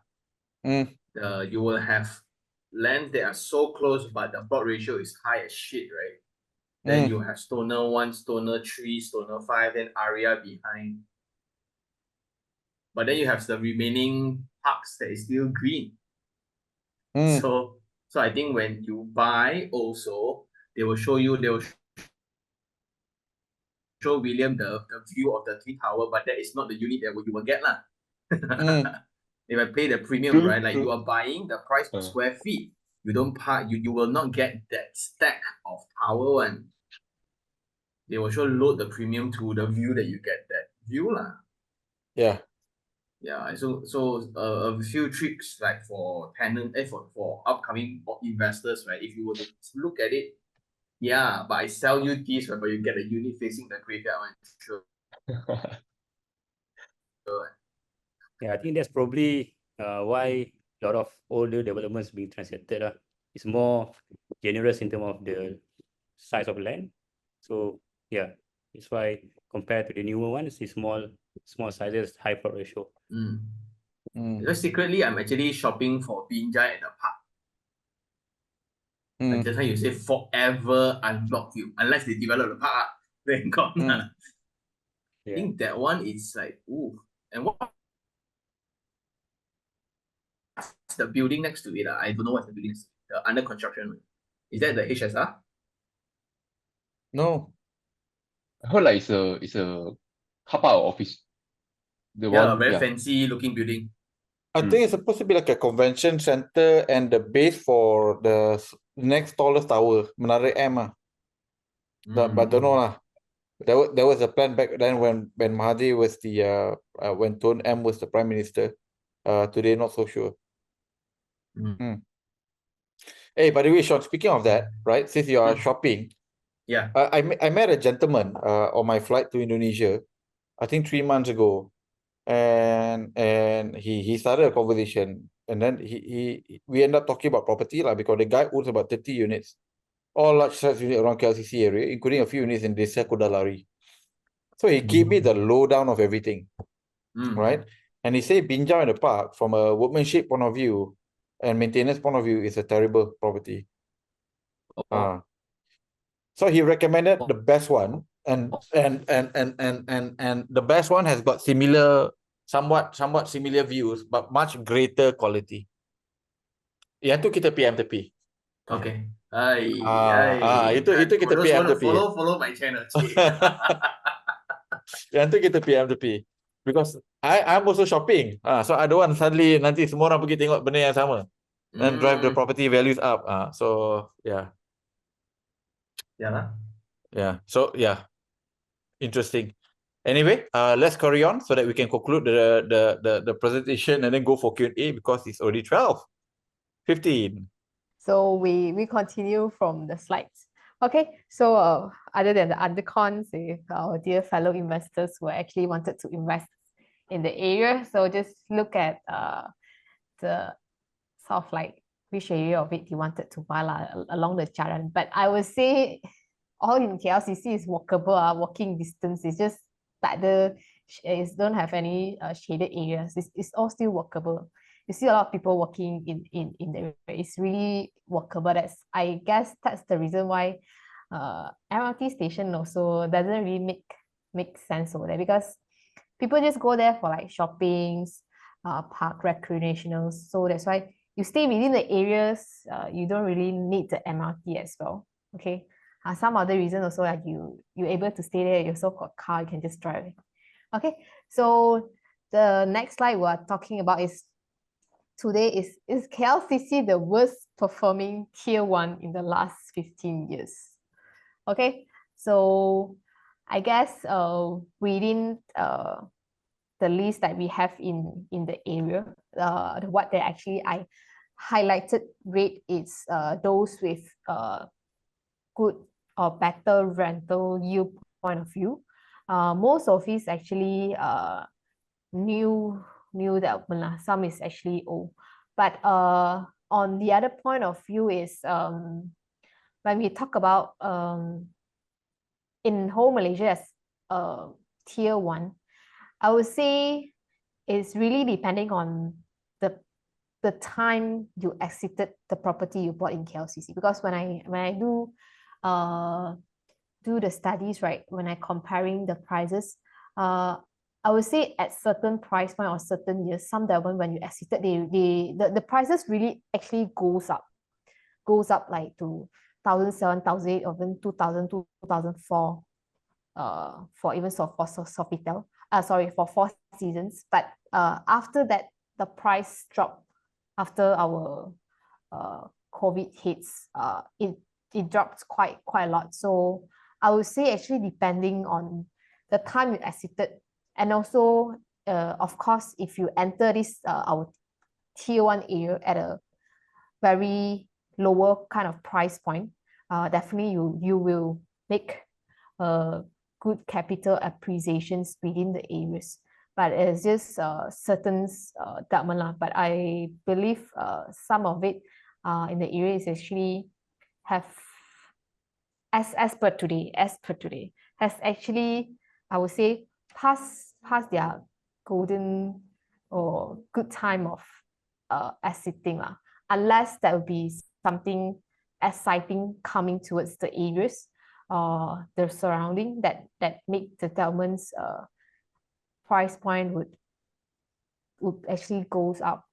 Speaker 5: You will have lands that are so close, but the plot ratio is high as shit, right? Then you have stoner 1, stoner 3, stoner 5, then area behind. But then you have the remaining parks that is still green. So I think when you buy also, they will show William the view of the Twin Tower, but that is not the unit that you will get lah. If I pay the premium, right? Like you are buying the price per square feet. You don't park, you will not get that stack of tower one. They will load the premium to the view that you get that view lah.
Speaker 2: Yeah.
Speaker 5: Yeah, so a few tricks like for tenant for upcoming investors, right? If you were to look at it, yeah, but I sell you this, right, but you get a unit facing the graveyard one. Sure.
Speaker 4: Yeah, I think that's probably why a lot of older developments being transacted. It's more generous in terms of the size of land. So yeah, that's why compared to the newer ones, it's small sizes, high plot ratio.
Speaker 5: Because secretly, I'm actually shopping for Binjai at the park. Like just how you say forever unblock you, unless they develop the park, then gone. I think that one is like, ooh. And what's the building next to it? I don't know what's the building. The under construction one. Is that the HSR?
Speaker 2: No.
Speaker 6: I heard like it's a car park or office. The
Speaker 5: Yeah,
Speaker 6: one,
Speaker 5: very fancy looking building.
Speaker 2: I think it's supposed to be like a convention center and the base for the next tallest tower, Menara M. But don't know lah. There was a plan back then when Mahathir was the when Tun M was the prime minister. Today not so sure. Hey, by the way, Sean, speaking of that, right? Since you are shopping,
Speaker 5: Yeah.
Speaker 2: I met a gentleman on my flight to Indonesia, I think 3 months ago, and he started a conversation, and then we ended up talking about property lah, because the guy owns about 30 units, all large size units around KLCC area, including a few units in Desa Kudalari. So he gave me the lowdown of everything, right? And he said Binjau in the park, from a workmanship point of view and maintenance point of view, is a terrible property. So he recommended the best one, and the best one has got somewhat similar views, but much greater quality. Yang tu kita PM tepi.
Speaker 5: Okay.
Speaker 2: Itu kita PM tepi.
Speaker 5: Follow my channel.
Speaker 2: Yang tu kita PM tepi. Because I'm also shopping. So I don't want suddenly nanti semua orang pergi tengok benda yang sama and drive the property values up. So yeah. Yeah. So yeah. Interesting. Anyway, let's carry on so that we can conclude the presentation and then go for Q&A, because it's already 12:15.
Speaker 3: So we continue from the slides. Okay, so other than the undercons, if our dear fellow investors who actually wanted to invest in the area, so just look at the sort of like which area of it you wanted to buy along the Jalan. But I would say all in KLCC is walkable, walking distance. It's just that it don't have any shaded areas. It's all still walkable. You see a lot of people walking in the area. It's really walkable. I guess that's the reason why MRT station also doesn't really make sense over there, because people just go there for like shoppings, park recreationals. So that's why you stay within the areas. You don't really need the MRT as well. Okay. Some other reason also, like you're able to stay there. You also got a car, you can just drive. Okay. So the next slide we're talking about is today is KLCC the worst performing tier 1 in the last 15 years? Okay, so I guess within the list that we have in the area, what they actually I highlighted rate is those with good or better rental yield point of view. Most of it is actually new development. Some is actually old. But on the other point of view is when we talk about in whole Malaysia as tier 1, I would say it's really depending on the time you exited the property you bought in KLCC. Because when I do the studies, right, when I comparing the prices, I would say at certain price point or certain years, some development when you exited, the prices really actually goes up like to 1,007, 1,008, or even 2,000, 2004 for even for Sofitel. Sorry, for Four Seasons. But after that, the price dropped after our COVID hits. It dropped quite a lot. So I would say actually depending on the time you exited, and also of course if you enter this our tier 1 area at a very lower kind of price point, definitely you will make good capital appreciations within the areas. But it's just certain development. But I believe some of it in the area is actually have as per today has actually, I would say, past their golden or good time of exiting, unless there will be something exciting coming towards the areas or the surrounding that make the development's price point would actually goes up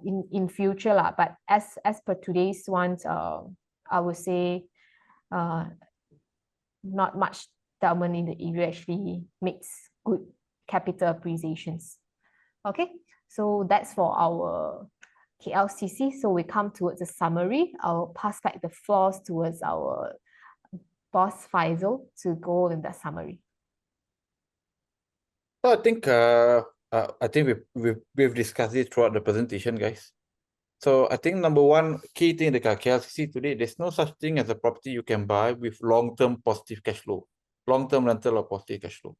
Speaker 3: in future lah. But as per today's ones, I would say not much development in the area actually makes good capital appreciations. Okay, So that's for our KLCC. So we come towards the summary. I'll pass back the floors towards our boss Faizul to go in the summary.
Speaker 2: So I think we've discussed it throughout the presentation, guys. So I think number one key thing in the KLCC today, there's no such thing as a property you can buy with long-term positive cash flow, long-term rental or positive cash flow,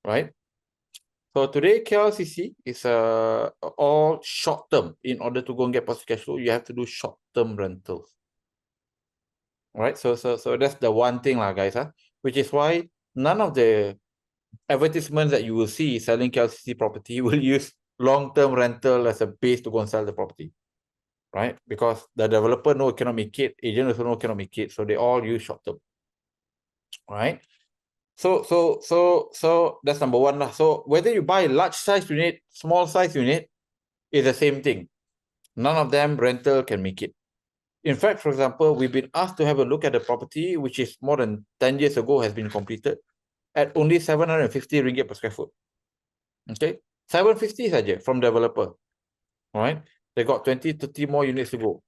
Speaker 2: right? So today KLCC is all short-term. In order to go and get positive cash flow, you have to do short-term rentals. All right, so that's the one thing, guys, which is why none of the advertisements that you will see selling KLCC property will use long-term rental as a base to go and sell the property, right? Because the developer know it cannot make it, agent also know cannot make it, so they all use short-term, right? So that's number one lah. So whether you buy a large size unit, small size unit, is the same thing. None of them rental can make it. In fact, for example, we've been asked to have a look at the property, which is more than 10 years ago has been completed, at only 750 ringgit per square foot. Okay, 750 saja from developer. All right, they got 20, 30 more units to go.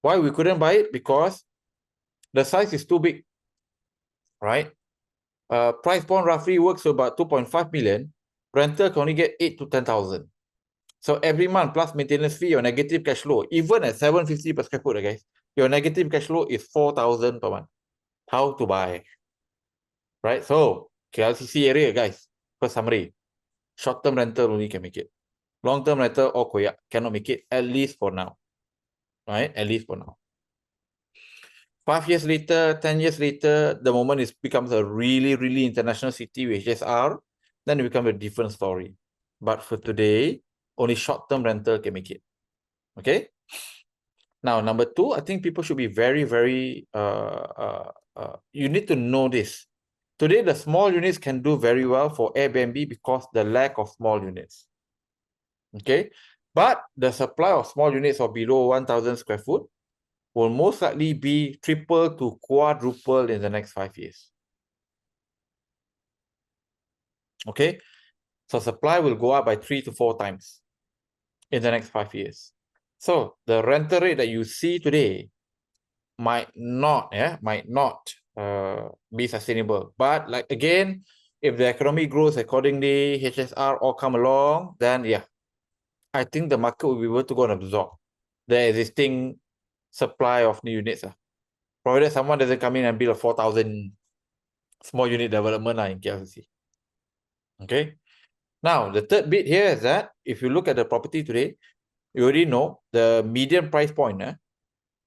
Speaker 2: Why we couldn't buy it? Because the size is too big, right? Price point roughly works to about 2.5 million. Rental can only get 8 to 10,000. So every month plus maintenance fee, your negative cash flow, even at 750 per square foot, guys, your negative cash flow is 4,000 per month. How to buy? Right? So KLCC area, guys, first summary. Short-term rental only can make it. Long-term rental or koyak cannot make it, at least for now. Right? At least for now. 5 years later, 10 years later, the moment it becomes a really, really international city with HSR, then it becomes a different story. But for today, only short-term rental can make it. Okay? Now, number two, I think people should be very, very, you need to know this. Today, the small units can do very well for Airbnb because the lack of small units. Okay? But the supply of small units of below 1,000 square foot will most likely be triple to quadruple in the next 5 years. Okay? So supply will go up by 3 to 4 times in the next 5 years. So the rental rate that you see today might not be sustainable. But like again, if the economy grows accordingly, HSR all come along, then yeah, I think the market will be able to go and absorb the existing supply of new units. Provided someone doesn't come in and build a 4,000 small unit development in KLCC. Okay. Now, the third bit here is that if you look at the property today, you already know the median price point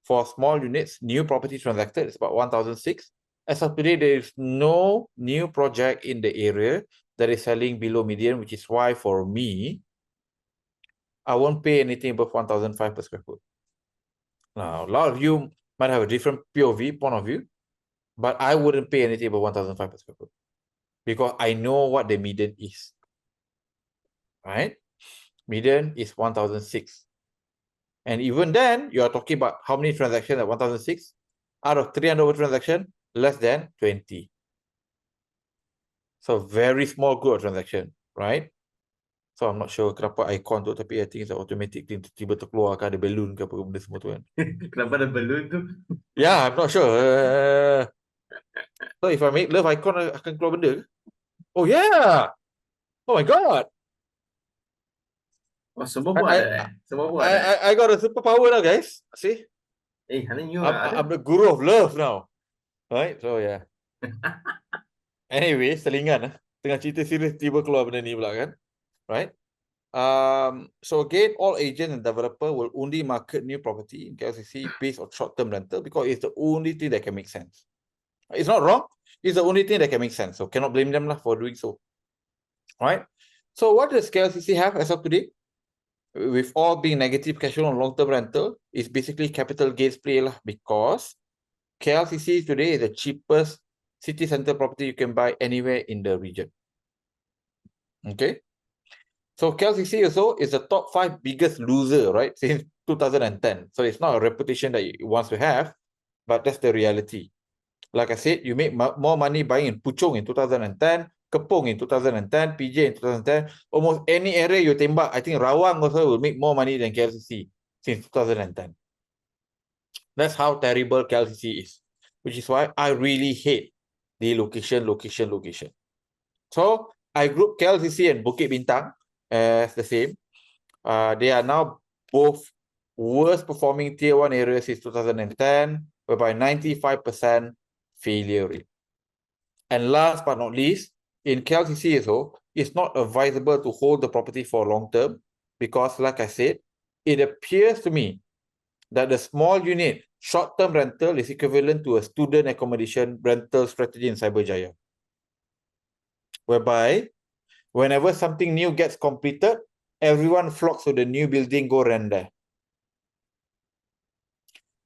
Speaker 2: for small units, new property transacted is about 1,006. As of today, there is no new project in the area that is selling below median, which is why for me, I won't pay anything above 1,005 per square foot. Now, a lot of you might have a different POV, point of view, but I wouldn't pay anything above 1,005 per square foot because I know what the median is. Right? Median is 1,006. And even then, you are talking about how many transactions at 1,006? Out of 300 transactions, less than 20. So very small group of transaction, right? So I'm not sure kenapa icon tu, tapi I think it's automatic thing, tiba terkeluar kan ada balloon ke apa benda semua tu kan.
Speaker 5: Kenapa ada balloon tu?
Speaker 2: Yeah, I'm not sure. So if I make love icon akan keluar benda ke? Oh yeah. Oh my god.
Speaker 5: Oh, semua pun ada Semua pun ada.
Speaker 2: I got a superpower now, guys. See?
Speaker 5: Mana you
Speaker 2: I'm the guru of love now. Right? So yeah. Anyway, selingan tengah cerita serius tiba keluar benda ni pula kan. Right? So again, all agents and developer will only market new property in KLCC based on short-term rental because it's the only thing that can make sense. It's not wrong. It's the only thing that can make sense. So cannot blame them for doing so. Right? So what does KLCC have as of today? With all being negative cash flow on long-term rental, is basically capital gains play lah, because KLCC today is the cheapest city center property you can buy anywhere in the region. Okay. So KLCC also is the top 5 biggest loser, right, since 2010. So it's not a reputation that it wants to have, but that's the reality. Like I said, you make more money buying in Puchong in 2010, Kepung in 2010, PJ in 2010. Almost any area you tembak, I think Rawang also will make more money than KLCC since 2010. That's how terrible KLCC is, which is why I really hate the location. So I group KLCC and Bukit Bintang as the same. They are now both worst performing tier 1 areas since 2010, whereby 95% failure rate. And last but not least, in KLCC also, it's not advisable to hold the property for long term because, like I said, it appears to me that the small unit short-term rental is equivalent to a student accommodation rental strategy in Cyberjaya, whereby whenever something new gets completed, everyone flocks to the new building, go rent there.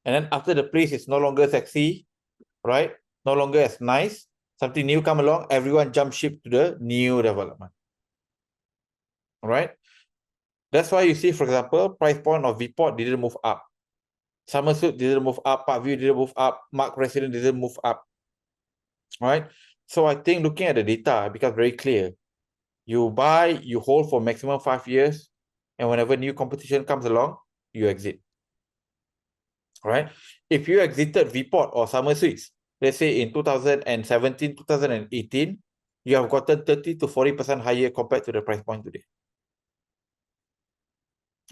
Speaker 2: And then after the place is no longer sexy, right? No longer as nice, something new come along, everyone jump ship to the new development. All right? That's why you see, for example, price point of Vport didn't move up. Somerset didn't move up, Parkview didn't move up, Mark Resident didn't move up. All right? So I think looking at the data, it becomes very clear. You buy, you hold for maximum 5 years, and whenever new competition comes along, you exit. All right? If you exited Vport or Somerset, let's say in 2017, 2018, you have gotten 30 to 40% higher compared to the price point today.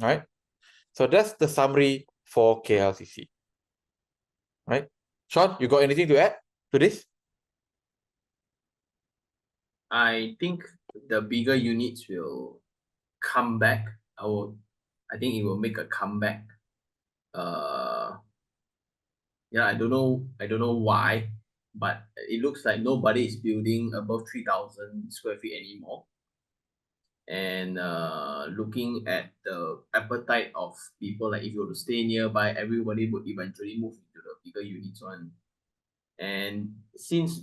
Speaker 2: All right? So that's the summary for KLCC. Right? Sean, you got anything to add to this?
Speaker 5: I think the bigger units will come back. I think it will make a comeback. Yeah, I don't know why, but it looks like nobody is building above 3,000 square feet anymore. And looking at the appetite of people, like if you were to stay nearby, everybody would eventually move into the bigger units one. And since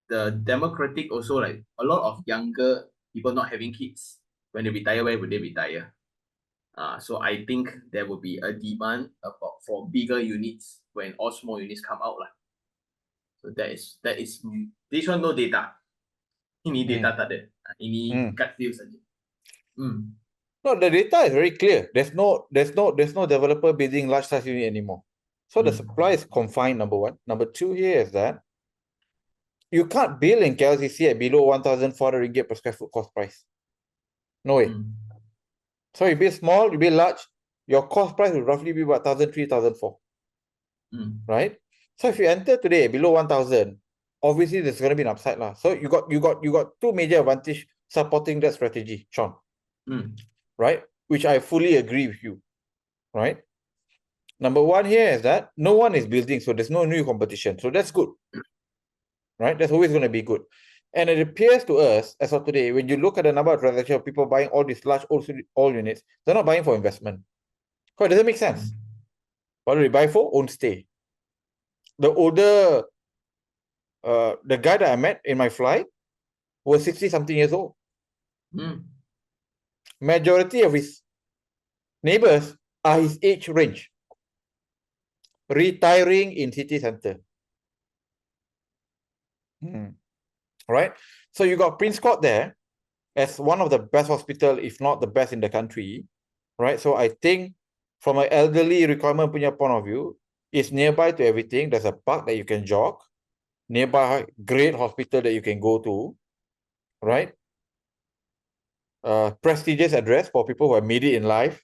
Speaker 5: the demographic also, like a lot of younger people not having kids, when they retire, where would they retire? So I think there will be a demand for bigger units when all small units come out lah. So that is this one no data. Ini data tak ada. Ini gut feel saja.
Speaker 2: No, the data is very clear. There's no developer building large size unit anymore. So the supply is confined, number one. Number two here is that you can't build in KLCC at below 1,400 ringgit per square foot cost price. No way. So you build small, you build large, your cost price will roughly be about 1,300, 1,400. Right? So if you enter today below 1,000, obviously there's going to be an upside lah. So you got two major advantage supporting that strategy, Sean. Right? Which I fully agree with you. Right? Number one here is that no one is building, so there's no new competition. So that's good. Right? That's always going to be good. And it appears to us, as of today, when you look at the number of transactions of people buying all these large all units, they're not buying for investment. Because it doesn't make sense. What do they buy for? Own stay. The older, the guy that I met in my flight was 60-something years old. Majority of his neighbors are his age range. Retiring in city center. Right? So you got Prince Court there as one of the best hospital, if not the best in the country. Right? So I think from an elderly requirement punya point of view, it's nearby to everything. There's a park that you can jog. Nearby, great hospital that you can go to. Right? Prestigious address for people who have made it in life.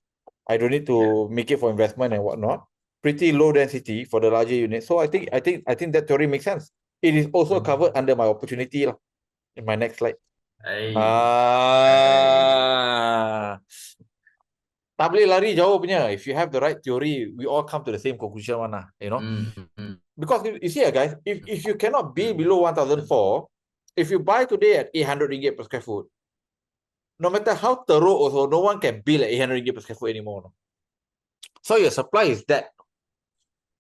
Speaker 2: I don't need to make it for investment and whatnot. Pretty low density for the larger unit. So I think that theory makes sense. It is also covered under my opportunity lah, in my next slide. Tak boleh lari jauh punya. If you have the right theory, we all come to the same conclusion one lah, you know. Because you see guys, if you cannot be below 1,004, if you buy today at 800 ringgit per square foot, no matter how teruk also, no one can build at 800 ringgit per square foot anymore. No? So your supply is that.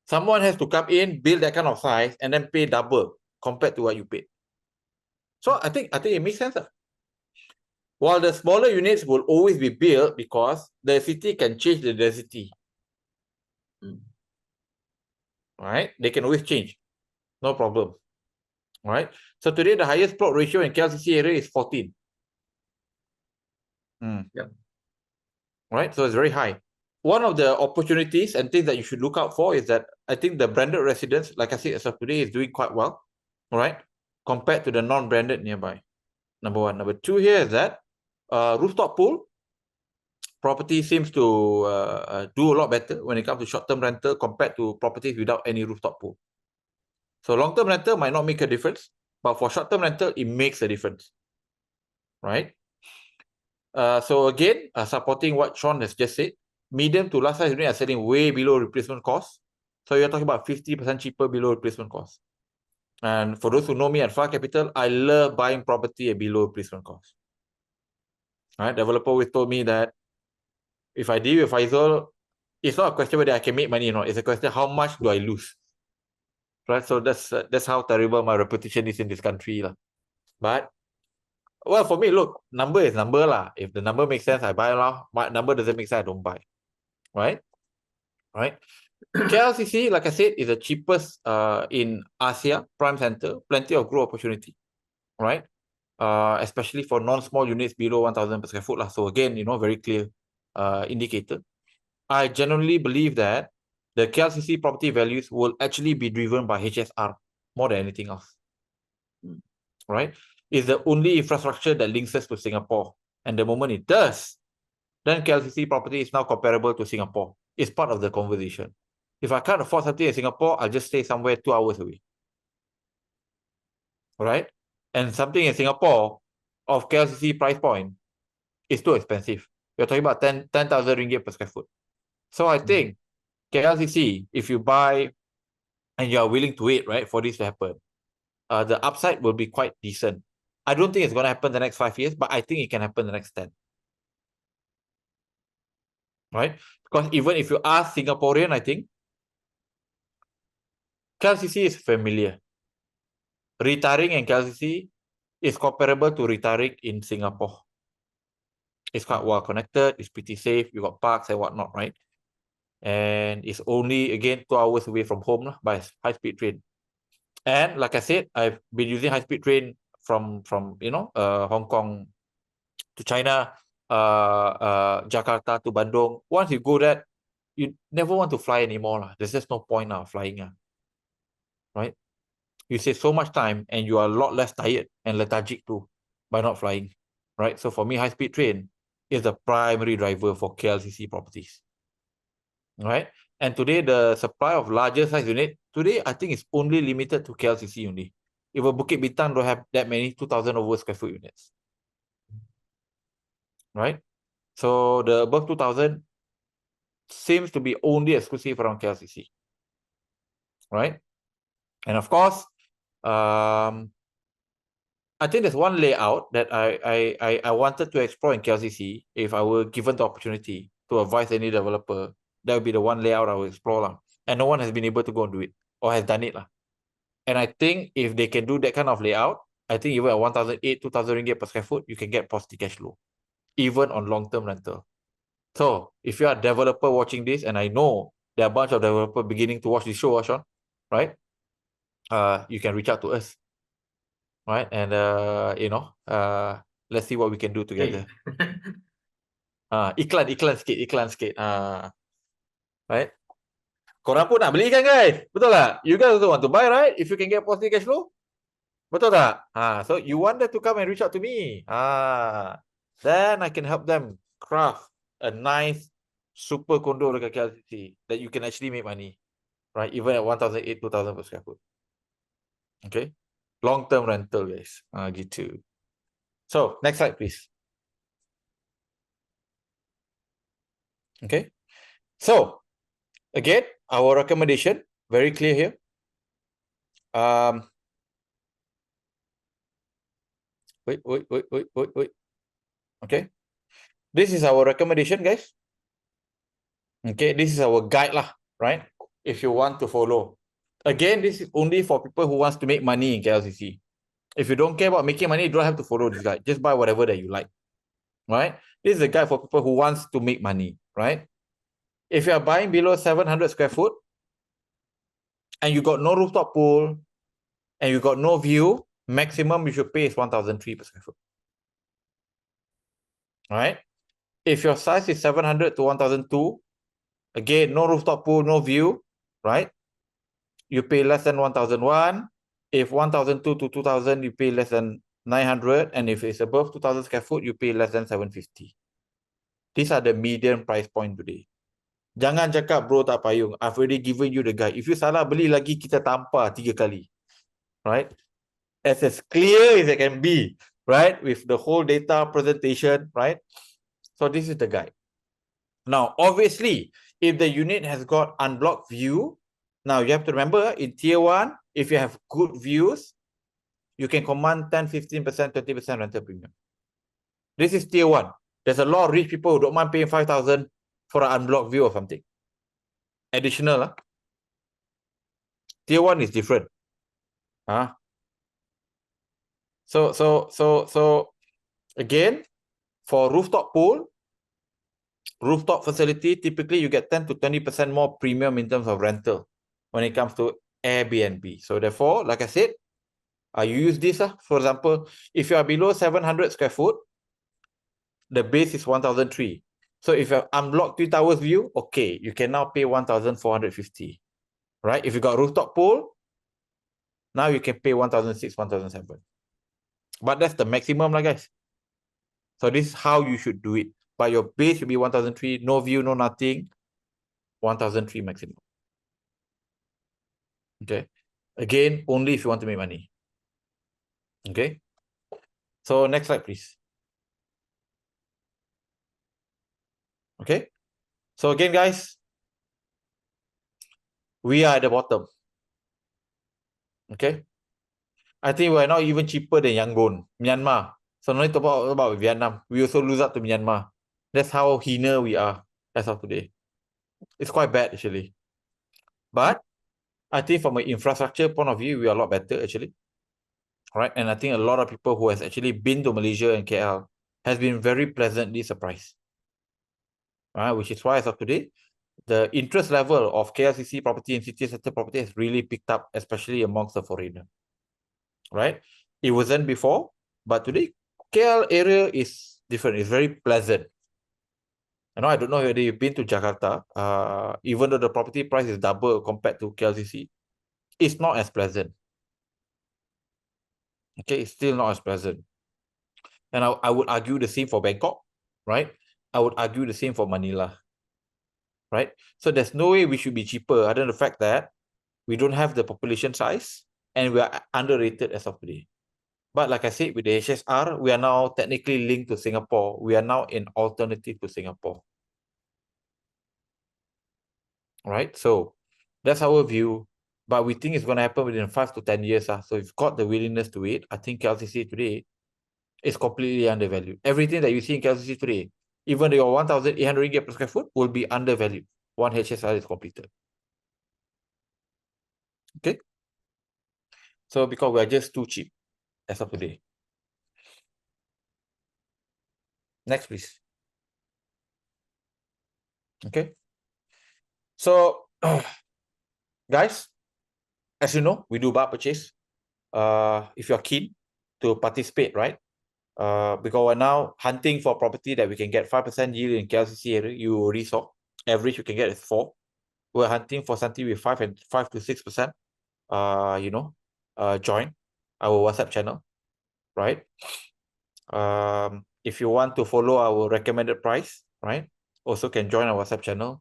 Speaker 2: Someone has to come in, build that kind of size, and then pay double compared to what you paid. So I think it makes sense. While the smaller units will always be built because the city can change the density. Right? They can always change. No problem. All right. So today the highest plot ratio in KLCC area is 14.
Speaker 5: Yep.
Speaker 2: Right. So it's very high. One of the opportunities and things that you should look out for is that I think the branded residence, like I said, as of today, is doing quite well. All right. Compared to the non-branded nearby. Number one. Number two here is that rooftop pool property seems to do a lot better when it comes to short-term rental compared to properties without any rooftop pool. So long-term rental might not make a difference, but for short-term rental, it makes a difference, right? So again, supporting what Sean has just said, medium to large size units are selling way below replacement cost. So you're talking about 50% cheaper below replacement cost. And for those who know me at Far Capital, I love buying property at below replacement cost. Right? Developer always told me that if I deal with Faizul, it's not a question whether I can make money or not. It's a question how much do I lose. Right? So that's how terrible my reputation is in this country. But well, for me, look, number is number lah. If the number makes sense, I buy lah. My number doesn't make sense, I don't buy. Right? Right? KLCC, like I said, is the cheapest in Asia, prime center, plenty of growth opportunity. Right? Especially for non-small units below 1,000 per square foot lah. So again, very clear indicator. I generally believe that the KLCC property values will actually be driven by HSR more than anything else. Right? It's the only infrastructure that links us to Singapore. And the moment it does, then KLCC property is now comparable to Singapore. It's part of the conversation. If I can't afford something in Singapore, I'll just stay somewhere 2 hours away. Right? And something in Singapore of KLCC price point is too expensive. You're talking about 10,000 ringgit per square foot. So I think KLCC, if you buy and you are willing to wait, right, for this to happen, the upside will be quite decent. I don't think it's going to happen the next 5 years, but I think it can happen the next 10. Right? Because even if you ask Singaporean, I think KLCC is familiar. Retiring in KLCC is comparable to retiring in Singapore. It's quite well connected, it's pretty safe, you got parks and whatnot, right? And it's only, again, 2 hours away from home by high-speed train. And like I said, I've been using high-speed train from Hong Kong to China, Jakarta to Bandung. Once you go there, you never want to fly anymore. There's just no point now flying. Right? You save so much time and you are a lot less tired and lethargic too by not flying. Right? So for me, high-speed train is the primary driver for KLCC properties. Right? And today, the supply of larger size unit, today, I think it's only limited to KLCC only. Even Bukit Bintang don't have that many 2,000 over square foot units. Right? So the above 2,000 seems to be only exclusive around KLCC. Right? And of course, I think there's one layout that I wanted to explore in KLCC if I were given the opportunity to advise any developer. That would be the one layout I will explore. And no one has been able to go and do it or has done it. And I think if they can do that kind of layout, I think even at 1,800, 2,000 ringgit per square foot, you can get positive cash flow, even on long-term rental. So if you are a developer watching this, and I know there are a bunch of developers beginning to watch this show, Sean, right? You can reach out to us. Right? And, let's see what we can do together. Iklan sikit. Right? Korang pun nak beli kan guys? Betul tak? You guys also want to buy, right? If you can get positive cash flow. Betul tak? So you want them to come and reach out to me. Then I can help them craft a nice super condo dekat KLCC that you can actually make money. Right? Even at 1,800, 2,000 per square foot. Okay? Long-term rental, guys. Gitu. So, next slide, please. Okay? So, again, our recommendation, very clear here. Wait. Okay? This is our recommendation, guys. Okay? This is our guide lah, right? If you want to follow. Again, this is only for people who wants to make money in KLCC. If you don't care about making money, you don't have to follow this guide. Just buy whatever that you like, right? This is a guide for people who wants to make money, right? If you are buying below 700 square foot and you got no rooftop pool, and you got no view, maximum you should pay is 1,003 per square foot. Right? If your size is 700 to 1,002, again, no rooftop pool, no view, right? You pay less than 1,001. If 1,002 to 2,000, you pay less than 900. And if it's above 2,000 square foot, you pay less than 750. These are the median price point today. Jangan cakap bro tak payung. I've already given you the guide. If you salah beli lagi, kita tampar 3 kali. Right? As clear as it can be. Right? With the whole data presentation. Right? So this is the guide. Now, obviously, if the unit has got unblocked view, now you have to remember in tier 1, if you have good views, you can command 10, 15%, 20% rental premium. This is tier 1. There's a lot of rich people who don't mind paying 5,000 for an unblocked view or something. Additional. Tier 1 is different. So again, for rooftop pool, rooftop facility, typically you get 10 to 20% more premium in terms of rental when it comes to Airbnb. So therefore, like I said, you use this. For example, if you are below 700 square foot, the base is 1,003. So if you have unblocked 3 towers view, okay, you can now pay 1,450. Right? If you got rooftop pool, now you can pay 1,006, 1,007. But that's the maximum, guys. So this is how you should do it. But your base should be 1,003, no view, no nothing. 1,003 maximum. Okay. Again, only if you want to make money. Okay. So next slide, please. Okay. So again, guys, we are at the bottom. Okay. I think we're not even cheaper than Yangon, Myanmar. So no need to talk about Vietnam. We also lose out to Myanmar. That's how heinous we are as of today. It's quite bad, actually. But I think from an infrastructure point of view, we are a lot better, actually. Right? And I think a lot of people who has actually been to Malaysia and KL has been very pleasantly surprised. Right? Which is why as of today, the interest level of KLCC property and city center property has really picked up, especially amongst the foreigner. Right? It wasn't before, but today, KL area is different. It's very pleasant. I don't know whether you've been to Jakarta. Even though the property price is double compared to KLCC, it's not as pleasant. Okay, it's still not as pleasant. And I would argue the same for Bangkok, right? I would argue the same for Manila, right? So there's no way we should be cheaper other than the fact that we don't have the population size and we are underrated as of today. But like I said, with the HSR, we are now technically linked to Singapore. We are now an alternative to Singapore. Right? So that's our view. But we think it's going to happen within 5 to 10 years. So if you've got the willingness to wait, I think KLCC today is completely undervalued. Everything that you see in KLCC today, even your 1,800 ringgit per square foot, will be undervalued. One HSR is completed. Okay? So because we are just too cheap as of today. Next, please. Okay. So, guys, as you know, we do bulk purchase. If you're keen to participate, right? Because we're now hunting for property that we can get 5% yield in KLCC area. You already saw. Average you can get is 4. We're hunting for something with 5 to 6%. Join our WhatsApp channel, right? If you want to follow our recommended price, right? Also can join our WhatsApp channel.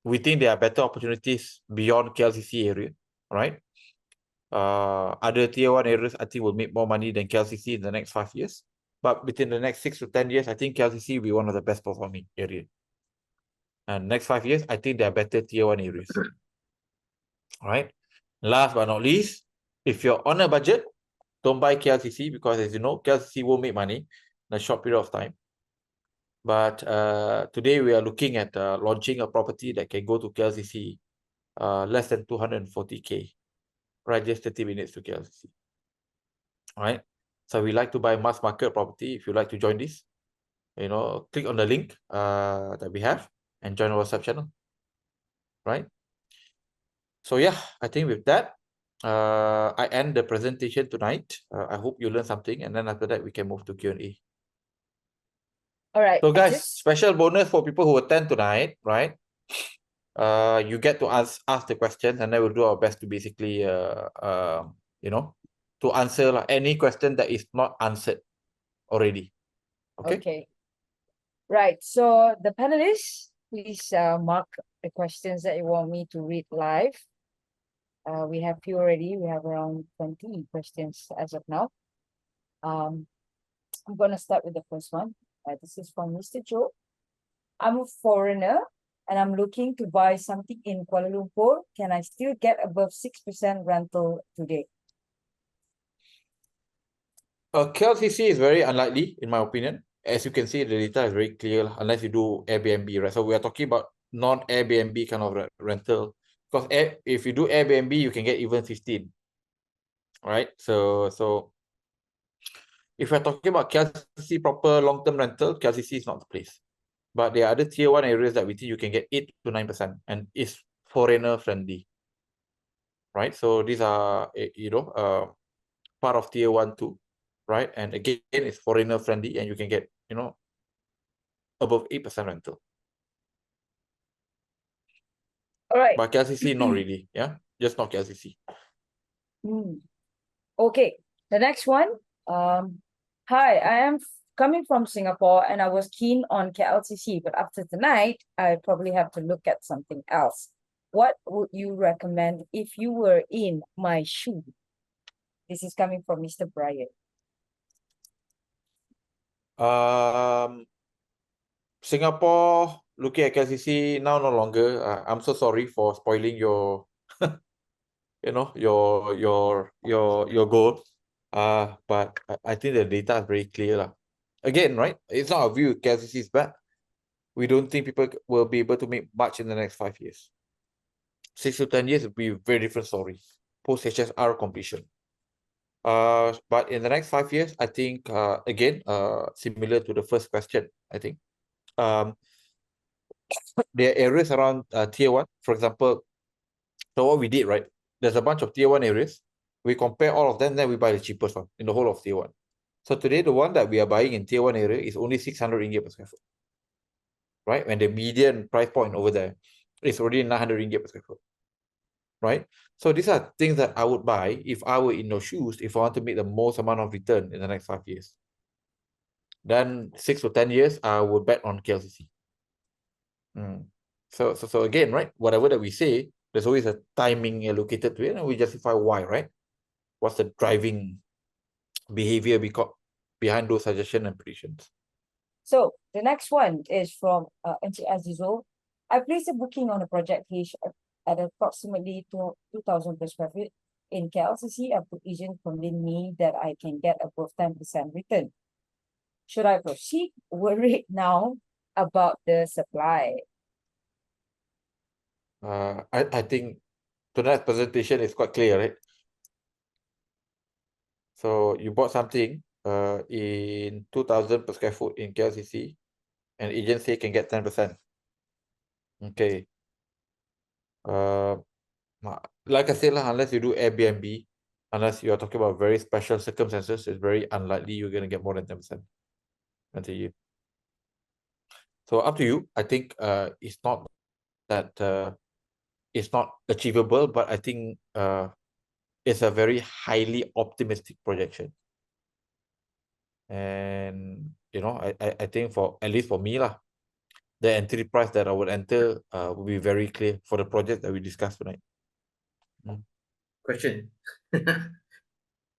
Speaker 2: We think there are better opportunities beyond KLCC area, right? Other tier 1 areas, I think will make more money than KLCC in the next 5 years. But within the next 6 to 10 years, I think KLCC will be one of the best performing areas. And next 5 years, I think there are better tier 1 areas. All right. Last but not least, if you're on a budget, don't buy KLCC because, as you know, KLCC won't make money in a short period of time. But today we are looking at launching a property that can go to KLCC less than 240K, right? Just 30 minutes to KLCC. All right. So we like to buy mass market property. If you like to join this, click on the link that we have and join our WhatsApp channel. Right. So yeah, I think with that, I end the presentation tonight. I hope you learned something, and then after that we can move to Q&A.
Speaker 7: All right.
Speaker 2: So
Speaker 7: I
Speaker 2: guys,
Speaker 7: just-
Speaker 2: special bonus for people who attend tonight, right? You get to ask the questions, and then we'll do our best to basically you know, to answer any question that is not answered already. Okay.
Speaker 7: Okay. Right. So the panelists, please mark the questions that you want me to read live. We have few already. We have around 20 questions as of now. I'm gonna start with the first one. This is from Mr. Joe. I'm a foreigner and I'm looking to buy something in Kuala Lumpur. Can I still get above 6% rental today?
Speaker 2: KLCC is very unlikely, in my opinion. As you can see, the data is very clear, unless you do Airbnb, right? So we are talking about non-Airbnb kind of rental. Because if you do Airbnb, you can get even 15, right? So if we're talking about KLCC proper long-term rental, KLCC is not the place. But there are other tier 1 areas that we think you can get 8 to 9%, and it's foreigner friendly, right? So these are, part of tier 1 too, right? And again, it's foreigner friendly, and you can get, above 8% rental.
Speaker 7: All right.
Speaker 2: But KLCC, not really, yeah? Just not KLCC.
Speaker 7: Okay, the next one. Hi, I am coming from Singapore and I was keen on KLCC, but after tonight, I probably have to look at something else. What would you recommend if you were in my shoe? This is coming from Mr. Brian.
Speaker 2: Singapore, looking at KLCC now no longer. I'm so sorry for spoiling your, your goal. But I think the data is very clear. Again, right? It's not a view KLCC is bad. We don't think people will be able to make much in the next 5 years. 6 to 10 years will be a very different story. Post HSR completion. But in the next 5 years, I think again, similar to the first question, I think. There are areas around tier 1, for example. So what we did, right? There's a bunch of tier 1 areas. We compare all of them, then we buy the cheapest one in the whole of tier 1. So today, the one that we are buying in tier 1 area is only 600 ringgit per square foot. Right? When the median price point over there is already 900 ringgit per square foot. Right? So these are things that I would buy if I were in your shoes, if I want to make the most amount of return in the next 5 years. Then 6 to 10 years, I would bet on KLCC. So again, right? Whatever that we say, there's always a timing allocated to it, and we justify why, right? What's the driving behavior behind those suggestions and predictions?
Speaker 7: So the next one is from Encik Azizul. I placed a booking on a project H at approximately 2,000 per square feet. In KLCC, a agent convinced me that I can get above 10% return. Should I proceed? Worried now about the supply.
Speaker 2: I think tonight's presentation is quite clear, right? So you bought something in 2,000 per square foot in KLCC, and agency can get 10%. Okay. Like I said, unless you do Airbnb, unless you are talking about very special circumstances, it's very unlikely you're going to get more than 10% until you. So up to you. I think it's not that it's not achievable, but I think it's a very highly optimistic projection. And I think for at least for me the entry price that I would enter will be very clear for the project that we discussed tonight.
Speaker 5: Question.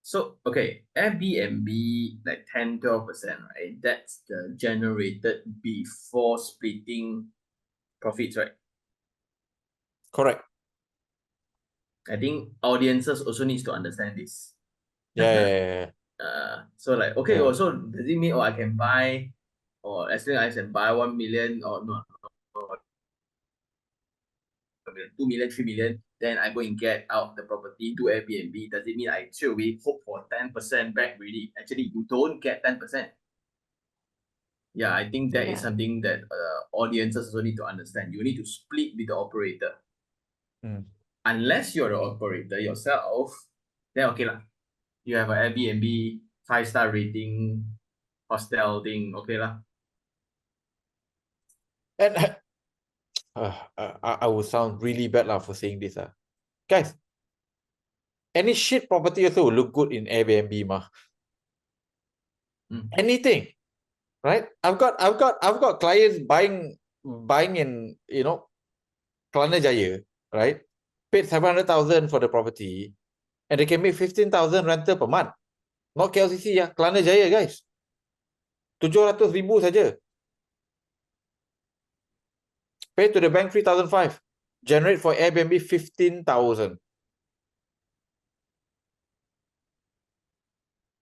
Speaker 5: So, okay, Airbnb like 10-12%, right? That's the generated before splitting profits, right?
Speaker 2: Correct.
Speaker 5: I think audiences also needs to understand this.
Speaker 2: Yeah.
Speaker 5: So like, okay,
Speaker 2: Yeah.
Speaker 5: also does it mean I can buy, or as long as I can buy 1 million or no, 2 million, 3 million, then I go and get out the property to Airbnb. Does it mean I straight away hope for 10% back really? Actually, you don't get 10%. Yeah, I think that is something that audiences also need to understand. You need to split with the operator. unless you're the operator yourself, then okay lah. You have an Airbnb 5-star rating hostel thing, okay lah.
Speaker 2: And I will sound really bad lah for saying this. Guys, any shit property also will look good in Airbnb mah. Anything, right? I've got clients buying in, you know, Kelana Jaya, right? Paid 700,000 for the property, and they can make 15,000 rental per month. Not KLCC ya, Kelana Jaya guys. 700,000 saja. Pay to the bank 3,500. Generate for Airbnb 15,000.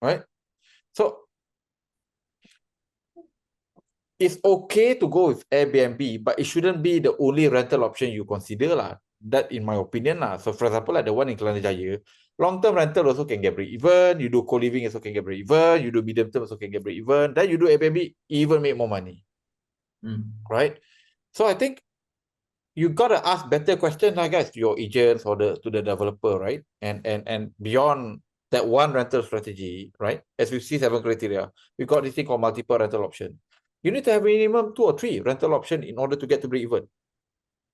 Speaker 2: Right? So it's okay to go with Airbnb, but it shouldn't be the only rental option you consider lah. That in my opinion lah. So for example, like the one in Kelana Jaya, long-term rental also can get break even. You do co-living also can get break even. You do medium-term also can get break even. Then you do Airbnb, even make more money. Right? So I think you gotta ask better questions, I guys, to your agents or to the developer, right? And beyond that one rental strategy, right? As we see 7 criteria, we got this thing called multiple rental option. You need to have minimum 2 or 3 rental option in order to get to break even.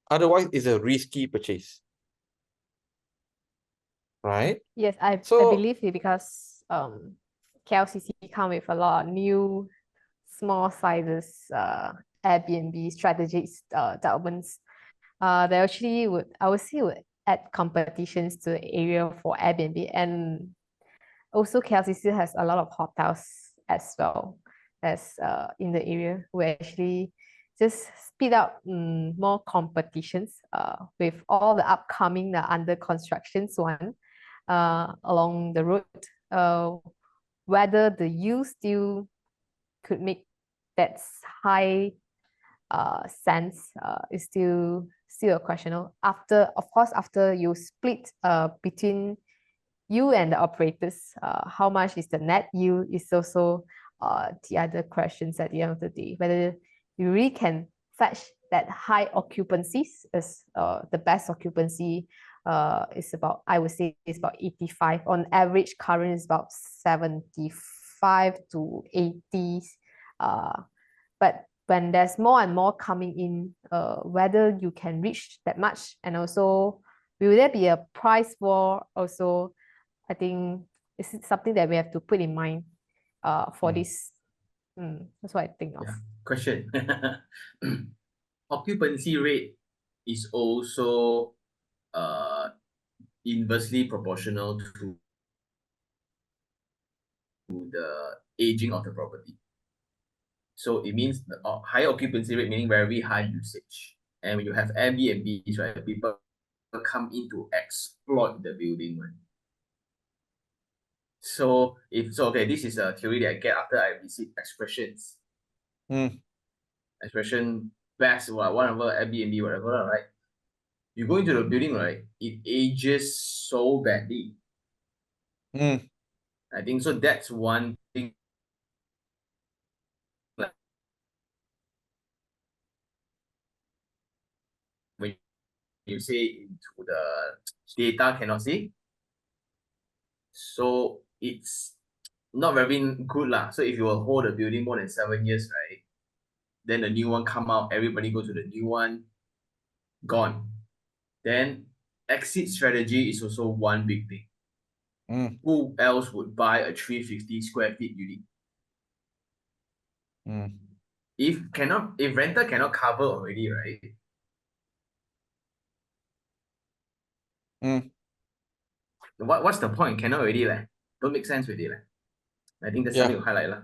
Speaker 2: Otherwise, it's a risky purchase. Right?
Speaker 3: Yes, I
Speaker 2: So-
Speaker 3: believe it because KLCC come with a lot of new small sizes Airbnb strategies developments. They actually I would say would add competitions to the area for Airbnb, and also KLCC has a lot of hotels as well as in the area where actually just speed up more competitions with all the upcoming under constructions one along the road, whether the yield still could make that high sense is still a question. After, of course, after you split between you and the operators, how much is the net yield is also the other questions at the end of the day. Whether you really can fetch that high occupancies is the best occupancy is about, I would say it's about 85. On average, current is about 75 to 80. But when there's more and more coming in, whether you can reach that much, and also will there be a price war also, I think this is something that we have to put in mind for this. That's what I think of.
Speaker 5: Yeah. Question. Occupancy rate is also inversely proportional to the aging of the property. So it means the high occupancy rate meaning very high usage. And when you have Airbnbs, right, people come in to exploit the building. Right? So okay, this is a theory that I get after I received expressions. Expression best, whatever, Airbnb, whatever, right? You go into the building, right? It ages so badly. I think so. That's one thing. When you say into the data cannot see, so it's not very good lah. So if you will hold a building more than 7 years, right? Then the new one come out, everybody go to the new one, gone. Then exit strategy is also one big thing. Who else would buy a 350 square feet unit? If rental cannot cover already, right? What's the point? Cannot already, like, don't make sense with it. Like. I think that's something to highlight.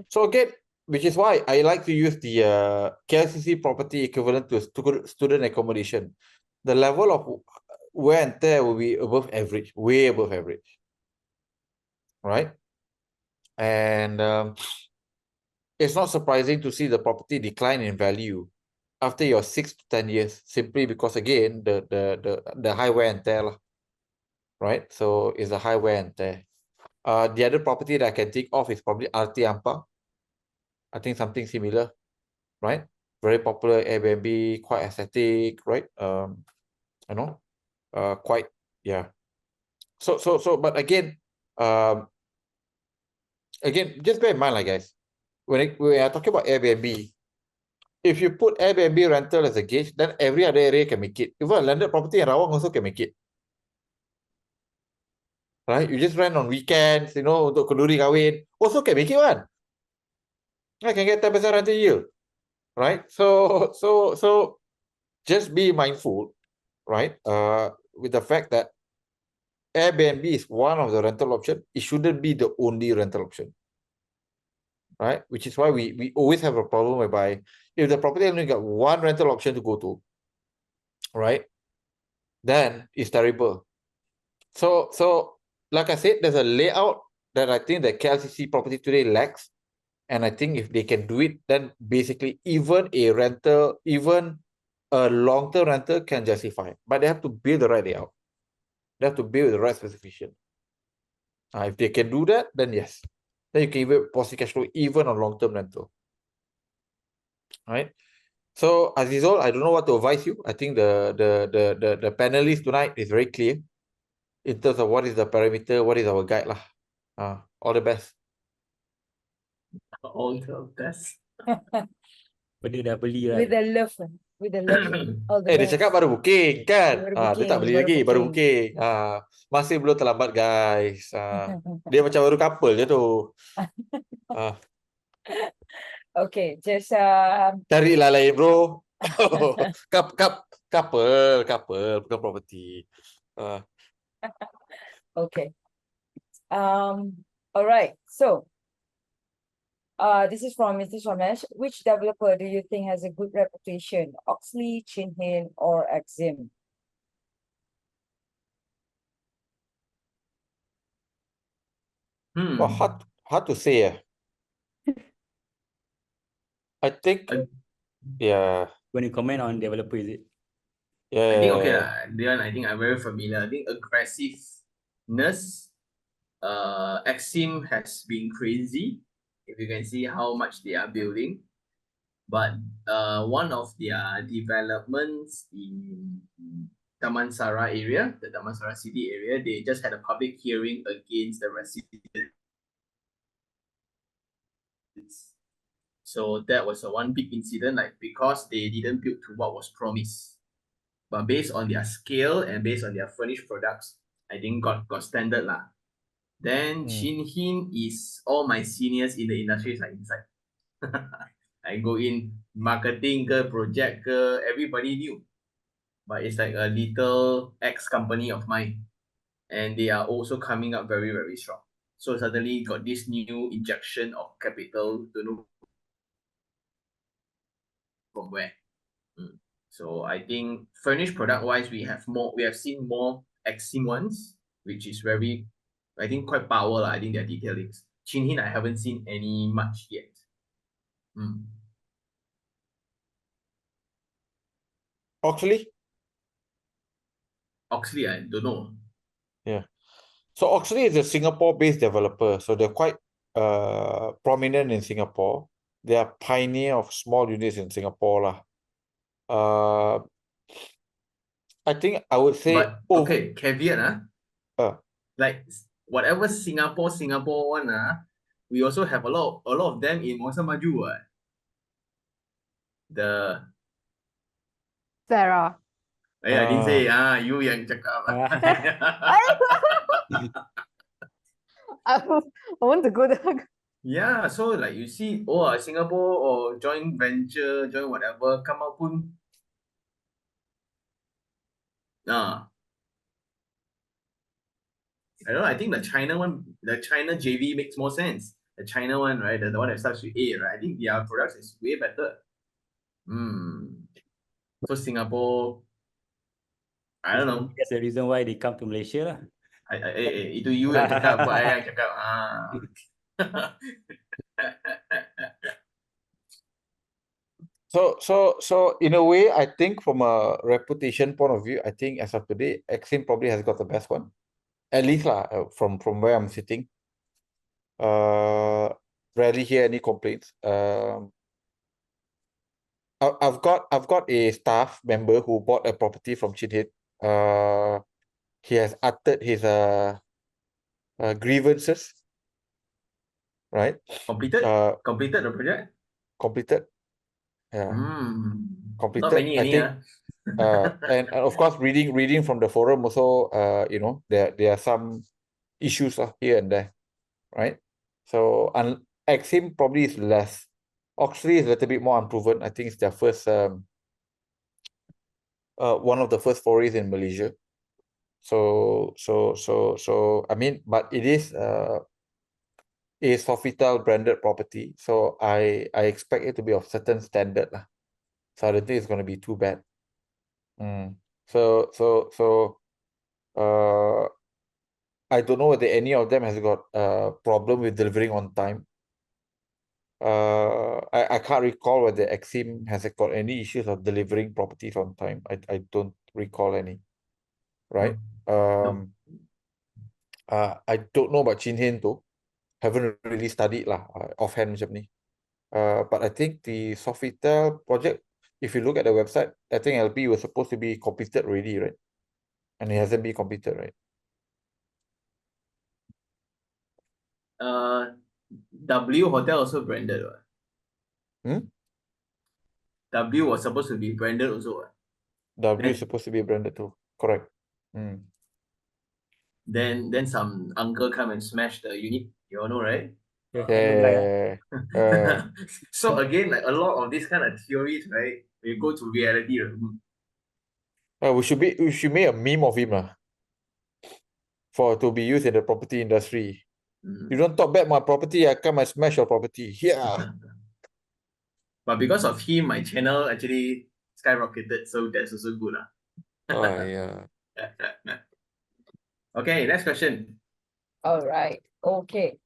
Speaker 2: So again, which is why I like to use the KLCC property equivalent to student accommodation. The level of wear and tear will be above average, way above average. Right? And it's not surprising to see the property decline in value after your 6 to 10 years, simply because again, the high wear and tear. Right? So it's a high wear and tear. The other property that I can think of is probably RT Ampang. I think something similar, right? Very popular Airbnb, quite aesthetic, right? you know, quite, yeah. So, but again, just bear in mind, like guys, when we are talking about Airbnb, if you put Airbnb rental as a gauge, then every other area can make it. Even a landed property in Rawang also can make it. Right? You just rent on weekends, you know, untuk kenduri kahwin, also can make it one. I can get 10% rental yield. Right? So just be mindful, right? With the fact that Airbnb is one of the rental option. It shouldn't be the only rental option. Right? Which is why we always have a problem whereby if the property only got one rental option to go to, right, then it's terrible. So like I said, there's a layout that I think the KLCC property today lacks. And I think if they can do it, then basically even a rental, even a long-term rental can justify. But they have to build the right layout. They have to build the right specification. If they can do that, then yes. Then you can even positive cash flow even on long-term rental. Right? So Azizul, I don't know what to advise you. I think the panelists tonight is very clear in terms of what is the parameter, what is our guide lah. All the best.
Speaker 5: All the best.
Speaker 4: Benda dah beli
Speaker 7: With
Speaker 4: right.
Speaker 7: the love. With the love. All the
Speaker 2: Dia
Speaker 7: best.
Speaker 2: cakap baru booking kan?
Speaker 7: Baru
Speaker 2: Dia tak
Speaker 7: booking,
Speaker 2: beli
Speaker 7: baru
Speaker 2: lagi, baru
Speaker 7: booking.
Speaker 2: booking. Masih belum terlambat guys. Dia macam baru couple je tu.
Speaker 7: Okay, just
Speaker 2: Carilah lain bro. Couple, bukan property.
Speaker 7: okay. All right. So, this is from Mr. Ramesh. Which developer do you think has a good reputation? Oxley, Chin Hin, or Exim?
Speaker 2: Well, hard to say. I think, yeah.
Speaker 4: When you comment on developer, is it?
Speaker 2: Yeah.
Speaker 5: I think okay Dion, I think I'm very familiar. I think aggressiveness, Exim has been crazy. If you can see how much they are building, but one of their developments in Damansara area, the Damansara city area, they just had a public hearing against the residents. So that was a one big incident, like because they didn't build to what was promised. But based on their scale and based on their furnished products, I think got standard lah. Then Chin Hin is all my seniors in the industry are inside. I go in marketing ke, project ke, everybody knew. But it's like a little ex-company of mine. And they are also coming up very, very strong. So suddenly got this new injection of capital, don't know from where. So I think furnished product wise, we have seen more Exim ones, which is very, I think quite power. I think their detailings. Chin Hin, I haven't seen any much yet.
Speaker 2: Oxley?
Speaker 5: Oxley, I don't know.
Speaker 2: Yeah. So Oxley is a Singapore-based developer. So they're quite prominent in Singapore. They are pioneer of small units in Singapore lah. I think I would say.
Speaker 5: But okay, caveat
Speaker 2: like
Speaker 5: whatever Singapore one we also have a lot of them in Muasa Maju. The
Speaker 3: Sarah.
Speaker 5: I didn't say you yang cakap.
Speaker 3: I want to go there.
Speaker 5: Yeah, so like you see, Singapore or joint venture, joint whatever, come out pun. I don't know, I think the China one, the China JV makes more sense. The China one, right? The one that starts with A, right? I think their products is way better. So Singapore, I don't know.
Speaker 4: That's the reason why they come to Malaysia lah.
Speaker 5: Itu you yang cakap, buat yang cakap.
Speaker 2: So in a way, I think from a reputation point of view, I think as of today, Exim probably has got the best one. At least lah, from where I'm sitting. Rarely hear any complaints. I've got a staff member who bought a property from Chin Hin. he has uttered his grievances, right?
Speaker 5: Completed
Speaker 2: Completed. Yeah,
Speaker 5: Not
Speaker 2: completed.
Speaker 5: many
Speaker 2: I
Speaker 5: any
Speaker 2: think, and of course, reading from the forum also, there are some issues here and there, right? So, Exim probably is less. Oxley is a little bit more unproven. I think it's their first, one of the first forays in Malaysia. So, I mean, but it is a Sofitel branded property. So I expect it to be of certain standard lah. So I don't think it's going to be too bad. So, I don't know whether any of them has got a problem with delivering on time. I can't recall whether Exim has got any issues of delivering properties on time. I don't recall any. Right? I don't know about Chin Hin too. Haven't really studied lah, offhand macam ni. But I think the Sofitel project, if you look at the website, I think LP was supposed to be completed already, right? And it hasn't been completed, right?
Speaker 5: W Hotel also branded. W was supposed to be branded also.
Speaker 2: W is supposed to be branded too. Correct.
Speaker 5: Then some uncle come and smash the unit. You all know, right?
Speaker 2: Yeah.
Speaker 5: So again, like a lot of these kind of theories, right? We go to reality.
Speaker 2: We should make a meme of him lah, to be used in the property industry. You don't talk bad my property, I come and smash your property. Yeah.
Speaker 5: But because of him, my channel actually skyrocketed. So that's also good.
Speaker 2: Oh yeah.
Speaker 5: Okay, next question.
Speaker 7: All right. Okay.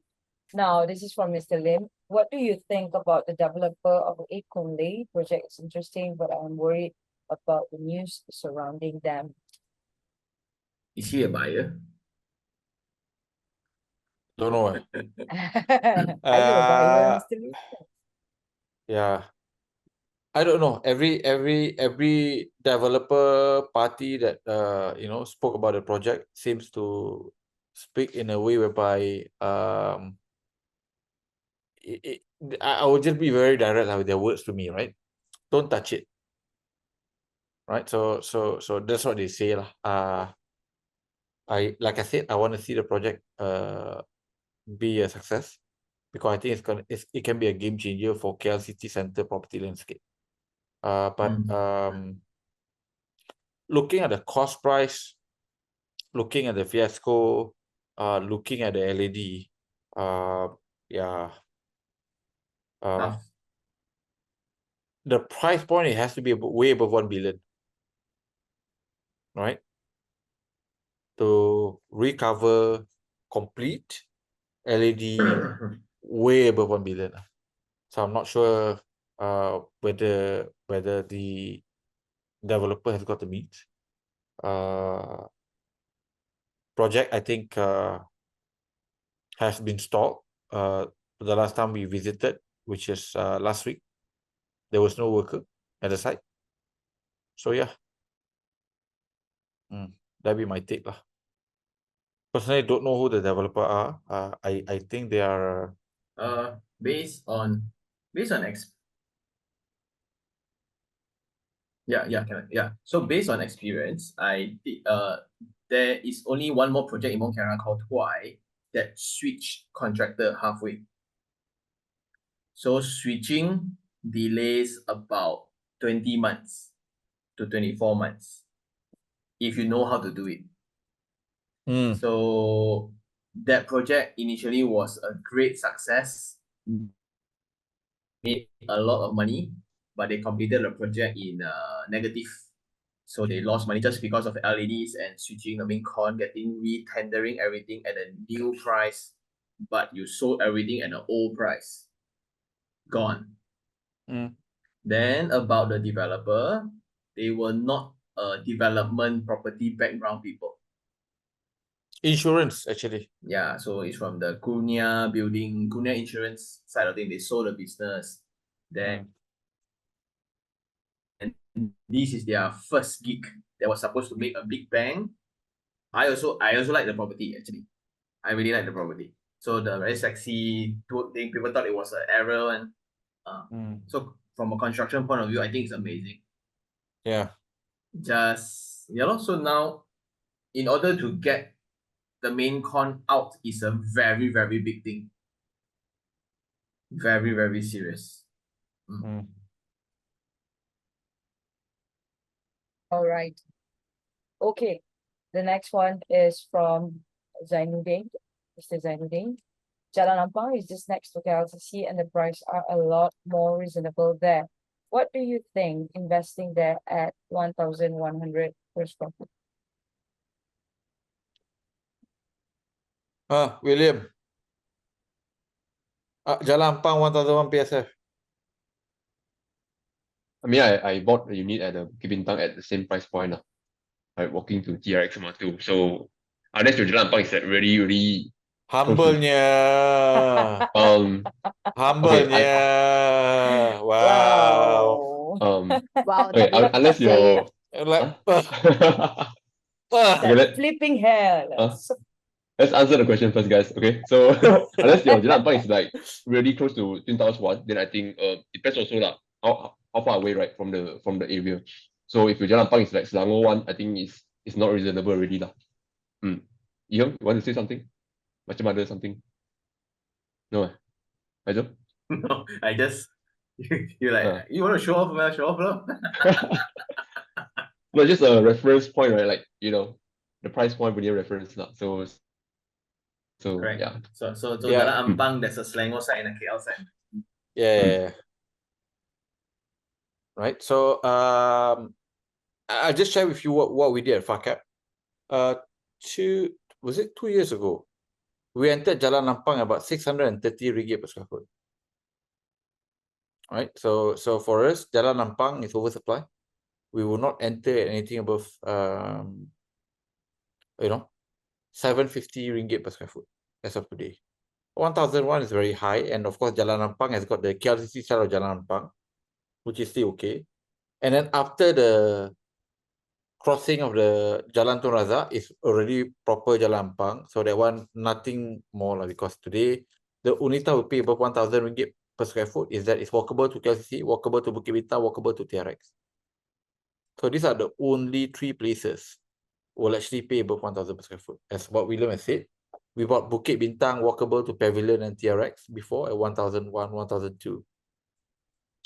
Speaker 7: Now, this is from Mr. Lim. What do you think about the developer of the Ekonle project? It's interesting, but I'm worried about the news surrounding them.
Speaker 5: Is he a buyer?
Speaker 2: Don't know.
Speaker 7: Are you a buyer, Mr. Lim?
Speaker 2: Yeah. I don't know. Every developer party that spoke about the project seems to speak in a way whereby I would just be very direct with their words to me, right? Don't touch it. Right? So that's what they say lah. Like I said, I want to see the project be a success, because I think it can be a game changer for KLCC Center property landscape. But looking at the cost price, looking at the fiasco, looking at the LED, the price point, it has to be way above 1 billion, right? To recover complete LED way above 1 billion. So I'm not sure whether the developer has got the means. Project, I think, has been stalled. The last time we visited, which is last week, there was no worker at the site. So yeah, that'd be my take lah. Personally, don't know who the developer are. I think they are
Speaker 5: based on So based on experience, there is only one more project in Mont Kiara called Tuai that switched contractor halfway. So switching delays about 20 months to 24 months if you know how to do it. So that project initially was a great success, made a lot of money, but they completed the project in negative. So they lost money just because of LEDs and switching the main con, re-tendering everything at a new price, but you sold everything at an old price. Gone. Then about the developer, they were not a development property background people.
Speaker 2: Insurance, actually.
Speaker 5: Yeah, so it's from the Kurnia insurance side of things. They sold the business. Then this is their first gig that was supposed to make a big bang. I also like the property actually. I really like the property. So the very sexy thing, people thought it was an error, and so from a construction point of view, I think it's amazing.
Speaker 2: Yeah.
Speaker 5: Just so now, in order to get the main con out is a very, very big thing. Very, very serious.
Speaker 7: All right. Okay. The next one is from Zainuddin. Mr. Zainuddin. Jalan Ampang is just next to KLCC and the price are a lot more reasonable there. What do you think investing there at 1,100 per square foot?
Speaker 2: William. Jalan Ampang 1001 PSF.
Speaker 6: I mean, I bought a unit at the Bukit Bintang at the same price point, like walking to TRX Matu. So unless your Jalan Ampang is like really, really
Speaker 2: Humblenya. Humblenya. Wow.
Speaker 3: Wow,
Speaker 6: okay,
Speaker 3: that would
Speaker 6: unless
Speaker 3: say
Speaker 6: you're
Speaker 2: Like,
Speaker 6: Okay,
Speaker 7: Flipping hair.
Speaker 6: let's answer the question first, guys. Okay, so unless your Jalan Ampang is like really close to Twin Towers 1, then I think depends also lah how far away, right, from the area. So if your Jalan Ampang is like Selangor 1, I think it's not reasonable already lah. You want to say something? Macam ada something? No, Faizul?
Speaker 5: No, I just you're like you want to show off, man, show off, no?
Speaker 6: No, just a reference point, right? Like, the price point when you reference now. So
Speaker 5: Correct.
Speaker 6: yeah.
Speaker 5: So
Speaker 2: Yeah.
Speaker 5: Jalan Ampang, there's a Selangor side and a KL side.
Speaker 2: Yeah. Right. So I'll just share with you what we did at FACAP. 2 years ago? We entered Jalan Ampang about 630 ringgit per square foot. Right. So for us, Jalan Ampang is oversupply. We will not enter at anything above 750 ringgit per square foot as of today. 1,001 is very high, and of course Jalan Ampang has got the KLCC style of Jalan Ampang, which is still okay. And then after the crossing of the Jalan Tun Razak is already proper Jalan Ampang, so that one nothing more lah, because today the only time we pay above 1,000 ringgit per square foot is that it's walkable to KLCC, walkable to Bukit Bintang, walkable to TRX. So these are the only 3 places will actually pay above 1,000 per square foot. As what William has said, we bought Bukit Bintang walkable to Pavilion and TRX before at 1,001, 1,002.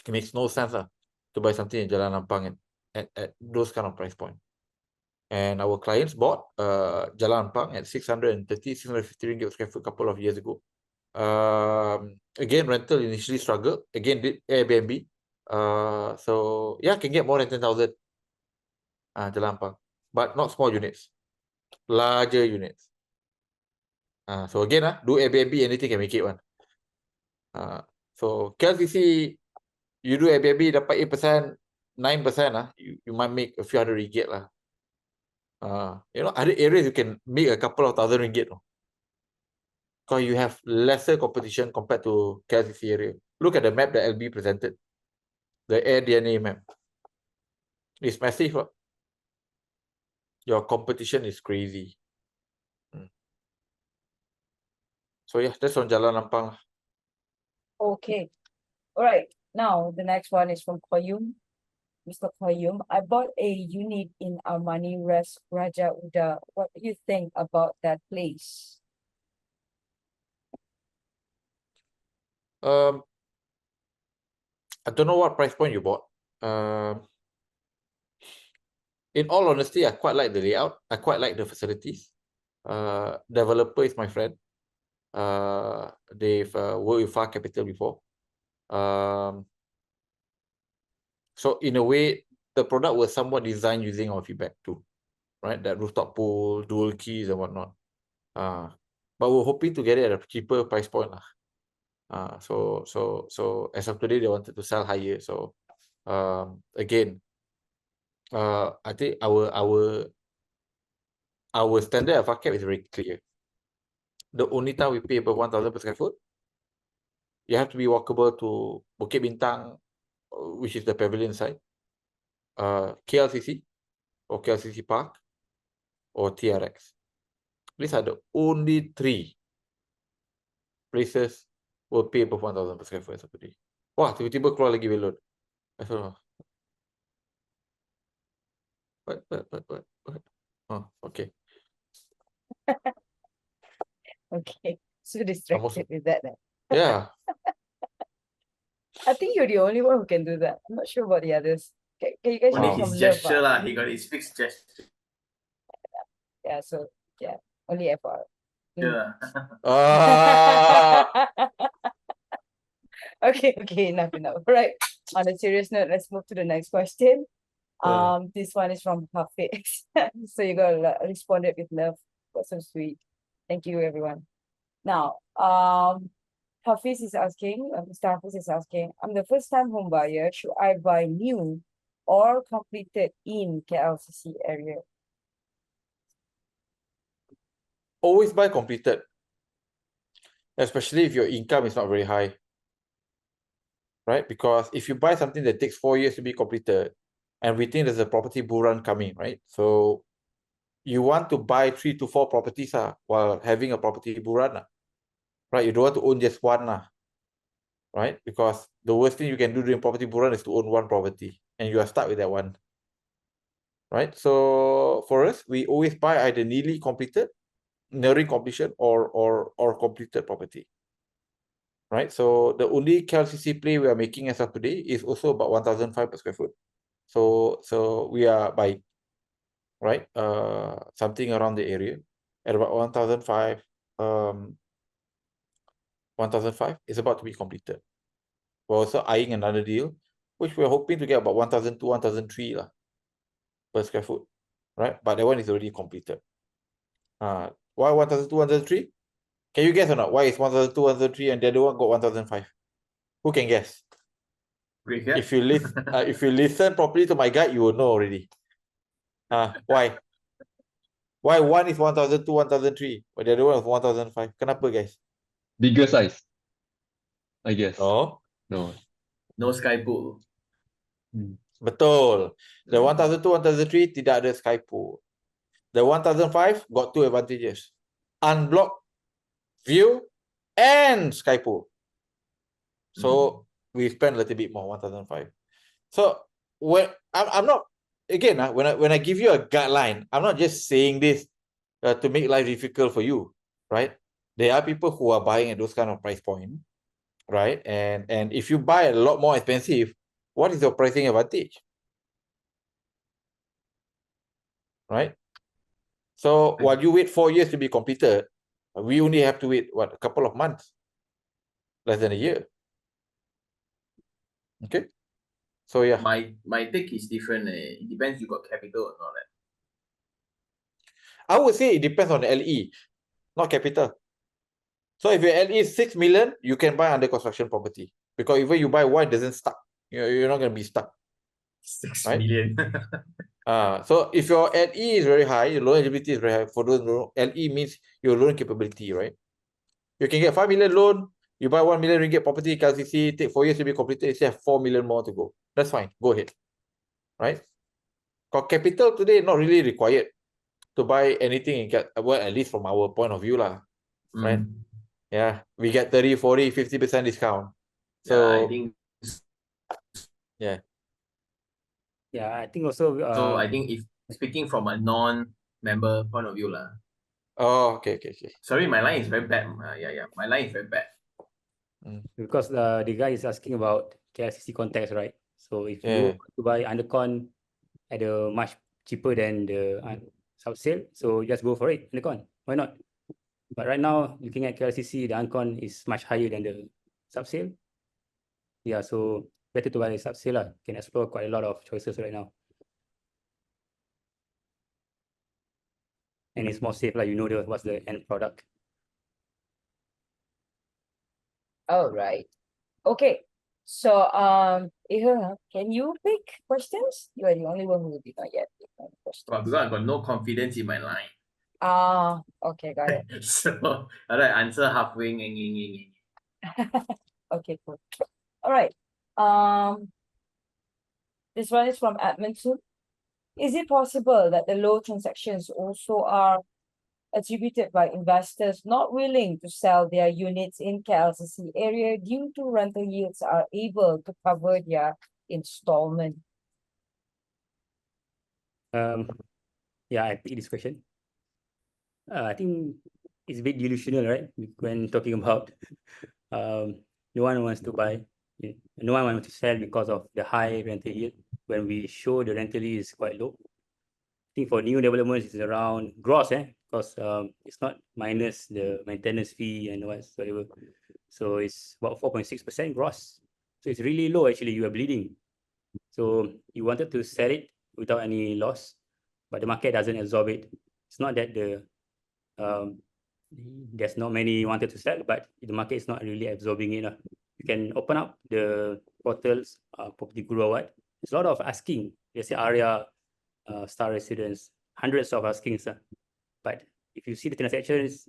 Speaker 2: It makes no sense to buy something in Jalan Ampang at those kind of price point. And our clients bought Jalan Ampang at 630, 650 ringgit per square foot a couple of years ago. Again, rental initially struggled. Again, did Airbnb. So yeah, can get more than 10,000 Jalan Ampang, but not small units, larger units. So again, do Airbnb, anything can make it one. So KLCC, you do Airbnb, dapat 8%, 9%, you might make a few hundred ringgit lah. Other areas you can make a couple of thousand ringgit. Because you have lesser competition compared to KLCC area. Look at the map that LB presented. The Air DNA map. It's massive. Your competition is crazy. So yeah, that's on Jalan Ampang.
Speaker 7: Okay. All right. Now, the next one is from Koyum. Mr. Koyum, I bought a unit in Armani Res Raja Uda. What do you think about that place?
Speaker 2: I don't know what price point you bought. In all honesty, I quite like the layout. I quite like the facilities. Developer is my friend. They've worked with Far Capital before. So in a way, the product was somewhat designed using our feedback too, right? That rooftop pool, dual keys and whatnot. But we're hoping to get it at a cheaper price point. So as of today, they wanted to sell higher. So again, I think our standard of our cap is very clear. The only time we pay above 1,000 per square foot, you have to be walkable to Bukit Bintang, which is the pavilion side. KLCC or KLCC Park or TRX. These are the only 3 places will pay above 1,000 per square foot per day. Wah, tiba-tiba keluar lagi balloon. I don't know. What? Oh, okay.
Speaker 7: Okay. So distracted with that.
Speaker 2: Yeah.
Speaker 7: I think you're the only one who can do that. I'm not sure about the others. Can you guys
Speaker 5: Only
Speaker 7: show
Speaker 5: his
Speaker 7: some love?
Speaker 5: gesture lah. He got his fixed gesture.
Speaker 7: Yeah, so yeah, only FR.
Speaker 2: Ah.
Speaker 7: Okay, enough. Right. On a serious note, let's move to the next question.
Speaker 2: Yeah.
Speaker 7: This one is from Hafiz. So you gotta respond it with love. That's so sweet. Thank you, everyone. Now, Hafiz is asking, Mr. Hafiz is asking, I'm the first time home buyer. Should I buy new or completed in KLCC area?
Speaker 2: Always buy completed, especially if your income is not very high, right? Because if you buy something that takes 4 years to be completed, and we think there's a property bull run coming, right? So you want to buy 3 to 4 properties while having a property bull run, right? You don't want to own just one, right? Because the worst thing you can do during property bull run is to own one property, and you are stuck with that one, right? So for us, we always buy either nearly completed, nearing completion, or completed property, right? So the only KLCC play we are making as of today is also about 1,005 per square foot. So we are buying, right? Something around the area at about 1,005. 1,005 is about to be completed. We're also eyeing another deal, which we're hoping to get about 1,002, 1,003 per square foot, right? But that one is already completed. Why 1,002, 1,003? Can you guess or not? Why is 1,002, 1,003 and the other one got 1,005? Who can guess? If you listen properly to my guide, you will know already. Why? Why one is 1,002, 1,003, but the other one is 1,005? Kenapa, guys?
Speaker 6: Bigger size, I guess.
Speaker 2: No.
Speaker 5: No sky pool.
Speaker 2: Betul. The 1,002, 1,003 tidak ada sky pool. The 1,005 got 2 advantages. Unblocked view and sky pool. So we spend a little bit more, 1,005. So when I'm not, again, when I give you a guideline, I'm not just saying this to make life difficult for you, right? There are people who are buying at those kind of price point, right? And if you buy a lot more expensive, what is your pricing advantage? Right? So while you wait 4 years to be completed, we only have to wait, what, a couple of months? Less than a year. Okay? So yeah.
Speaker 5: My take is different. It depends you got capital or not.
Speaker 2: I would say it depends on the LE, not capital. So if your LE is 6 million, you can buy under construction property. Because even you buy one, it doesn't stuck. You're not going to be stuck.
Speaker 5: 6
Speaker 2: right?
Speaker 5: million.
Speaker 2: So if your LE is very high, your loan eligibility is very high. For those who know, LE means your loan capability, right? You can get 5 million loan, you buy 1 million ringgit property, KLCC, take 4 years to be completed, you still have 4 million more to go. That's fine, go ahead. Right? Because capital today not really required to buy anything in well, at least from our point of view, right? Yeah, we get 30, 40, 50% discount. So
Speaker 5: I think
Speaker 2: yeah.
Speaker 4: Yeah, I think also.
Speaker 5: So I think if speaking from a non-member point of view,
Speaker 2: Oh, okay.
Speaker 5: sorry, my line is very bad. My line is very bad.
Speaker 4: Because the guy is asking about KLCC context, right? So if you want to buy undercon at a much cheaper than the sub sale, so just go for it, undercon. Why not? But right now, looking at KLCC, the undercon is much higher than the sub sale. Yeah, so better to buy a sub sale. Can explore quite a lot of choices right now. And it's more safe, you know what's the end product.
Speaker 7: All right. Okay. So, Iha, can you pick questions? You are the only one who did not yet pick my questions.
Speaker 5: Because I got no confidence in my line.
Speaker 7: Okay, got it.
Speaker 5: So I answer halfway.
Speaker 7: Okay, cool. All right. This one is from Edmund too. Is it possible that the low transactions also are attributed by investors not willing to sell their units in KLCC area due to rental yields are able to cover their installment?
Speaker 4: Yeah, I pick this question. I think it's a bit delusional, right? When talking about no one wants to buy, no one wants to sell because of the high rental yield. When we show the rental yield is quite low. I think for new developments, it's around gross, because it's not minus the maintenance fee and whatever. So it's about 4.6% gross. So it's really low, actually. You are bleeding. So you wanted to sell it without any loss, but the market doesn't absorb it. It's not that there's not many wanted to sell, but the market is not really absorbing it. You can open up the portals, Property Guru or what. There's a lot of asking. There's the area, Star Residence, hundreds of askings. But if you see the transactions,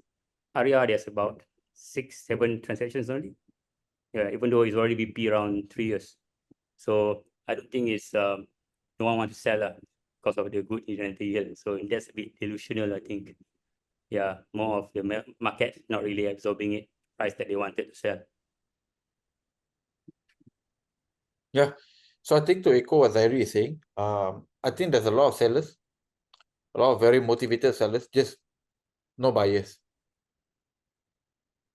Speaker 4: area, there's about 6-7 transactions only. Yeah, even though it's already BP around 3 years. So I don't think it's no one wants to sell because of the good rental yield. So that's a bit delusional, I think. Yeah, more of the market not really absorbing it, price that they wanted to sell.
Speaker 2: Yeah. So I think to echo what Zairi is saying, I think there's a lot of sellers, a lot of very motivated sellers, just no buyers.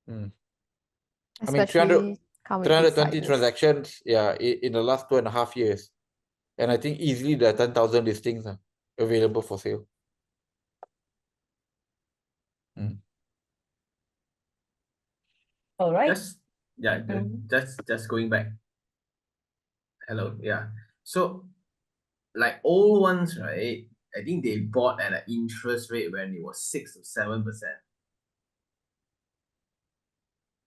Speaker 2: I mean, 300,
Speaker 3: Especially come with big
Speaker 2: 320
Speaker 3: sizes.
Speaker 2: transactions, yeah, in the last 2.5 years. And I think easily there are 10,000 listings available for sale.
Speaker 7: All right.
Speaker 5: Just going back. Hello, yeah. So, like old ones, right? I think they bought at an interest rate when it was 6 or 7%.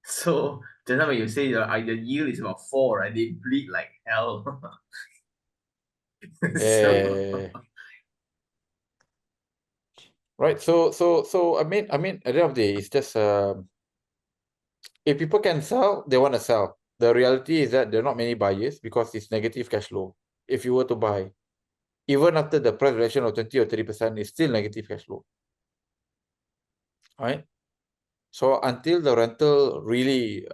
Speaker 5: So, just now when you say the yield is about 4, right? They bleed like hell.
Speaker 2: Right. So I mean, at the end of the day, it's just if people can sell, they want to sell. The reality is that there are not many buyers because it's negative cash flow. If you were to buy, even after the price reduction of 20 or 30%, it's still negative cash flow. Right? So until the rental really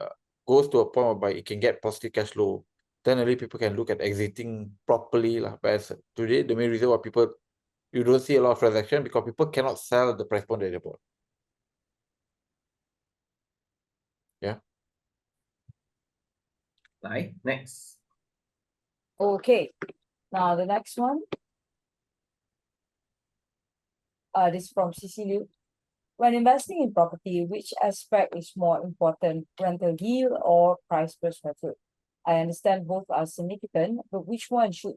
Speaker 2: goes to a point whereby it can get positive cash flow, then only people can look at exiting properly. But as today, the main reason why you don't see a lot of transaction because people cannot sell the price point that they bought. Yeah.
Speaker 5: Right, next.
Speaker 7: Okay. Now the next one. This is from Cecilia. When investing in property, which aspect is more important, rental yield or price per square foot? I understand both are significant, but which one should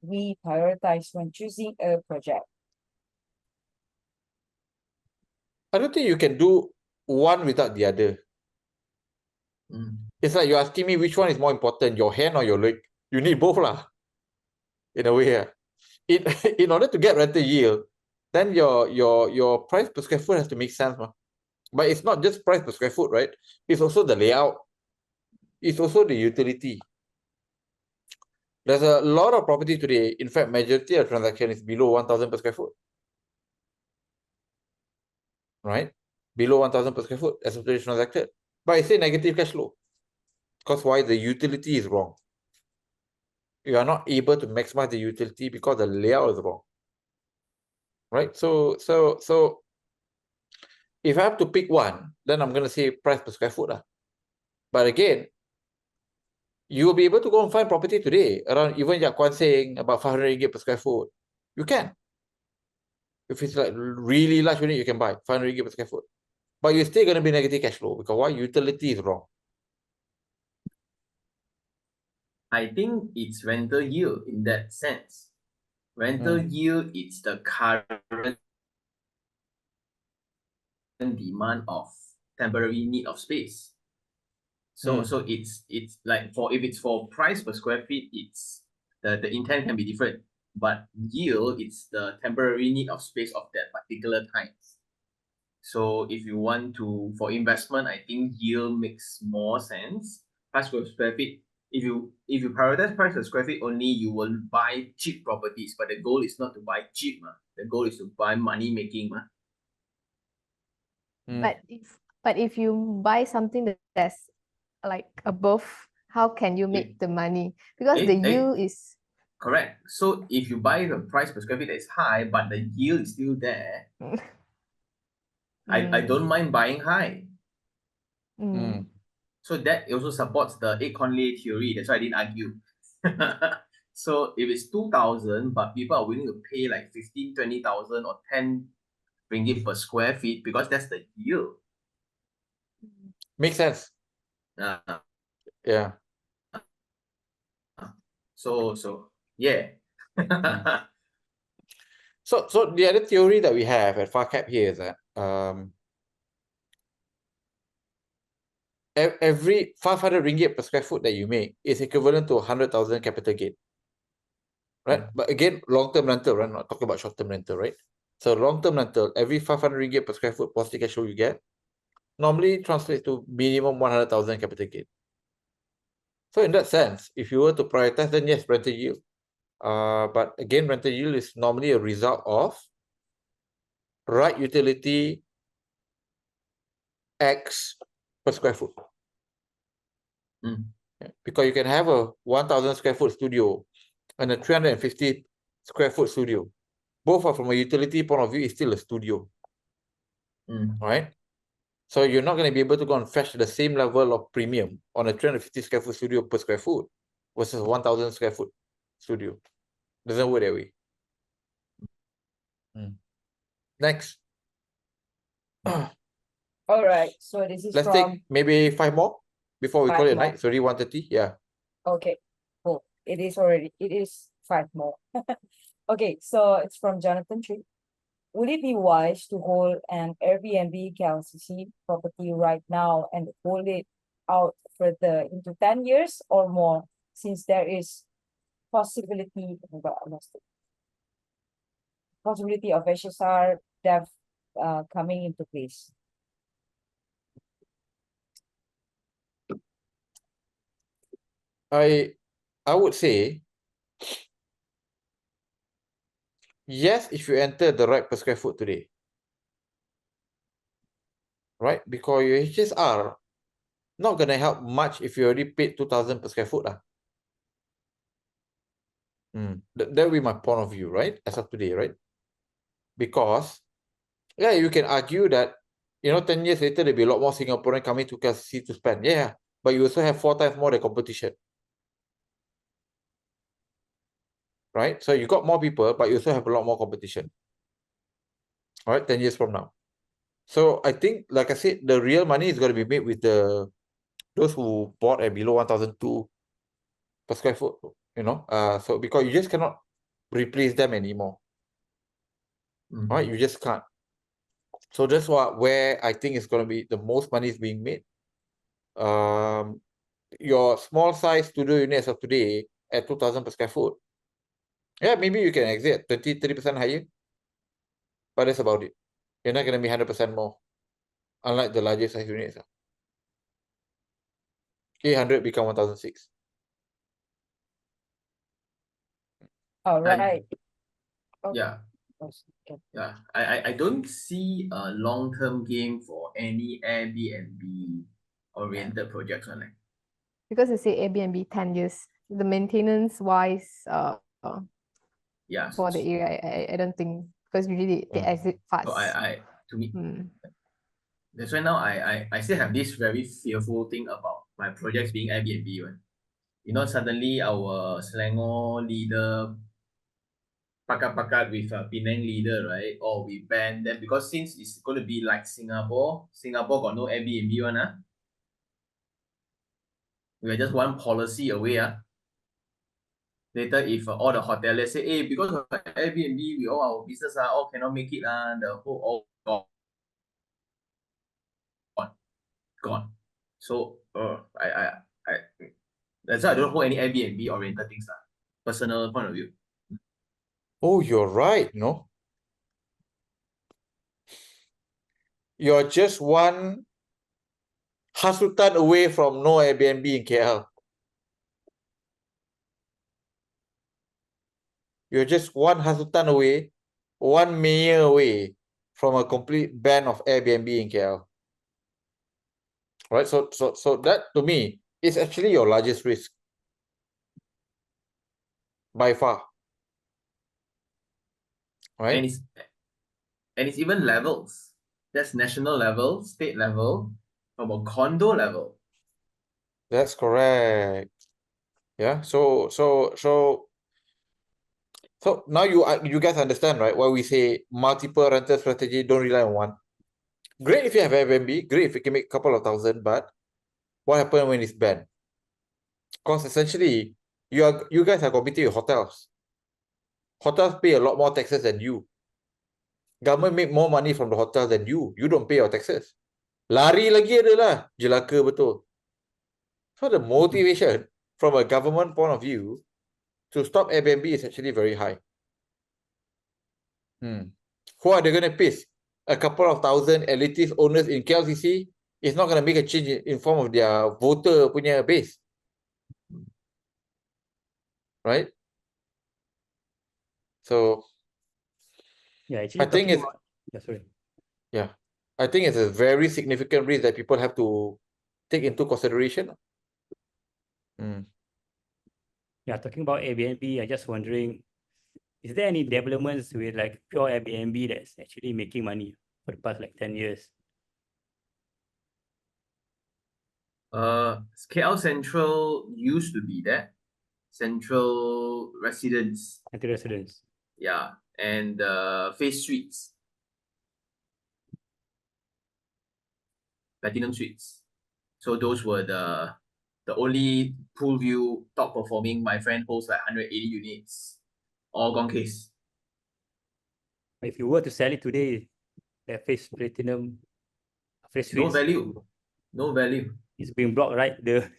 Speaker 7: we prioritize when choosing a project?
Speaker 2: I don't think you can do one without the other. It's like you're asking me which one is more important, your hand or your leg. You need both lah. In a way, yeah. In order to get rental yield, then your price per square foot has to make sense, ma. But it's not just price per square foot, right? It's also the layout. It's also the utility. There's a lot of property today. In fact, majority of transaction is below 1,000 per square foot. Right? Below 1,000 per square foot as of today transacted. But I say negative cash flow. Because why? The utility is wrong. You are not able to maximize the utility because the layout is wrong. Right? So if I have to pick one, then I'm gonna say price per square foot. But again, you will be able to go and find property today around even Yat Kwan saying about 500 ringgit per square foot. You can. If it's like really large unit, you can buy 500 ringgit per square foot. But you're still gonna be negative cash flow because why? Utility is wrong.
Speaker 5: I think it's rental yield in that sense. Rental yield is the current demand of temporary need of space. So it's like if it's for price per square feet, it's the intent can be different. But yield, it's the temporary need of space of that particular time. So if you want to, for investment, I think yield makes more sense. Price per square feet if you prioritize price per square feet only, you will buy cheap properties. But the goal is not to buy cheap, ma. The goal is to buy money making, ma.
Speaker 3: But if you buy something that's like above, how can you make the money? Because the yield is
Speaker 5: correct. So if you buy the price per square feet that is high, but the yield is still there, I don't mind buying high. So that also supports the 8 Conley theory. That's why I didn't argue. So if it's 2,000, but people are willing to pay like 15, 20,000 or 10 ringgit per square feet because that's the yield.
Speaker 2: Makes sense. Yeah.
Speaker 5: So yeah.
Speaker 2: So the other theory that we have at FarCap here is that every 500 ringgit per square foot that you make is equivalent to 100,000 capital gain. Right? But again, long-term rental, right? Not talking about short-term rental, right? So long-term rental, every 500 ringgit per square foot positive cash flow you get normally translates to minimum 100,000 capital gain. So in that sense, if you were to prioritize, then yes, rental yield. But again, rental yield is normally a result of right utility X per square foot. Yeah, because you can have a 1,000 square foot studio and a 350 square foot studio. Both are from a utility point of view, is still a studio. Right? So you're not going to be able to go and fetch the same level of premium on a 350 square foot studio per square foot versus 1,000 square foot studio. Doesn't work that way. Next.
Speaker 7: All right. So this is
Speaker 2: Let's
Speaker 7: from
Speaker 2: take maybe 5 more before we call
Speaker 7: 5
Speaker 2: it a
Speaker 7: more.
Speaker 2: night. It's already 1:30. Yeah.
Speaker 7: Okay. Cool. It is 5 more. Okay, so it's from Jonathan Tree. Would it be wise to hold an Airbnb KLCC property right now and hold it out further into 10 years or more, since there is possibility of HSR dev coming into place?
Speaker 2: I would say yes, if you enter the right per square foot today. Right? Because your HSR not gonna help much if you already paid 2,000 per square foot. That would be my point of view, right? As of today, right? Because yeah, you can argue that 10 years later there'll be a lot more Singaporean coming to KLCC to spend. Yeah, but you also have 4 times more the competition. Right? So you got more people, but you also have a lot more competition. All right, 10 years from now. So I think, like I said, the real money is going to be made with those who bought at below 1,002 per square foot. So because you just cannot replace them anymore. All right, you just can't. So that's where I think is going to be the most money is being made. Your small size studio unit as of today at 2,000 per square foot. Yeah, maybe you can exit 30% higher. But that's about it. You're not going to be 100% more. Unlike the larger size units. 800 become 1,006.
Speaker 7: All right.
Speaker 5: Yeah. Yeah. I don't see a long-term game for any Airbnb oriented projects on it.
Speaker 3: because you say Airbnb 10 years. The maintenance wise,
Speaker 5: Yeah.
Speaker 3: for the area, I don't think, because usually they exit fast.
Speaker 5: So to me, that's why now I still have this very fearful thing about my projects being Airbnb. Right? Suddenly our Selangor leader pakat with a Penang leader, right? Or we ban them because since it's going to be like Singapore got no Airbnb one. We are just one policy away. Later, if all the hoteliers say, hey, because of Airbnb, we all our business all cannot make it, the whole all gone. So I that's why I don't hold any Airbnb oriented things. Personal point of view.
Speaker 2: Oh, you're right, no? You're just one hasutan away from no Airbnb in KL. You're just one hasutan away, one mayor away from a complete ban of Airbnb in KL. Right? So that to me is actually your largest risk by far. Right?
Speaker 5: And it's even levels. That's national level, state level, from a condo level.
Speaker 2: That's correct. Yeah. So now you guys understand, right? Why we say multiple rental strategy, don't rely on one. Great if you have Airbnb, great if you can make a couple of thousand, but what happens when it's banned? Because essentially, you guys are competing with hotels. Hotels pay a lot more taxes than you. Government make more money from the hotel than you. You don't pay your taxes. Lari lagi adalah jelaka betul. So the motivation from a government point of view to stop Airbnb is actually very high. Who are they going to piss? A couple of thousand elitist owners in KLCC is not going to make a change in form of their voter punya base. Right? So
Speaker 4: Yeah, actually,
Speaker 2: I think
Speaker 4: talking
Speaker 2: it's
Speaker 4: about, yeah, sorry.
Speaker 2: yeah. I think it's a very significant risk that people have to take into consideration.
Speaker 4: Yeah, talking about Airbnb, I'm just wondering, is there any developments with like pure Airbnb that's actually making money for the past like 10 years?
Speaker 5: KL Central used to be there. Central Residence.
Speaker 4: Anti-residents.
Speaker 5: Yeah. And Face Suites. Platinum Suites. So those were the only pool view top performing. My friend holds like 180 units. All gone case.
Speaker 4: If you were to sell it today, the face platinum, face
Speaker 5: No
Speaker 4: suites,
Speaker 5: value. No value.
Speaker 4: it's being blocked, right? The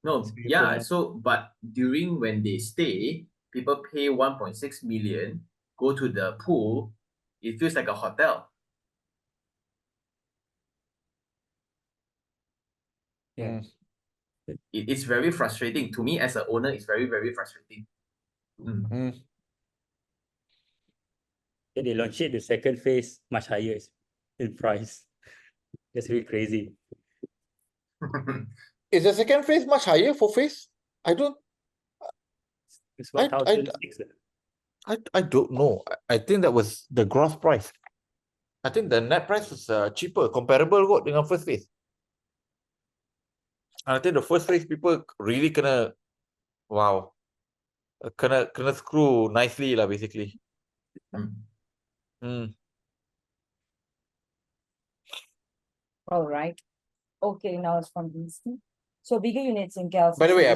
Speaker 5: No,
Speaker 4: swimming pool
Speaker 5: yeah.
Speaker 4: now.
Speaker 5: So, but during when they stay, people pay 1.6 million, go to the pool. It feels like a hotel.
Speaker 4: Yeah.
Speaker 5: It's very frustrating. To me, as an owner, it's very, very frustrating.
Speaker 4: Then they launched it, the second phase, much higher in price. That's really crazy.
Speaker 2: Is the second phase much higher for phase? I don't
Speaker 4: It's
Speaker 2: I
Speaker 4: 1,006.
Speaker 2: I don't know. I think that was the gross price. I think the net price is cheaper, comparable kot dengan first phase. I think the first phase people really kena kena screw nicely lah basically.
Speaker 7: All right. Okay, now it's from DC. So bigger units in KLCC.
Speaker 2: By the way,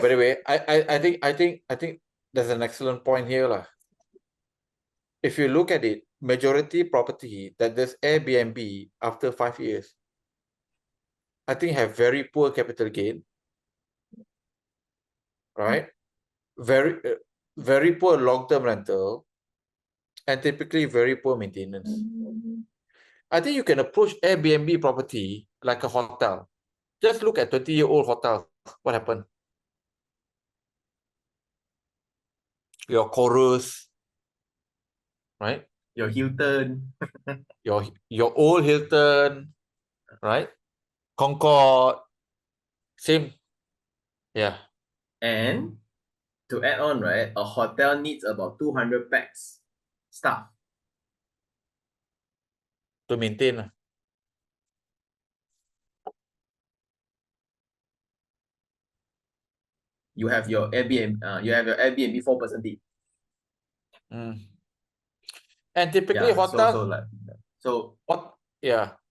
Speaker 2: I think there's an excellent point here lah. If you look at it, majority property that there's Airbnb after 5 years, I think have very poor capital gain, right? Very poor long-term rental, and typically very poor maintenance. I think you can approach Airbnb property like a hotel. Just look at 20-year-old hotels. What happened? Your Chorus, right?
Speaker 5: Your Hilton.
Speaker 2: Your old Hilton, right? Concord, same. Yeah.
Speaker 5: And to add on, right, a hotel needs about 200 packs staff
Speaker 2: To maintain.
Speaker 5: You have your Airbnb, you have your Airbnb 4-person team.
Speaker 2: And typically hotels.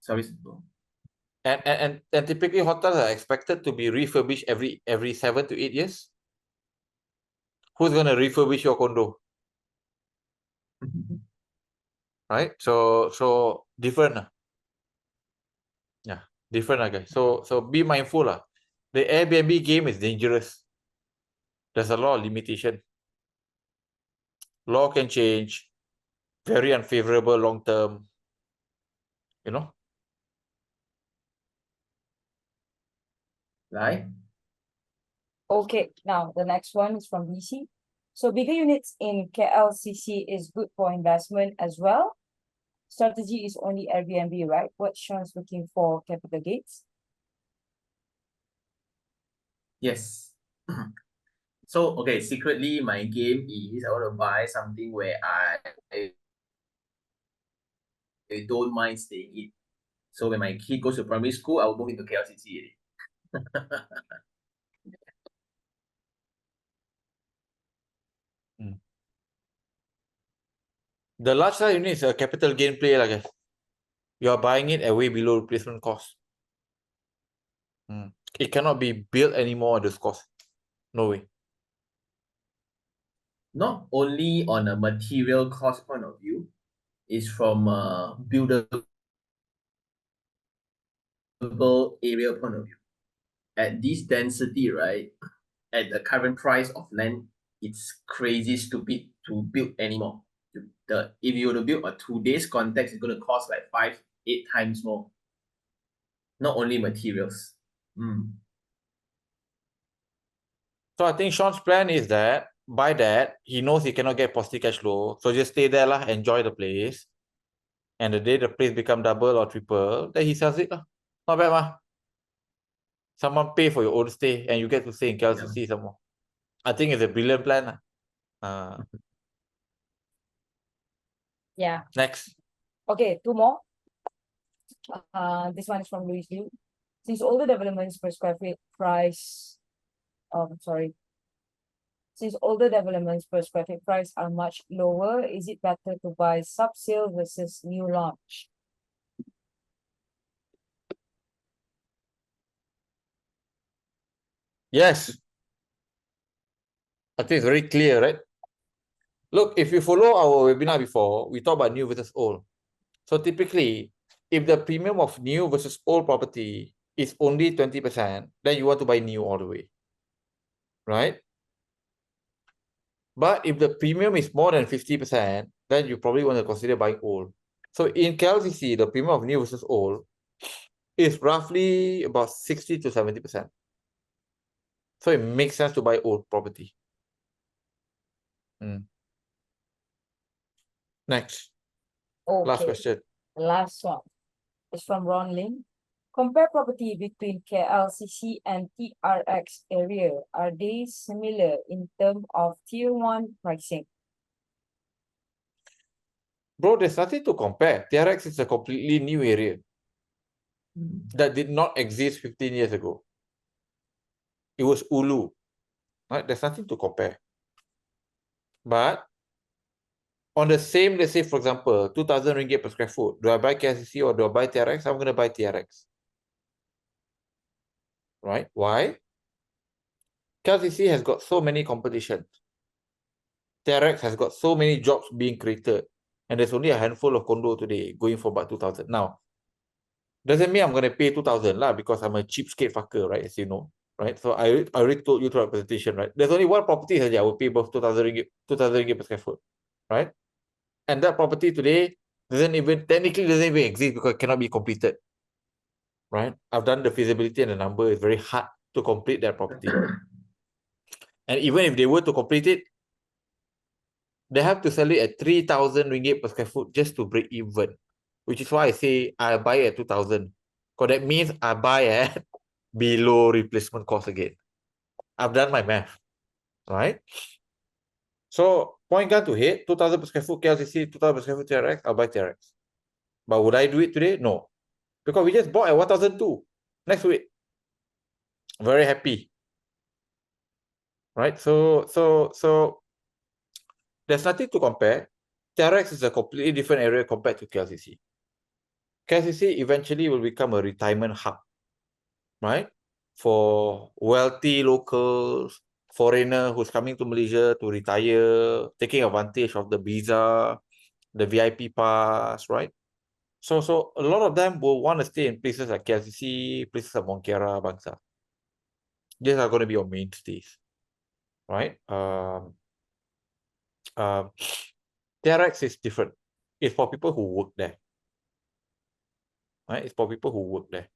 Speaker 5: Sorry.
Speaker 2: And typically hotels are expected to be refurbished every 7 to 8 years. Who's gonna refurbish your condo? Right? So different. Yeah, different guys. So be mindful. The Airbnb game is dangerous. There's a lot of limitation. Law can change. Very unfavorable long term. You know?
Speaker 5: Right?
Speaker 7: Okay, now the next one is from BC. So bigger units in KLCC is good for investment as well. Strategy is only Airbnb, right? What Sean's looking for capital gains?
Speaker 5: Yes. So, okay, secretly, my game is I want to buy something where I don't mind staying in. So when my kid goes to primary school, I will move into KLCC.
Speaker 2: The large size unit is a capital gain play, I guess. You are buying it at way below replacement cost. It cannot be built anymore at this cost. No way.
Speaker 5: Not only on a material cost point of view, it's from a buildable area point of view. At this density, right, at the current price of land, it's crazy stupid to build anymore. If you were to build a 2 days context, it's going to cost like 5-8 times more. Not only materials.
Speaker 2: So I think Sean's plan is that by that, he knows he cannot get positive cash flow. So just stay there, enjoy the place. And the day the place become double or triple, then he sells it. Not bad, ma. Someone pay for your own stay and you get to stay in KLCC some more. I think it's a brilliant plan.
Speaker 7: Yeah.
Speaker 2: Next.
Speaker 7: Okay, 2 more. This one is from Louis Liu. Since older developments per square feet price, Since older developments per square feet price are much lower, is it better to buy sub-sale versus new launch?
Speaker 2: Yes. I think it's very clear, right? Look, if you follow our webinar before, we talked about new versus old. So typically, if the premium of new versus old property is only 20%, then you want to buy new all the way, right? But if the premium is more than 50%, then you probably want to consider buying old. So in KLCC, the premium of new versus old is roughly about 60 to 70%. So it makes sense to buy old property. Next.
Speaker 7: Okay.
Speaker 2: Last question.
Speaker 7: Last one is from Ron Ling. Compare property between KLCC and TRX area. Are they similar in terms of tier 1 pricing?
Speaker 2: Bro, there's nothing to compare. TRX is a completely new area that did not exist 15 years ago. It was Ulu. Right? There's nothing to compare. But on the same, let's say, for example, 2,000 ringgit per square foot, do I buy KLCC or do I buy TRX? I'm going to buy TRX. Right? Why? KLCC has got so many competitions. TRX has got so many jobs being created. And there's only a handful of condo today going for about 2,000. Now, doesn't mean I'm going to pay 2,000 lah because I'm a cheapskate fucker, right? As you know, right? So I already told you throughout the presentation, right? There's only one property that I will pay above 2,000 ringgit per square foot, right? And that property today technically doesn't even exist because it cannot be completed, right? I've done the feasibility and the number is very hard to complete that property. And even if they were to complete it, they have to sell it at 3,000 ringgit per square foot just to break even, which is why I say I buy at 2,000. Because that means I buy at below replacement cost again. I've done my math, right? So point gun to head, 2,000 per square foot KLCC, 2,000 per square foot TRX, I'll buy TRX. But would I do it today? No. Because we just bought at 1,002 next week. Very happy. Right? So there's nothing to compare. TRX is a completely different area compared to KLCC. KLCC eventually will become a retirement hub, right? For wealthy locals, foreigner who's coming to Malaysia to retire, taking advantage of the visa, the VIP pass, right? So a lot of them will want to stay in places like KLCC, places like Monkera, Bangsa. These are going to be your mainstays, right? TRX is different. It's for people who work there, right? It's for people who work there.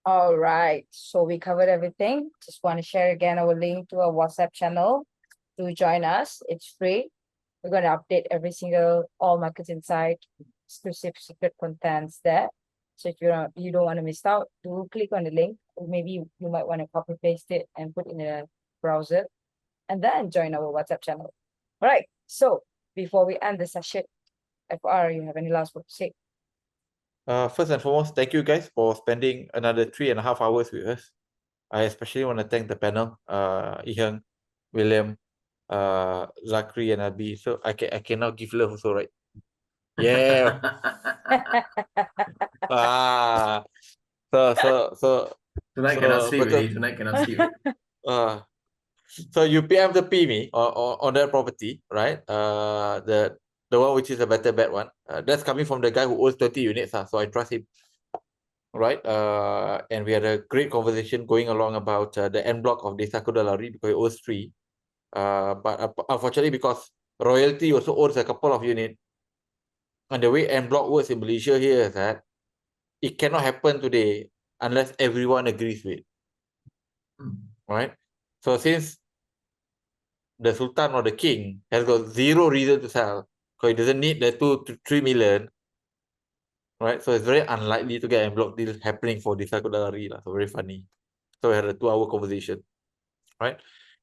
Speaker 7: All right, so we covered everything. Just want to share again our link to our WhatsApp channel to join us. It's free. We're going to update every single all markets insight, exclusive secret contents there. So if you don't want to miss out, do click on the link. Or maybe you might want to copy paste it and put in a browser, and then join our WhatsApp channel. All right. So before we end the session, FR, you have any last word to say?
Speaker 2: First and foremost, thank you guys for spending another 3.5 hours with us. I especially want to thank the panel, Iheng, William, Zachary, and Abi. So I cannot give love also, right? Yeah. So
Speaker 5: Tonight
Speaker 2: So,
Speaker 5: cannot sleep,
Speaker 2: betul.
Speaker 5: really. Tonight cannot sleep.
Speaker 2: So you PM the P me on that property, right? The one which is a better bet one. That's coming from the guy who owns 30 units. So I trust him. Right. And we had a great conversation going along about the end block of Desa Kudalari because it owns 3. But unfortunately, because Royalty also owns a couple of units, and the way end block works in Malaysia here is that it cannot happen today unless everyone agrees with it. Right? So since the Sultan or the King has got 0 reason to sell, because he doesn't need the 2 to 3 million, right? So it's very unlikely to get a block deal happening for Desa Kudalari. So very funny. So we had a 2-hour conversation, right?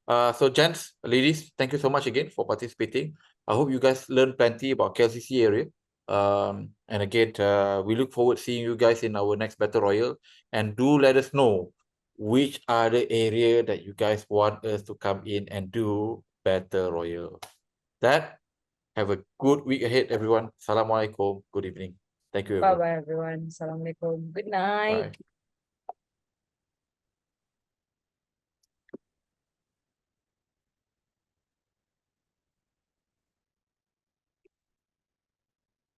Speaker 2: So gents, ladies, thank you so much again for participating. I hope you guys learned plenty about KLCC area. And again, we look forward to seeing you guys in our next Battle Royale. And do let us know which other area that you guys want us to come in and do Battle Royale. That, have a good week ahead, everyone. Assalamualaikum. Good evening. Thank you, everyone.
Speaker 7: Bye-bye, everyone. Assalamualaikum. Good night.
Speaker 2: Bye.